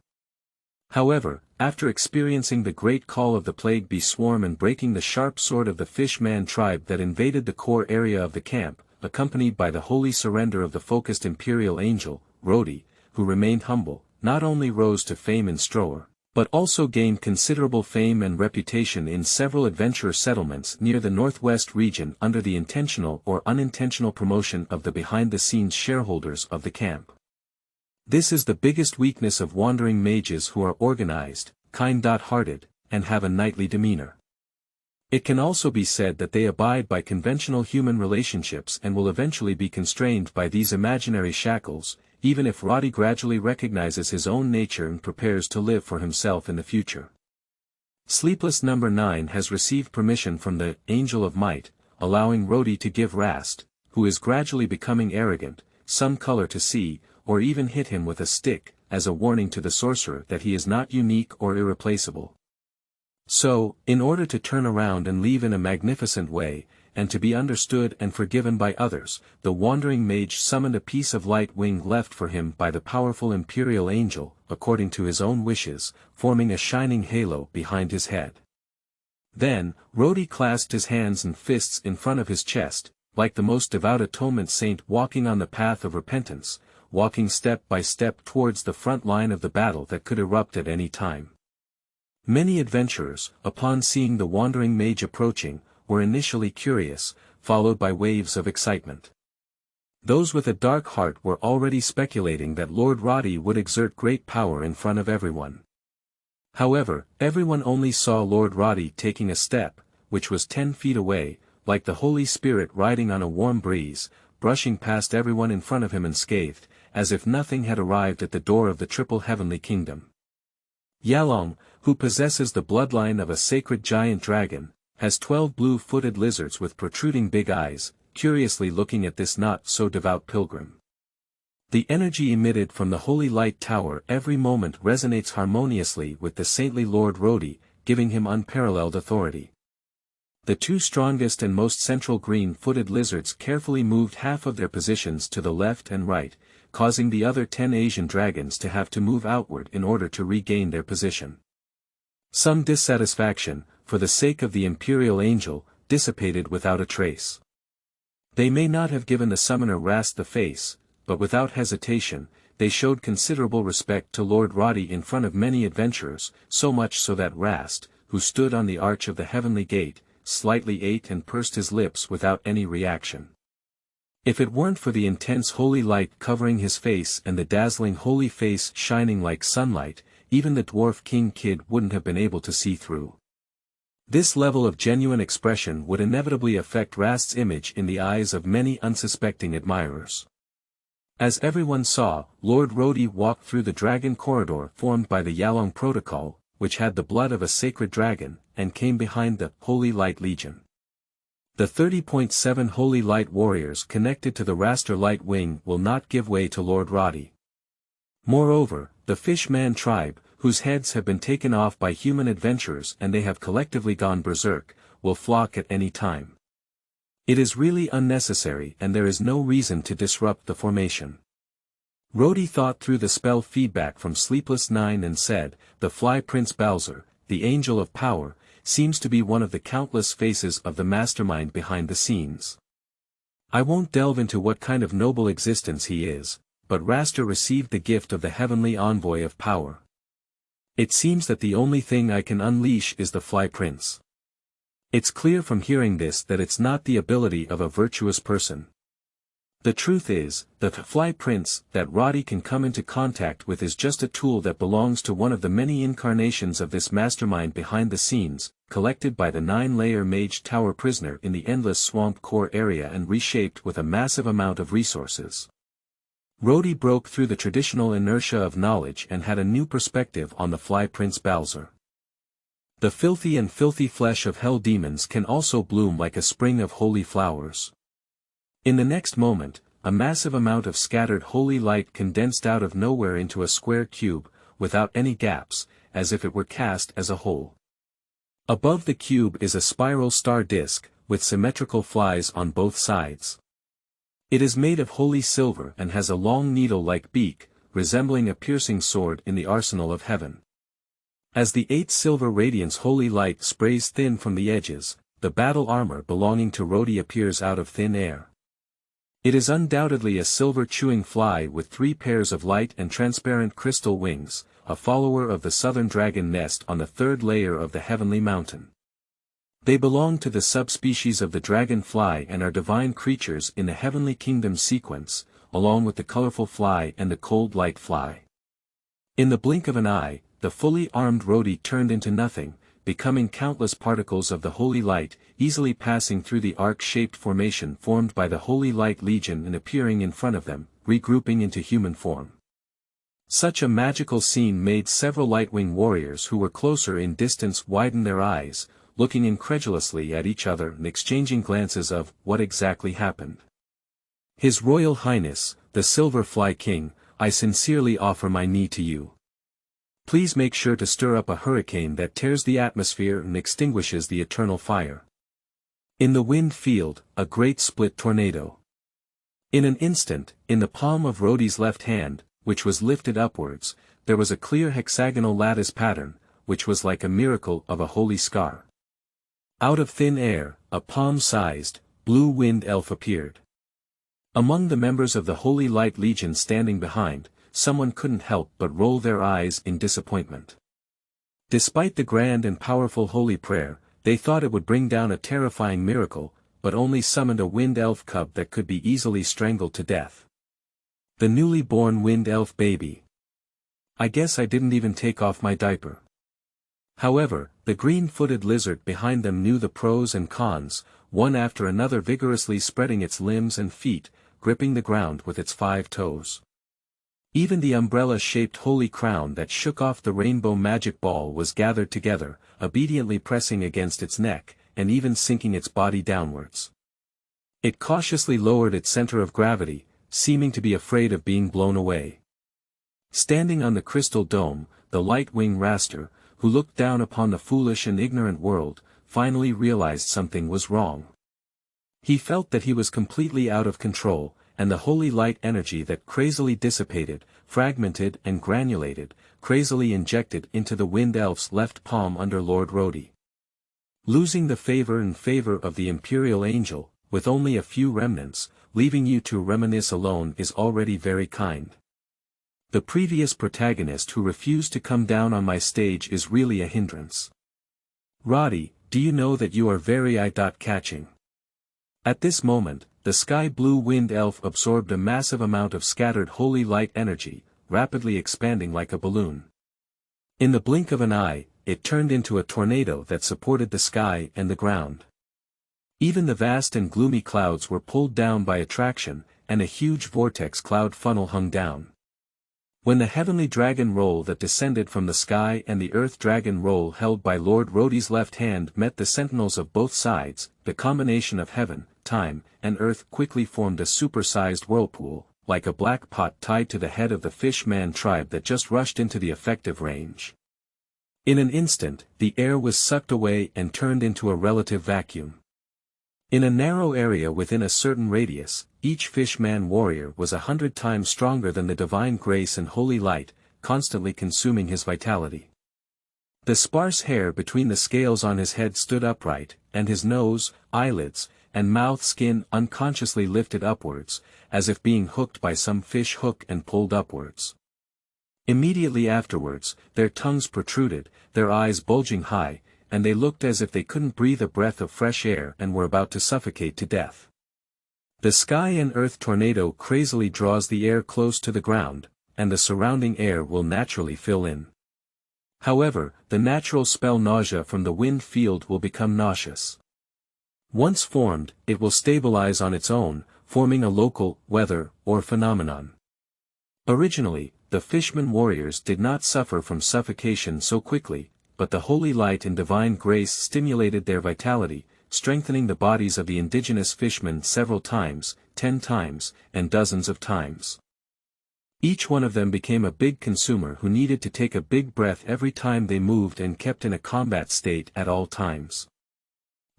However, after experiencing the great call of the Plague Bee swarm and breaking the sharp sword of the Fish-Man tribe that invaded the core area of the camp, accompanied by the holy surrender of the focused Imperial Angel, Roddy, who remained humble, not only rose to fame in Stroer, but also gained considerable fame and reputation in several adventurer settlements near the northwest region under the intentional or unintentional promotion of the behind-the-scenes shareholders of the camp. This is the biggest weakness of wandering mages who are organized, kind-hearted, and have a knightly demeanor. It can also be said that they abide by conventional human relationships and will eventually be constrained by these imaginary shackles, even if Roddy gradually recognizes his own nature and prepares to live for himself in the future. Sleepless Number 9 has received permission from the Angel of Might, allowing Roddy to give Rast, who is gradually becoming arrogant, some color to see, or even hit him with a stick, as a warning to the sorcerer that he is not unique or irreplaceable. So, in order to turn around and leave in a magnificent way, and to be understood and forgiven by others, the wandering mage summoned a piece of light wing left for him by the powerful Imperial Angel, according to his own wishes, forming a shining halo behind his head. Then, Roddy clasped his hands and fists in front of his chest, like the most devout atonement saint walking on the path of repentance, walking step by step towards the front line of the battle that could erupt at any time. Many adventurers, upon seeing the wandering mage approaching, were initially curious, followed by waves of excitement. Those with a dark heart were already speculating that Lord Roddy would exert great power in front of everyone. However, everyone only saw Lord Roddy taking a step, which was 10 feet away, like the Holy Spirit riding on a warm breeze, brushing past everyone in front of him unscathed, as if nothing had arrived at the door of the triple heavenly kingdom. Yalong, who possesses the bloodline of a sacred giant dragon, has 12 blue-footed lizards with protruding big eyes, curiously looking at this not-so-devout pilgrim. The energy emitted from the Holy Light Tower every moment resonates harmoniously with the saintly Lord Roddy, giving him unparalleled authority. The two strongest and most central green-footed lizards carefully moved half of their positions to the left and right, causing the other 10 Asian dragons to have to move outward in order to regain their position. Some dissatisfaction, for the sake of the Imperial Angel, dissipated without a trace. They may not have given the summoner Rast the face, but without hesitation, they showed considerable respect to Lord Roddy in front of many adventurers, so much so that Rast, who stood on the arch of the heavenly gate, slightly ate and pursed his lips without any reaction. If it weren't for the intense holy light covering his face and the dazzling holy face shining like sunlight, even the dwarf king kid wouldn't have been able to see through. This level of genuine expression would inevitably affect Rast's image in the eyes of many unsuspecting admirers. As everyone saw, Lord Roddy walked through the dragon corridor formed by the Yalong Protocol, which had the blood of a sacred dragon, and came behind the Holy Light Legion. The 30.7 Holy Light Warriors connected to the Raster Light Wing will not give way to Lord Roddy. Moreover, the Fishman tribe, whose heads have been taken off by human adventurers and they have collectively gone berserk, will flock at any time. It is really unnecessary and there is no reason to disrupt the formation. Roddy thought through the spell feedback from Sleepless 9 and said, the Fly Prince Bowser, the Angel of Power, seems to be one of the countless faces of the mastermind behind the scenes. I won't delve into what kind of noble existence he is, but Raster received the gift of the heavenly envoy of power. It seems that the only thing I can unleash is the Fly Prince. It's clear from hearing this that it's not the ability of a virtuous person. The truth is, the Fly Prince that Roddy can come into contact with is just a tool that belongs to one of the many incarnations of this mastermind behind the scenes, collected by the 9-layer Mage Tower prisoner in the endless swamp core area and reshaped with a massive amount of resources. Roddy broke through the traditional inertia of knowledge and had a new perspective on the Fly Prince Bowser. The filthy and filthy flesh of hell demons can also bloom like a spring of holy flowers. In the next moment, a massive amount of scattered holy light condensed out of nowhere into a square cube, without any gaps, as if it were cast as a whole. Above the cube is a spiral star disk, with symmetrical flies on both sides. It is made of holy silver and has a long needle-like beak, resembling a piercing sword in the arsenal of heaven. As the 8 silver radiance holy light sprays thin from the edges, the battle armor belonging to Roddy appears out of thin air. It is undoubtedly a silver-chewing fly with 3 pairs of light and transparent crystal wings, a follower of the southern dragon nest on the 3rd layer of the heavenly mountain. They belong to the subspecies of the dragonfly and are divine creatures in the heavenly kingdom sequence, along with the colorful fly and the cold light fly. In the blink of an eye, the fully armed Roddy turned into nothing, becoming countless particles of the holy light, easily passing through the arc-shaped formation formed by the Holy Light Legion and appearing in front of them, regrouping into human form. Such a magical scene made several Lightwing warriors who were closer in distance widen their eyes, looking incredulously at each other and exchanging glances of what exactly happened. His Royal Highness, the Silver Fly King, I sincerely offer my knee to you. Please make sure to stir up a hurricane that tears the atmosphere and extinguishes the eternal fire. In the wind field, a great split tornado. In an instant, in the palm of Roddy's left hand, which was lifted upwards, there was a clear hexagonal lattice pattern, which was like a miracle of a holy scar. Out of thin air, a palm-sized, blue wind elf appeared. Among the members of the Holy Light Legion standing behind, someone couldn't help but roll their eyes in disappointment. Despite the grand and powerful holy prayer, they thought it would bring down a terrifying miracle, but only summoned a wind elf cub that could be easily strangled to death. The newly born wind elf baby. I guess I didn't even take off my diaper. However, the green-footed lizard behind them knew the pros and cons, one after another vigorously spreading its limbs and feet, gripping the ground with its 5 toes. Even the umbrella-shaped holy crown that shook off the rainbow magic ball was gathered together, obediently pressing against its neck, and even sinking its body downwards. It cautiously lowered its center of gravity, seeming to be afraid of being blown away. Standing on the crystal dome, the light-wing raster, who looked down upon the foolish and ignorant world, finally realized something was wrong. He felt that he was completely out of control, and the holy light energy that crazily dissipated, fragmented and granulated, crazily injected into the wind elf's left palm under Lord Rhodey. Losing the favor of the Imperial Angel, with only a few remnants, leaving you to reminisce alone is already very kind. The previous protagonist who refused to come down on my stage is really a hindrance. Roddy, do you know that you are very eye-catching? At this moment, the sky-blue wind elf absorbed a massive amount of scattered holy light energy, rapidly expanding like a balloon. In the blink of an eye, it turned into a tornado that supported the sky and the ground. Even the vast and gloomy clouds were pulled down by attraction, and a huge vortex cloud funnel hung down. When the heavenly dragon roll that descended from the sky and the earth dragon roll held by Lord Rhodey's left hand met the sentinels of both sides, the combination of heaven, time, and earth quickly formed a supersized whirlpool, like a black pot tied to the head of the fish-man tribe that just rushed into the effective range. In an instant, the air was sucked away and turned into a relative vacuum. In a narrow area within a certain radius, each fish-man warrior was 100 times stronger than the divine grace and holy light, constantly consuming his vitality. The sparse hair between the scales on his head stood upright, and his nose, eyelids, and mouth skin unconsciously lifted upwards, as if being hooked by some fish hook and pulled upwards. Immediately afterwards, their tongues protruded, their eyes bulging high, and they looked as if they couldn't breathe a breath of fresh air and were about to suffocate to death. The sky and earth tornado crazily draws the air close to the ground, and the surrounding air will naturally fill in. However, the natural spell nausea from the wind field will become nauseous. Once formed, it will stabilize on its own, forming a local, weather, or phenomenon. Originally, the Fishman warriors did not suffer from suffocation so quickly, but the holy light and divine grace stimulated their vitality, strengthening the bodies of the indigenous fishmen several times, 10 times, and dozens of times. Each one of them became a big consumer who needed to take a big breath every time they moved and kept in a combat state at all times.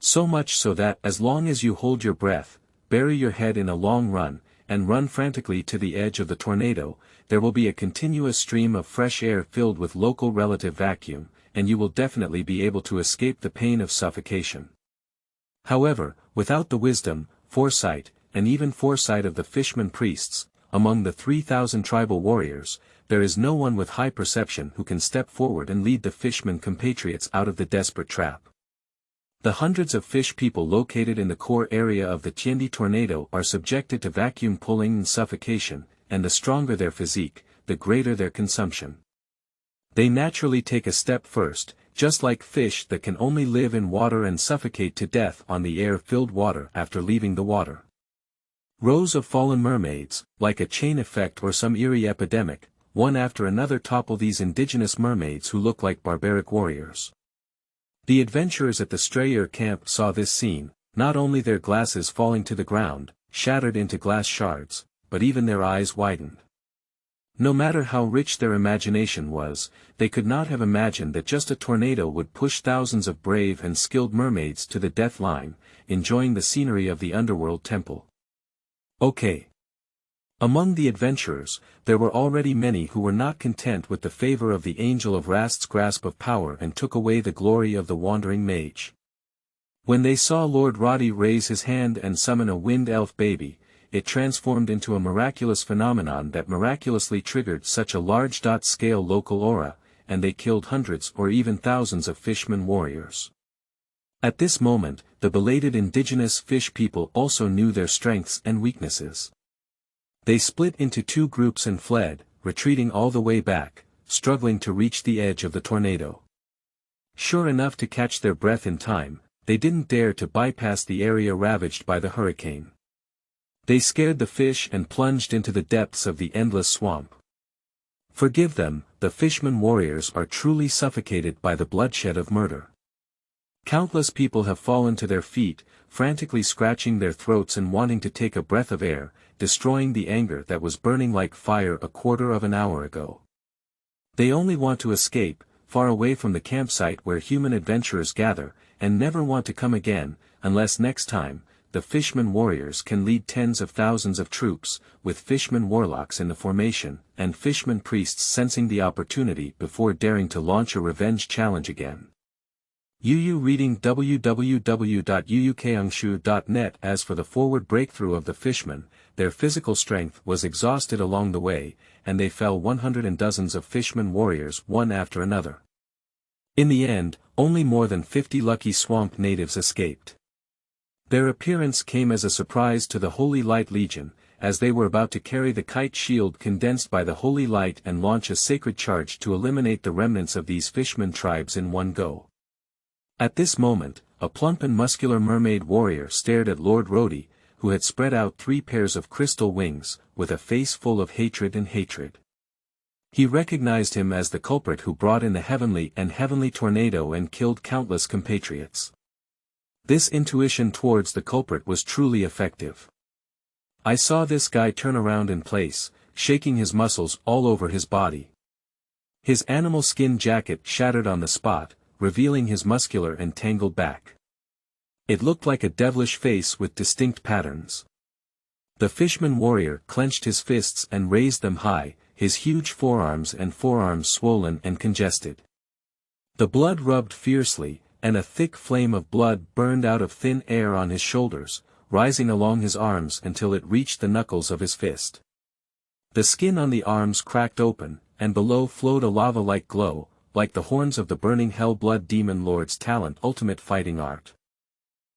So much so that as long as you hold your breath, bury your head in a long run, and run frantically to the edge of the tornado, there will be a continuous stream of fresh air filled with local relative vacuum, and you will definitely be able to escape the pain of suffocation. However, without the wisdom, foresight, and even foresight of the Fishman priests, among the 3,000 tribal warriors, there is no one with high perception who can step forward and lead the Fishman compatriots out of the desperate trap. The hundreds of fish people located in the core area of the Tiendi tornado are subjected to vacuum pulling and suffocation, and the stronger their physique, the greater their consumption. They naturally take a step first, just like fish that can only live in water and suffocate to death on the air-filled water after leaving the water. Rows of fallen mermaids, like a chain effect or some eerie epidemic, one after another topple these indigenous mermaids who look like barbaric warriors. The adventurers at the Strayer camp saw this scene, not only their glasses falling to the ground, shattered into glass shards, but even their eyes widened. No matter how rich their imagination was, they could not have imagined that just a tornado would push thousands of brave and skilled mermaids to the death line, enjoying the scenery of the underworld temple. Okay. Among the adventurers, there were already many who were not content with the favor of the Angel of Rast's grasp of power and took away the glory of the wandering mage. When they saw Lord Roddy raise his hand and summon a wind elf baby, it transformed into a miraculous phenomenon that miraculously triggered such a large-scale local aura, and they killed hundreds or even thousands of fishmen warriors. At this moment, the belated indigenous fish people also knew their strengths and weaknesses. They split into two groups and fled, retreating all the way back, struggling to reach the edge of the tornado. Sure enough to catch their breath in time, they didn't dare to bypass the area ravaged by the hurricane. They scared the fish and plunged into the depths of the endless swamp. Forgive them, the fishmen warriors are truly suffocated by the bloodshed of murder. Countless people have fallen to their feet, frantically scratching their throats and wanting to take a breath of air, destroying the anger that was burning like fire a quarter of an hour ago. They only want to escape, far away from the campsite where human adventurers gather, and never want to come again, unless next time, the fishmen warriors can lead tens of thousands of troops, with fishmen warlocks in the formation, and fishmen priests sensing the opportunity before daring to launch a revenge challenge again. UU reading www.uukangshu.net. As for the forward breakthrough of the fishmen, their physical strength was exhausted along the way, and they fell 100 and dozens of fishmen warriors one after another. In the end, only more than 50 lucky swamp natives escaped. Their appearance came as a surprise to the Holy Light Legion, as they were about to carry the kite shield condensed by the Holy Light and launch a sacred charge to eliminate the remnants of these fishmen tribes in one go. At this moment, a plump and muscular mermaid warrior stared at Lord Rhodey, who had spread out 3 pairs of crystal wings, with a face full of hatred and hatred. He recognized him as the culprit who brought in the heavenly tornado and killed countless compatriots. This intuition towards the culprit was truly effective. I saw this guy turn around in place, shaking his muscles all over his body. His animal skin jacket shattered on the spot, revealing his muscular and tangled back. It looked like a devilish face with distinct patterns. The fishman warrior clenched his fists and raised them high, his huge forearms swollen and congested. The blood rubbed fiercely, and a thick flame of blood burned out of thin air on his shoulders, rising along his arms until it reached the knuckles of his fist. The skin on the arms cracked open, and below flowed a lava-like glow, like the horns of the burning hell-blood demon lord's talent ultimate fighting art.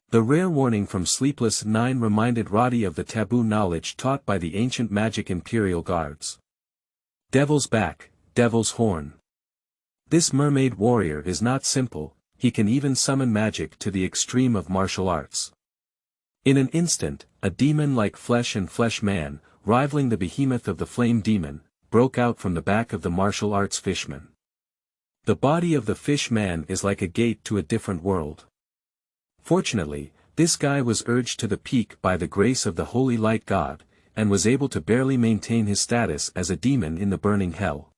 The rare warning from Sleepless 9 reminded Roddy of the taboo knowledge taught by the ancient magic imperial guards. Devil's back, devil's horn. This mermaid warrior is not simple, he can even summon magic to the extreme of martial arts. In an instant, a demon-like flesh and flesh man, rivaling the behemoth of the flame demon, broke out from the back of the martial arts fishman. The body of the fish man is like a gate to a different world. Fortunately, this guy was urged to the peak by the grace of the Holy Light God, and was able to barely maintain his status as a demon in the burning hell.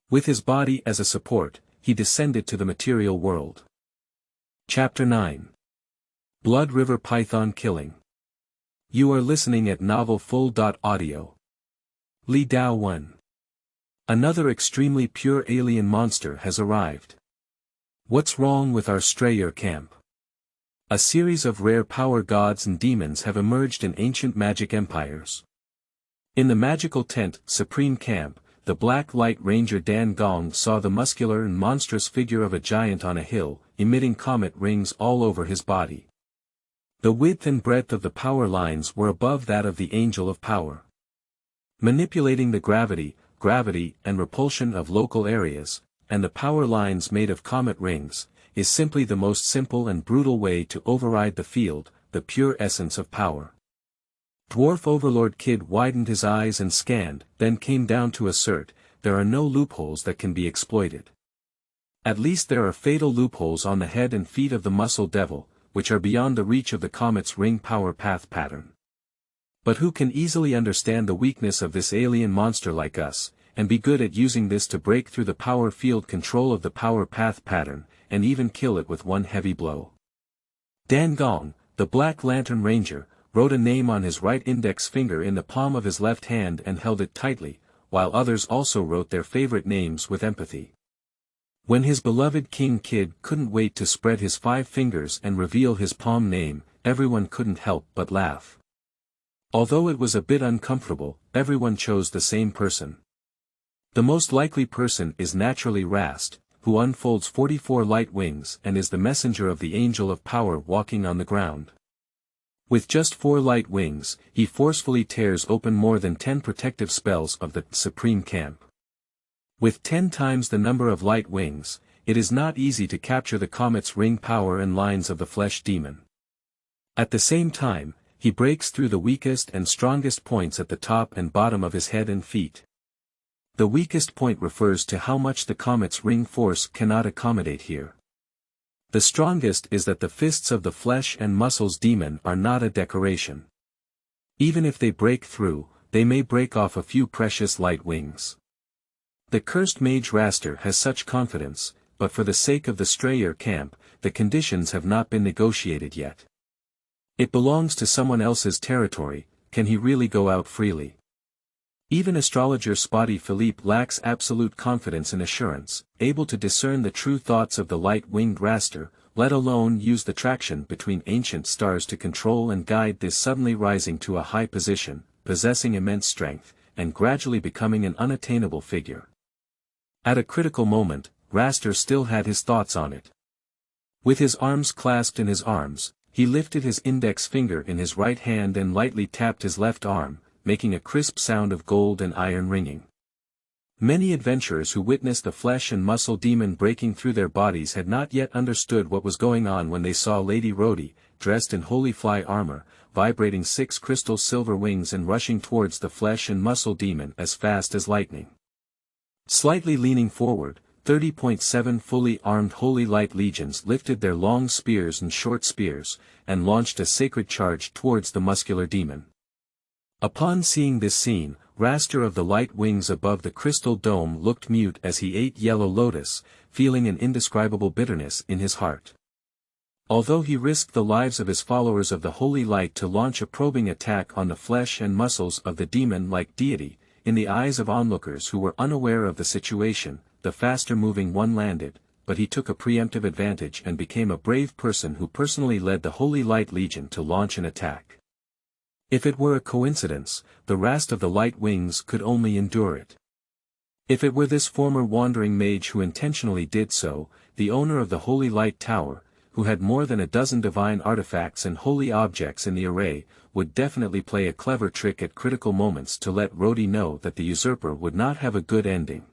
With his body as a support, he descended to the material world. Chapter 9. Blood River Python Killing. You are listening at novelfull.audio. Li Dao 1. Another extremely pure alien monster has arrived. What's wrong with our Strayer camp? A series of rare power gods and demons have emerged in ancient magic empires. In the magical tent, Supreme Camp, the Black Light Ranger Dan Gong saw the muscular and monstrous figure of a giant on a hill, emitting comet rings all over his body. The width and breadth of the power lines were above that of the Angel of Power. Manipulating the gravity and repulsion of local areas, and the power lines made of comet rings, is simply the most simple and brutal way to override the field, the pure essence of power. Dwarf Overlord Kid widened his eyes and scanned, then came down to assert, there are no loopholes that can be exploited. At least there are fatal loopholes on the head and feet of the Muscle Devil, which are beyond the reach of the comet's ring power path pattern. But who can easily understand the weakness of this alien monster like us, and be good at using this to break through the power field control of the power path pattern, and even kill it with one heavy blow? Dan Gong, the Black Lantern Ranger, wrote a name on his right index finger in the palm of his left hand and held it tightly, while others also wrote their favorite names with empathy. When his beloved King Kid couldn't wait to spread his 5 fingers and reveal his palm name, everyone couldn't help but laugh. Although it was a bit uncomfortable, everyone chose the same person. The most likely person is naturally Rast, who unfolds 44 light wings and is the messenger of the angel of power walking on the ground. With just 4 light wings, he forcefully tears open more than 10 protective spells of the Supreme Camp. With 10 times the number of light wings, it is not easy to capture the comet's ring power and lines of the flesh demon. At the same time, he breaks through the weakest and strongest points at the top and bottom of his head and feet. The weakest point refers to how much the comet's ring force cannot accommodate here. The strongest is that the fists of the flesh and muscles demon are not a decoration. Even if they break through, they may break off a few precious light wings. The cursed mage Raster has such confidence, but for the sake of the Strayer camp, the conditions have not been negotiated yet. It belongs to someone else's territory, can he really go out freely? Even astrologer Spotty Philippe lacks absolute confidence and assurance, able to discern the true thoughts of the light-winged Raster, let alone use the traction between ancient stars to control and guide this suddenly rising to a high position, possessing immense strength, and gradually becoming an unattainable figure. At a critical moment, Raster still had his thoughts on it. With his arms clasped in his arms, he lifted his index finger in his right hand and lightly tapped his left arm, making a crisp sound of gold and iron ringing. Many adventurers who witnessed the flesh and muscle demon breaking through their bodies had not yet understood what was going on when they saw Lady Rhodey, dressed in holy fly armor, vibrating 6 crystal silver wings and rushing towards the flesh and muscle demon as fast as lightning. Slightly leaning forward, 30.7 fully armed holy light legions lifted their long spears and short spears, and launched a sacred charge towards the muscular demon. Upon seeing this scene, Raster of the light wings above the crystal dome looked mute as he ate yellow lotus, feeling an indescribable bitterness in his heart. Although he risked the lives of his followers of the holy light to launch a probing attack on the flesh and muscles of the demon-like deity, in the eyes of onlookers who were unaware of the situation, the faster-moving one landed, but he took a preemptive advantage and became a brave person who personally led the Holy Light Legion to launch an attack. If it were a coincidence, the Rast of the Light Wings could only endure it. If it were this former wandering mage who intentionally did so, the owner of the Holy Light Tower, who had more than a dozen divine artifacts and holy objects in the array, would definitely play a clever trick at critical moments to let Rhodey know that the usurper would not have a good ending.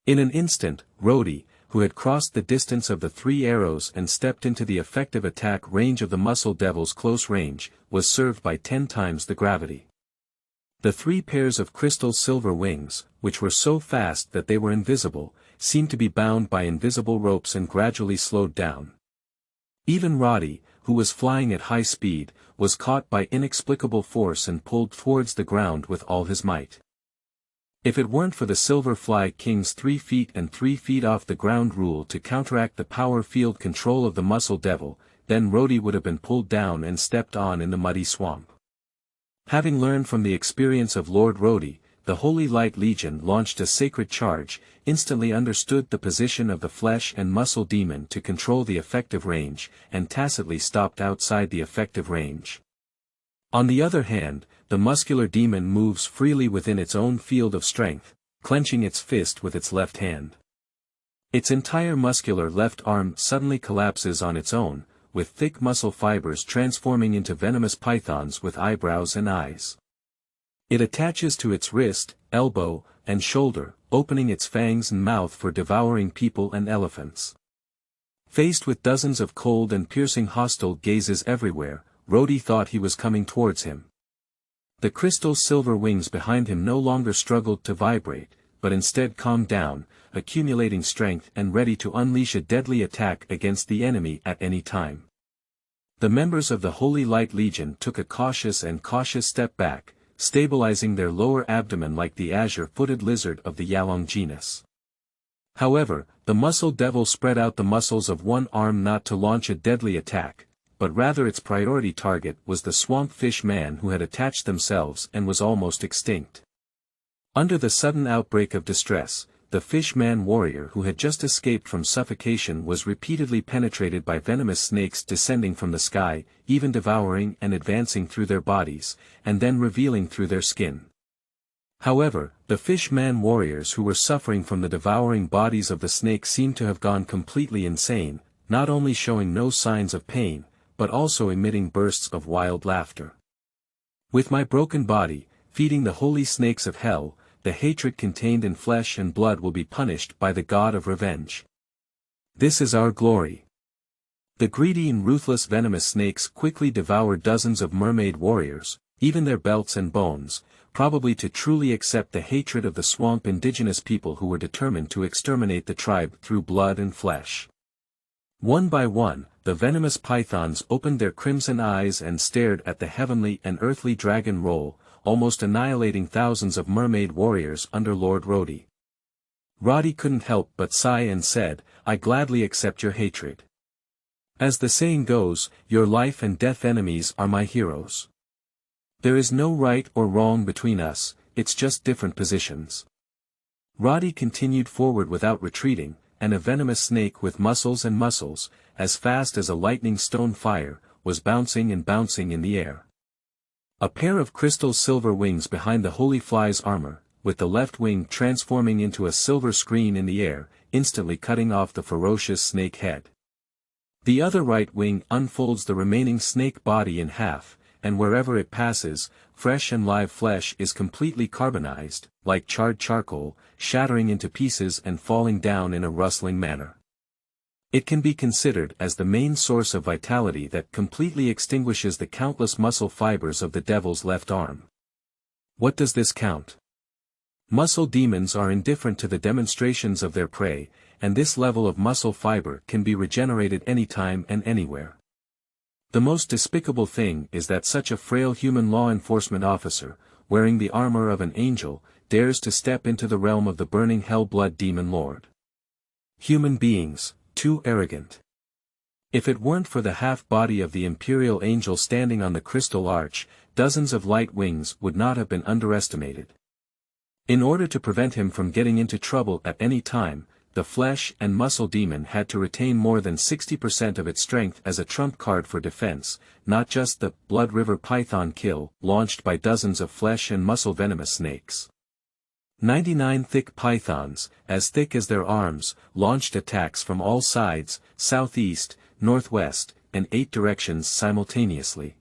In an instant, Rhodey, who had crossed the distance of the 3 arrows and stepped into the effective attack range of the Muscle Devil's close range, was served by 10 times the gravity. The 3 pairs of crystal silver wings, which were so fast that they were invisible, seemed to be bound by invisible ropes and gradually slowed down. Even Roddy, who was flying at high speed, was caught by inexplicable force and pulled towards the ground with all his might. If it weren't for the Silver Fly King's 3 feet and 3 feet off the ground rule to counteract the power field control of the Muscle Devil, then Rhodey would have been pulled down and stepped on in the muddy swamp. Having learned from the experience of Lord Rhodey, the Holy Light Legion launched a sacred charge, instantly understood the position of the flesh and muscle demon to control the effective range, and tacitly stopped outside the effective range. On the other hand, the muscular demon moves freely within its own field of strength, clenching its fist with its left hand. Its entire muscular left arm suddenly collapses on its own, with thick muscle fibers transforming into venomous pythons with eyebrows and eyes. It attaches to its wrist, elbow, and shoulder, opening its fangs and mouth for devouring people and elephants. Faced with dozens of cold and piercing hostile gazes everywhere, Rhodey thought he was coming towards him. The crystal silver wings behind him no longer struggled to vibrate, but instead calmed down, accumulating strength and ready to unleash a deadly attack against the enemy at any time. The members of the Holy Light Legion took a cautious step back, stabilizing their lower abdomen like the azure-footed lizard of the Yalong genus. However, the Muscle Devil spread out the muscles of one arm not to launch a deadly attack, but rather its priority target was the swamp fish man who had attached themselves and was almost extinct. Under the sudden outbreak of distress, the fish-man warrior who had just escaped from suffocation was repeatedly penetrated by venomous snakes descending from the sky, even devouring and advancing through their bodies, and then revealing through their skin. However, the fish-man warriors who were suffering from the devouring bodies of the snake seemed to have gone completely insane, not only showing no signs of pain, but also emitting bursts of wild laughter. With my broken body, feeding the holy snakes of hell, the hatred contained in flesh and blood will be punished by the God of revenge. This is our glory. The greedy and ruthless venomous snakes quickly devoured dozens of mermaid warriors, even their belts and bones, probably to truly accept the hatred of the swamp indigenous people who were determined to exterminate the tribe through blood and flesh. One by one, the venomous pythons opened their crimson eyes and stared at the heavenly and earthly dragon roll, almost annihilating thousands of mermaid warriors under Lord Rhodey. Roddy couldn't help but sigh and said, "I gladly accept your hatred. As the saying goes, your life and death enemies are my heroes. There is no right or wrong between us, it's just different positions." Roddy continued forward without retreating, and a venomous snake with muscles and muscles, as fast as a lightning stone fire, was bouncing and bouncing in the air. A pair of crystal silver wings behind the holy fly's armor, with the left wing transforming into a silver screen in the air, instantly cutting off the ferocious snake head. The other right wing unfolds the remaining snake body in half, and wherever it passes, fresh and live flesh is completely carbonized, like charred charcoal, shattering into pieces and falling down in a rustling manner. It can be considered as the main source of vitality that completely extinguishes the countless muscle fibers of the devil's left arm. What does this count? Muscle demons are indifferent to the demonstrations of their prey, and this level of muscle fiber can be regenerated anytime and anywhere. The most despicable thing is that such a frail human law enforcement officer, wearing the armor of an angel, dares to step into the realm of the burning hell-blood demon lord. Human beings, too arrogant. If it weren't for the half-body of the imperial angel standing on the crystal arch, dozens of light wings would not have been underestimated. In order to prevent him from getting into trouble at any time, the flesh and muscle demon had to retain more than 60% of its strength as a trump card for defense, not just the Blood River Python kill launched by dozens of flesh and muscle venomous snakes. 99 thick pythons, as thick as their arms, launched attacks from all sides, southeast, northwest, and 8 directions simultaneously.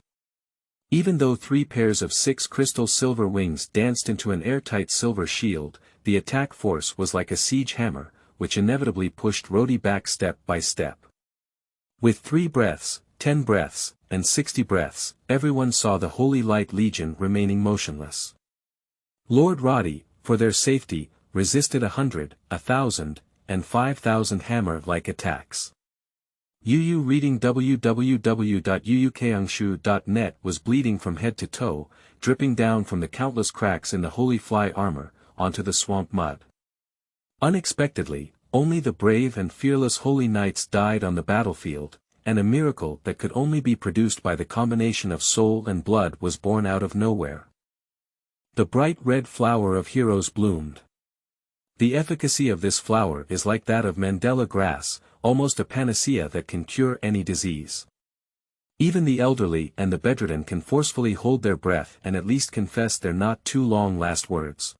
Even though 3 pairs of 6 crystal silver wings danced into an airtight silver shield, the attack force was like a siege hammer, which inevitably pushed Rhodey back step by step. With 3 breaths, 10 breaths, and 60 breaths, everyone saw the Holy Light Legion remaining motionless. Lord Roddy, for their safety, resisted 100, 1,000, and 5,000 hammer-like attacks. Yu reading www.yuukeangshu.net was bleeding from head to toe, dripping down from the countless cracks in the holy fly armor, onto the swamp mud. Unexpectedly, only the brave and fearless holy knights died on the battlefield, and a miracle that could only be produced by the combination of soul and blood was born out of nowhere. The bright red flower of heroes bloomed. The efficacy of this flower is like that of Mandela grass, almost a panacea that can cure any disease. Even the elderly and the bedridden can forcefully hold their breath and at least confess their not too long last words.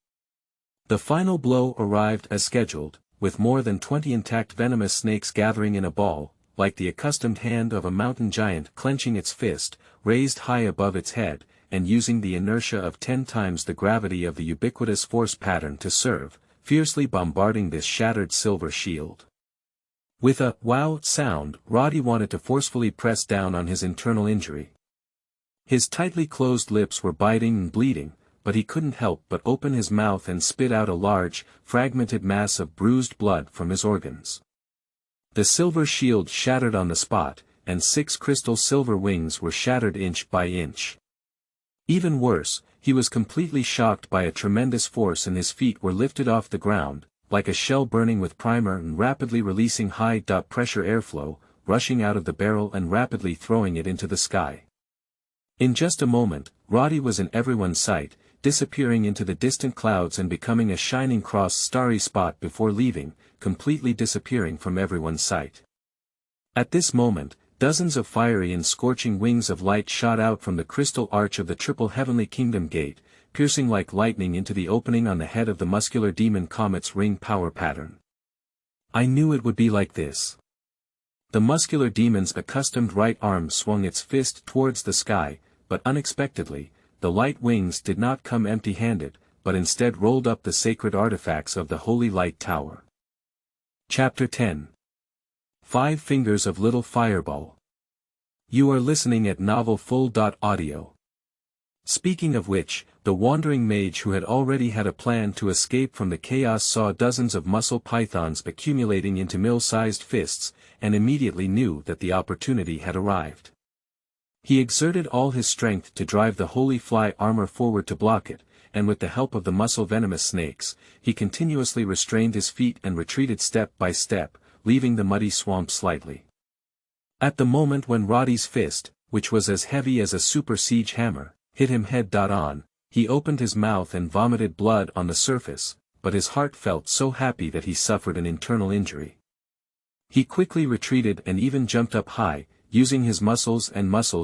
The final blow arrived as scheduled, with more than 20 intact venomous snakes gathering in a ball, like the accustomed hand of a mountain giant clenching its fist, raised high above its head, and using the inertia of 10 times the gravity of the ubiquitous force pattern to serve, fiercely bombarding this shattered silver shield. With a wow sound, Roddy wanted to forcefully press down on his internal injury. His tightly closed lips were biting and bleeding, but he couldn't help but open his mouth and spit out a large, fragmented mass of bruised blood from his organs. The silver shield shattered on the spot, and 6 crystal silver wings were shattered inch by inch. Even worse, he was completely shocked by a tremendous force and his feet were lifted off the ground, like a shell burning with primer and rapidly releasing high-pressure airflow, rushing out of the barrel and rapidly throwing it into the sky. In just a moment, Roddy was in everyone's sight, disappearing into the distant clouds and becoming a shining cross-starry spot before leaving, completely disappearing from everyone's sight. At this moment, dozens of fiery and scorching wings of light shot out from the crystal arch of the triple heavenly kingdom gate, piercing like lightning into the opening on the head of the muscular demon comet's ring power pattern. I knew it would be like this. The muscular demon's accustomed right arm swung its fist towards the sky, but unexpectedly, the light wings did not come empty-handed, but instead rolled up the sacred artifacts of the Holy Light Tower. Chapter 10. 5 Fingers of Little Fireball. You are listening at novelfull.audio. Speaking of which, the wandering mage who had already had a plan to escape from the chaos saw dozens of muscle pythons accumulating into mill-sized fists, and immediately knew that the opportunity had arrived. He exerted all his strength to drive the holy fly armor forward to block it, and with the help of the muscle-venomous snakes, he continuously restrained his feet and retreated step by step, leaving the muddy swamp slightly. At the moment when Roddy's fist, which was as heavy as a super siege hammer, hit him head-on, he opened his mouth and vomited blood on the surface, but his heart felt so happy that he suffered an internal injury. He quickly retreated and even jumped up high, using his muscles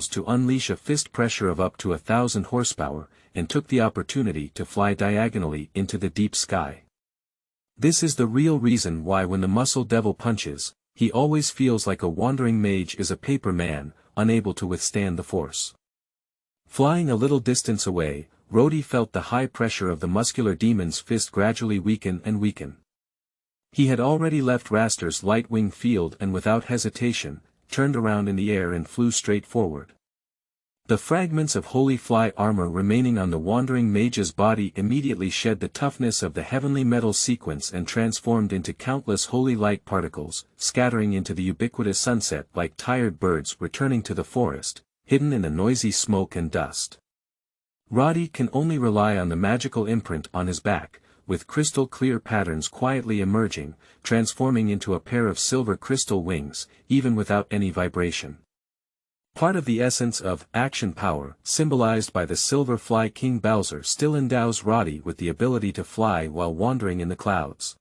to unleash a fist pressure of up to 1,000 horsepower, and took the opportunity to fly diagonally into the deep sky. This is the real reason why when the muscle devil punches, he always feels like a wandering mage is a paper man, unable to withstand the force. Flying a little distance away, Roddy felt the high pressure of the muscular demon's fist gradually weaken and weaken. He had already left Raster's light wing field and without hesitation, turned around in the air and flew straight forward. The fragments of holy fly armor remaining on the wandering mage's body immediately shed the toughness of the heavenly metal sequence and transformed into countless holy light particles, scattering into the ubiquitous sunset like tired birds returning to the forest, hidden in the noisy smoke and dust. Roddy can only rely on the magical imprint on his back, with crystal-clear patterns quietly emerging, transforming into a pair of silver crystal wings, even without any vibration. Part of the essence of action power, symbolized by the silver fly King Bowser, still endows Roddy with the ability to fly while wandering in the clouds.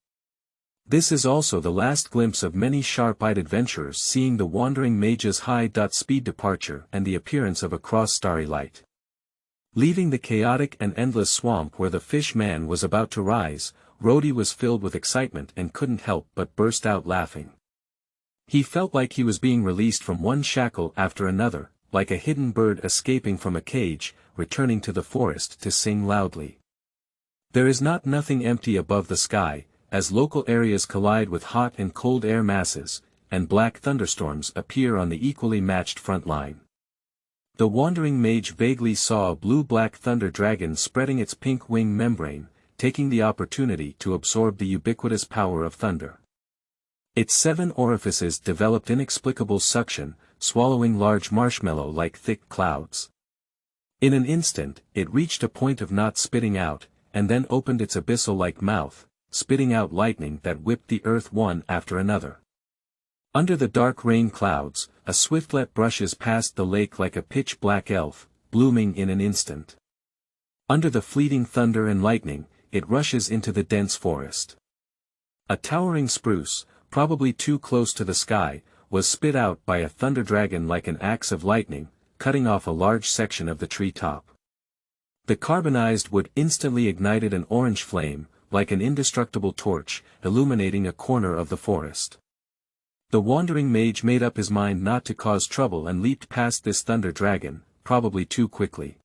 This is also the last glimpse of many sharp-eyed adventurers seeing the wandering mage's high-speed departure and the appearance of a cross-starry light. Leaving the chaotic and endless swamp where the fish man was about to rise, Roddy was filled with excitement and couldn't help but burst out laughing. He felt like he was being released from one shackle after another, like a hidden bird escaping from a cage, returning to the forest to sing loudly. There is nothing empty above the sky, as local areas collide with hot and cold air masses, and black thunderstorms appear on the equally matched front line. The wandering mage vaguely saw a blue-black thunder dragon spreading its pink wing membrane, taking the opportunity to absorb the ubiquitous power of thunder. Its 7 orifices developed inexplicable suction, swallowing large marshmallow-like thick clouds. In an instant, it reached a point of not spitting out, and then opened its abyssal-like mouth, spitting out lightning that whipped the earth one after another. Under the dark rain clouds, a swiftlet brushes past the lake like a pitch-black elf, blooming in an instant. Under the fleeting thunder and lightning, it rushes into the dense forest. A towering spruce, probably too close to the sky, was spit out by a thunder dragon like an axe of lightning, cutting off a large section of the tree top. The carbonized wood instantly ignited an orange flame, like an indestructible torch, illuminating a corner of the forest. The wandering mage made up his mind not to cause trouble and leaped past this thunder dragon, probably too quickly.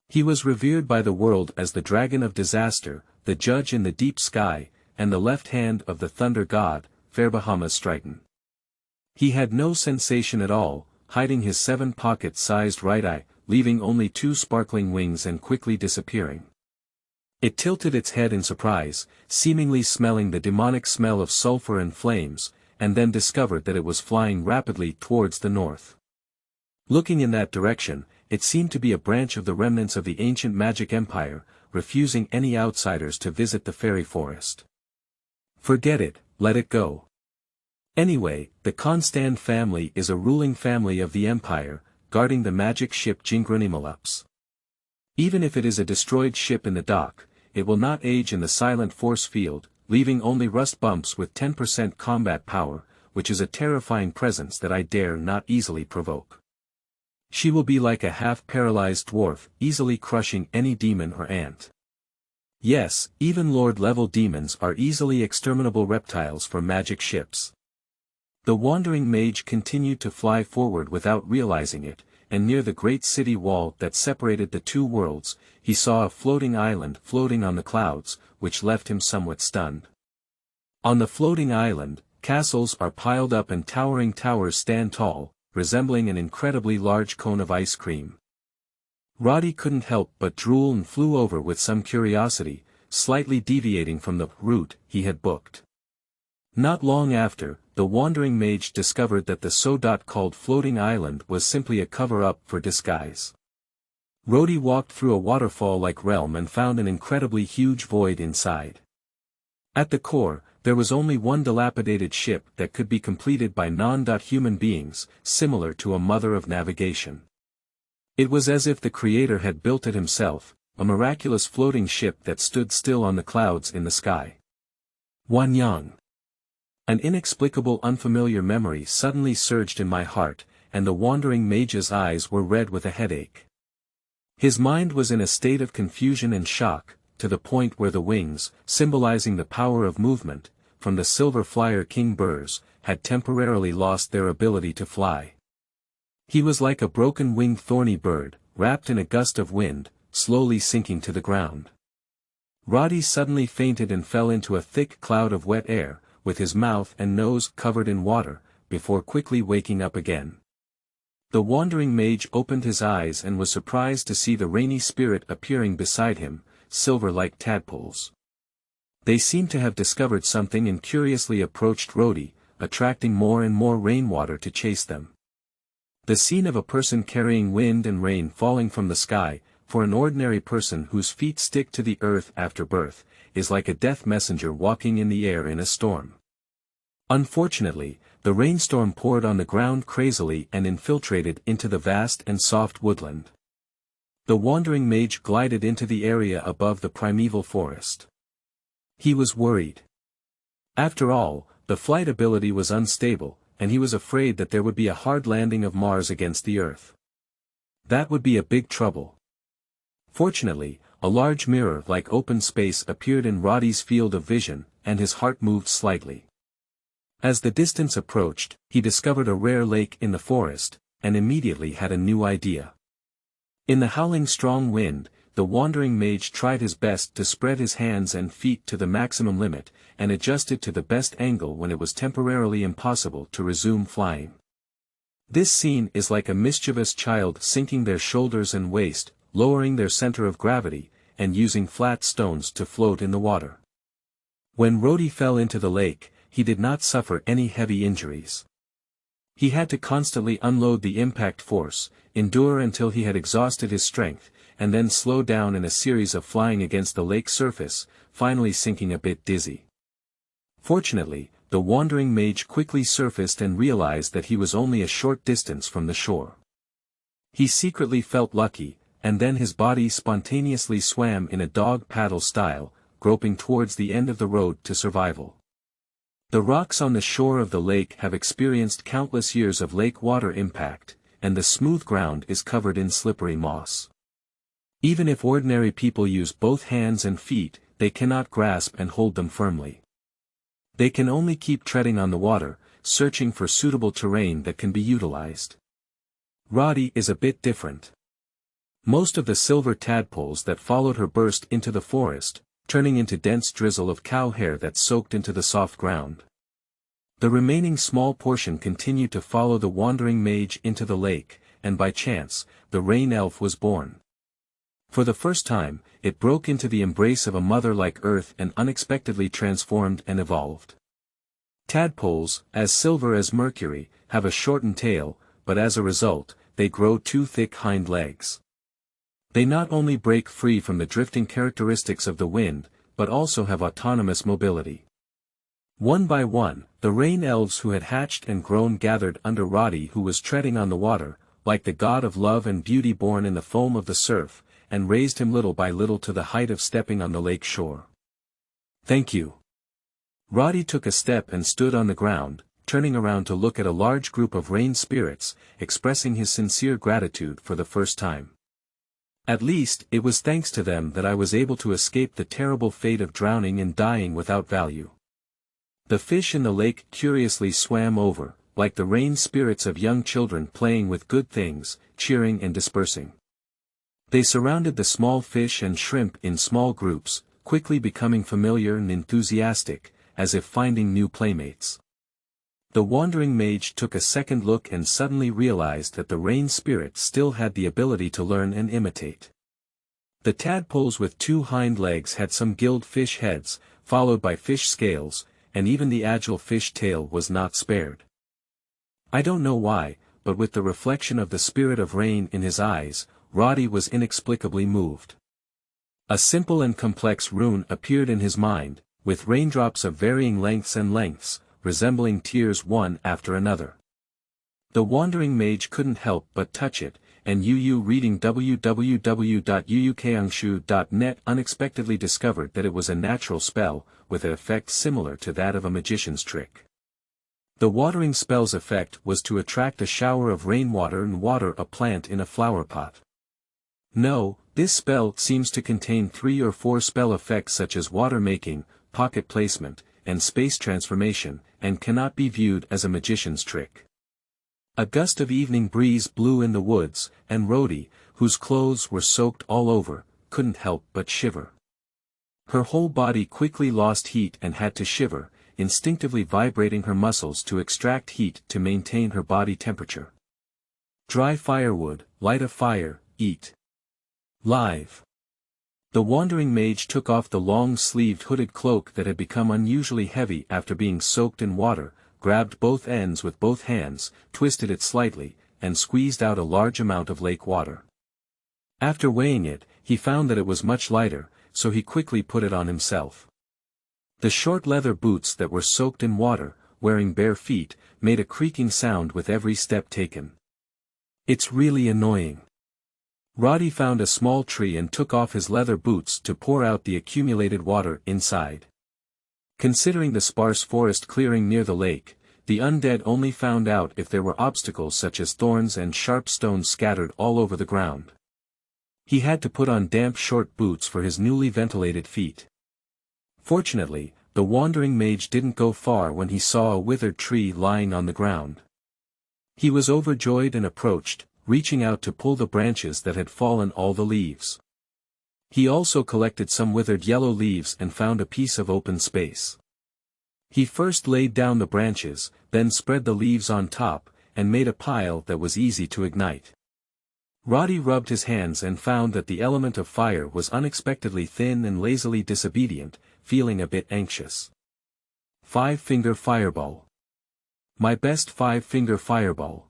He was revered by the world as the dragon of disaster, the judge in the deep sky, and the left hand of the thunder god, Fairbaham's Striton. He had no sensation at all, hiding his 7 pocket-sized right eye, leaving only 2 sparkling wings and quickly disappearing. It tilted its head in surprise, seemingly smelling the demonic smell of sulfur and flames, and then discovered that it was flying rapidly towards the north. Looking in that direction, it seemed to be a branch of the remnants of the ancient magic empire, refusing any outsiders to visit the fairy forest. Forget it, let it go. Anyway, the Constand family is a ruling family of the empire, guarding the magic ship Jingrunimalaps. Even if it is a destroyed ship in the dock, it will not age in the silent force field, leaving only rust bumps with 10% combat power, which is a terrifying presence that I dare not easily provoke. She will be like a half-paralyzed dwarf, easily crushing any demon or ant. Yes, even Lord-level demons are easily exterminable reptiles for magic ships. The wandering mage continued to fly forward without realizing it, and near the great city wall that separated the two worlds, he saw a floating island floating on the clouds, which left him somewhat stunned. On the floating island, castles are piled up and towering towers stand tall, resembling an incredibly large cone of ice cream. Roddy couldn't help but drool and flew over with some curiosity, slightly deviating from the route he had booked. Not long after, the wandering mage discovered that the so-called floating island was simply a cover-up for disguise. Roddy walked through a waterfall-like realm and found an incredibly huge void inside. At the core, there was only one dilapidated ship that could be completed by non-human beings, similar to a mother of navigation. It was as if the creator had built it himself, a miraculous floating ship that stood still on the clouds in the sky. Wanyang. An inexplicable unfamiliar memory suddenly surged in my heart, and the wandering mage's eyes were red with a headache. His mind was in a state of confusion and shock, to the point where the wings, symbolizing the power of movement, from the silver flyer King Burrs, had temporarily lost their ability to fly. He was like a broken-winged thorny bird, wrapped in a gust of wind, slowly sinking to the ground. Roddy suddenly fainted and fell into a thick cloud of wet air, with his mouth and nose covered in water, before quickly waking up again. The wandering mage opened his eyes and was surprised to see the rainy spirit appearing beside him, silver like tadpoles. They seemed to have discovered something and curiously approached Roddy, attracting more and more rainwater to chase them. The scene of a person carrying wind and rain falling from the sky, for an ordinary person whose feet stick to the earth after birth, is like a death messenger walking in the air in a storm. Unfortunately, the rainstorm poured on the ground crazily and infiltrated into the vast and soft woodland. The wandering mage glided into the area above the primeval forest. He was worried. After all, the flight ability was unstable, and he was afraid that there would be a hard landing of Mars against the Earth. That would be a big trouble. Fortunately, a large mirror-like open space appeared in Roddy's field of vision, and his heart moved slightly. As the distance approached, he discovered a rare lake in the forest, and immediately had a new idea. In the howling strong wind, the wandering mage tried his best to spread his hands and feet to the maximum limit, and adjusted to the best angle when it was temporarily impossible to resume flying. This scene is like a mischievous child sinking their shoulders and waist, lowering their center of gravity, and using flat stones to float in the water. When Roddy fell into the lake, he did not suffer any heavy injuries. He had to constantly unload the impact force, endure until he had exhausted his strength, and then slow down in a series of flying against the lake surface, finally sinking a bit dizzy. Fortunately, the wandering mage quickly surfaced and realized that he was only a short distance from the shore. He secretly felt lucky, and then his body spontaneously swam in a dog paddle style, groping towards the end of the road to survival. The rocks on the shore of the lake have experienced countless years of lake water impact, and the smooth ground is covered in slippery moss. Even if ordinary people use both hands and feet, they cannot grasp and hold them firmly. They can only keep treading on the water, searching for suitable terrain that can be utilized. Roddy is a bit different. Most of the silver tadpoles that followed her burst into the forest, turning into dense drizzle of cow hair that soaked into the soft ground. The remaining small portion continued to follow the wandering mage into the lake, and by chance, the rain elf was born. For the first time, it broke into the embrace of a mother like Earth and unexpectedly transformed and evolved. Tadpoles, as silver as mercury, have a shortened tail, but as a result, they grow two thick hind legs. They not only break free from the drifting characteristics of the wind, but also have autonomous mobility. One by one, the rain elves who had hatched and grown gathered under Roddy, who was treading on the water, like the god of love and beauty born in the foam of the surf, and raised him little by little to the height of stepping on the lake shore. "Thank you." Roddy took a step and stood on the ground, turning around to look at a large group of rain spirits, expressing his sincere gratitude for the first time. "At least, it was thanks to them that I was able to escape the terrible fate of drowning and dying without value." The fish in the lake curiously swam over, like the rain spirits of young children playing with good things, cheering and dispersing. They surrounded the small fish and shrimp in small groups, quickly becoming familiar and enthusiastic, as if finding new playmates. The wandering mage took a second look and suddenly realized that the rain spirit still had the ability to learn and imitate. The tadpoles with 2 hind legs had some gilled fish heads, followed by fish scales, and even the agile fish tail was not spared. I don't know why, but with the reflection of the spirit of rain in his eyes, Roddy was inexplicably moved. A simple and complex rune appeared in his mind, with raindrops of varying lengths, resembling tears one after another. The wandering mage couldn't help but touch it, and Yu reading www.yuukangshu.net unexpectedly discovered that it was a natural spell, with an effect similar to that of a magician's trick. The watering spell's effect was to attract a shower of rainwater and water a plant in a flower pot. No, this spell seems to contain 3 or 4 spell effects such as water making, pocket placement, and space transformation, and cannot be viewed as a magician's trick. A gust of evening breeze blew in the woods, and Rhodey, whose clothes were soaked all over, couldn't help but shiver. Her whole body quickly lost heat and had to shiver, instinctively vibrating her muscles to extract heat to maintain her body temperature. Dry firewood, light a fire, eat. Live. The wandering mage took off the long-sleeved hooded cloak that had become unusually heavy after being soaked in water, grabbed both ends with both hands, twisted it slightly, and squeezed out a large amount of lake water. After weighing it, he found that it was much lighter, so he quickly put it on himself. The short leather boots that were soaked in water, wearing bare feet, made a creaking sound with every step taken. "It's really annoying." Roddy found a small tree and took off his leather boots to pour out the accumulated water inside. Considering the sparse forest clearing near the lake, the undead only found out if there were obstacles such as thorns and sharp stones scattered all over the ground. He had to put on damp short boots for his newly ventilated feet. Fortunately, the wandering mage didn't go far when he saw a withered tree lying on the ground. He was overjoyed and approached, reaching out to pull the branches that had fallen all the leaves. He also collected some withered yellow leaves and found a piece of open space. He first laid down the branches, then spread the leaves on top, and made a pile that was easy to ignite. Roddy rubbed his hands and found that the element of fire was unexpectedly thin and lazily disobedient, feeling a bit anxious. 5-finger fireball. My best 5-finger fireball.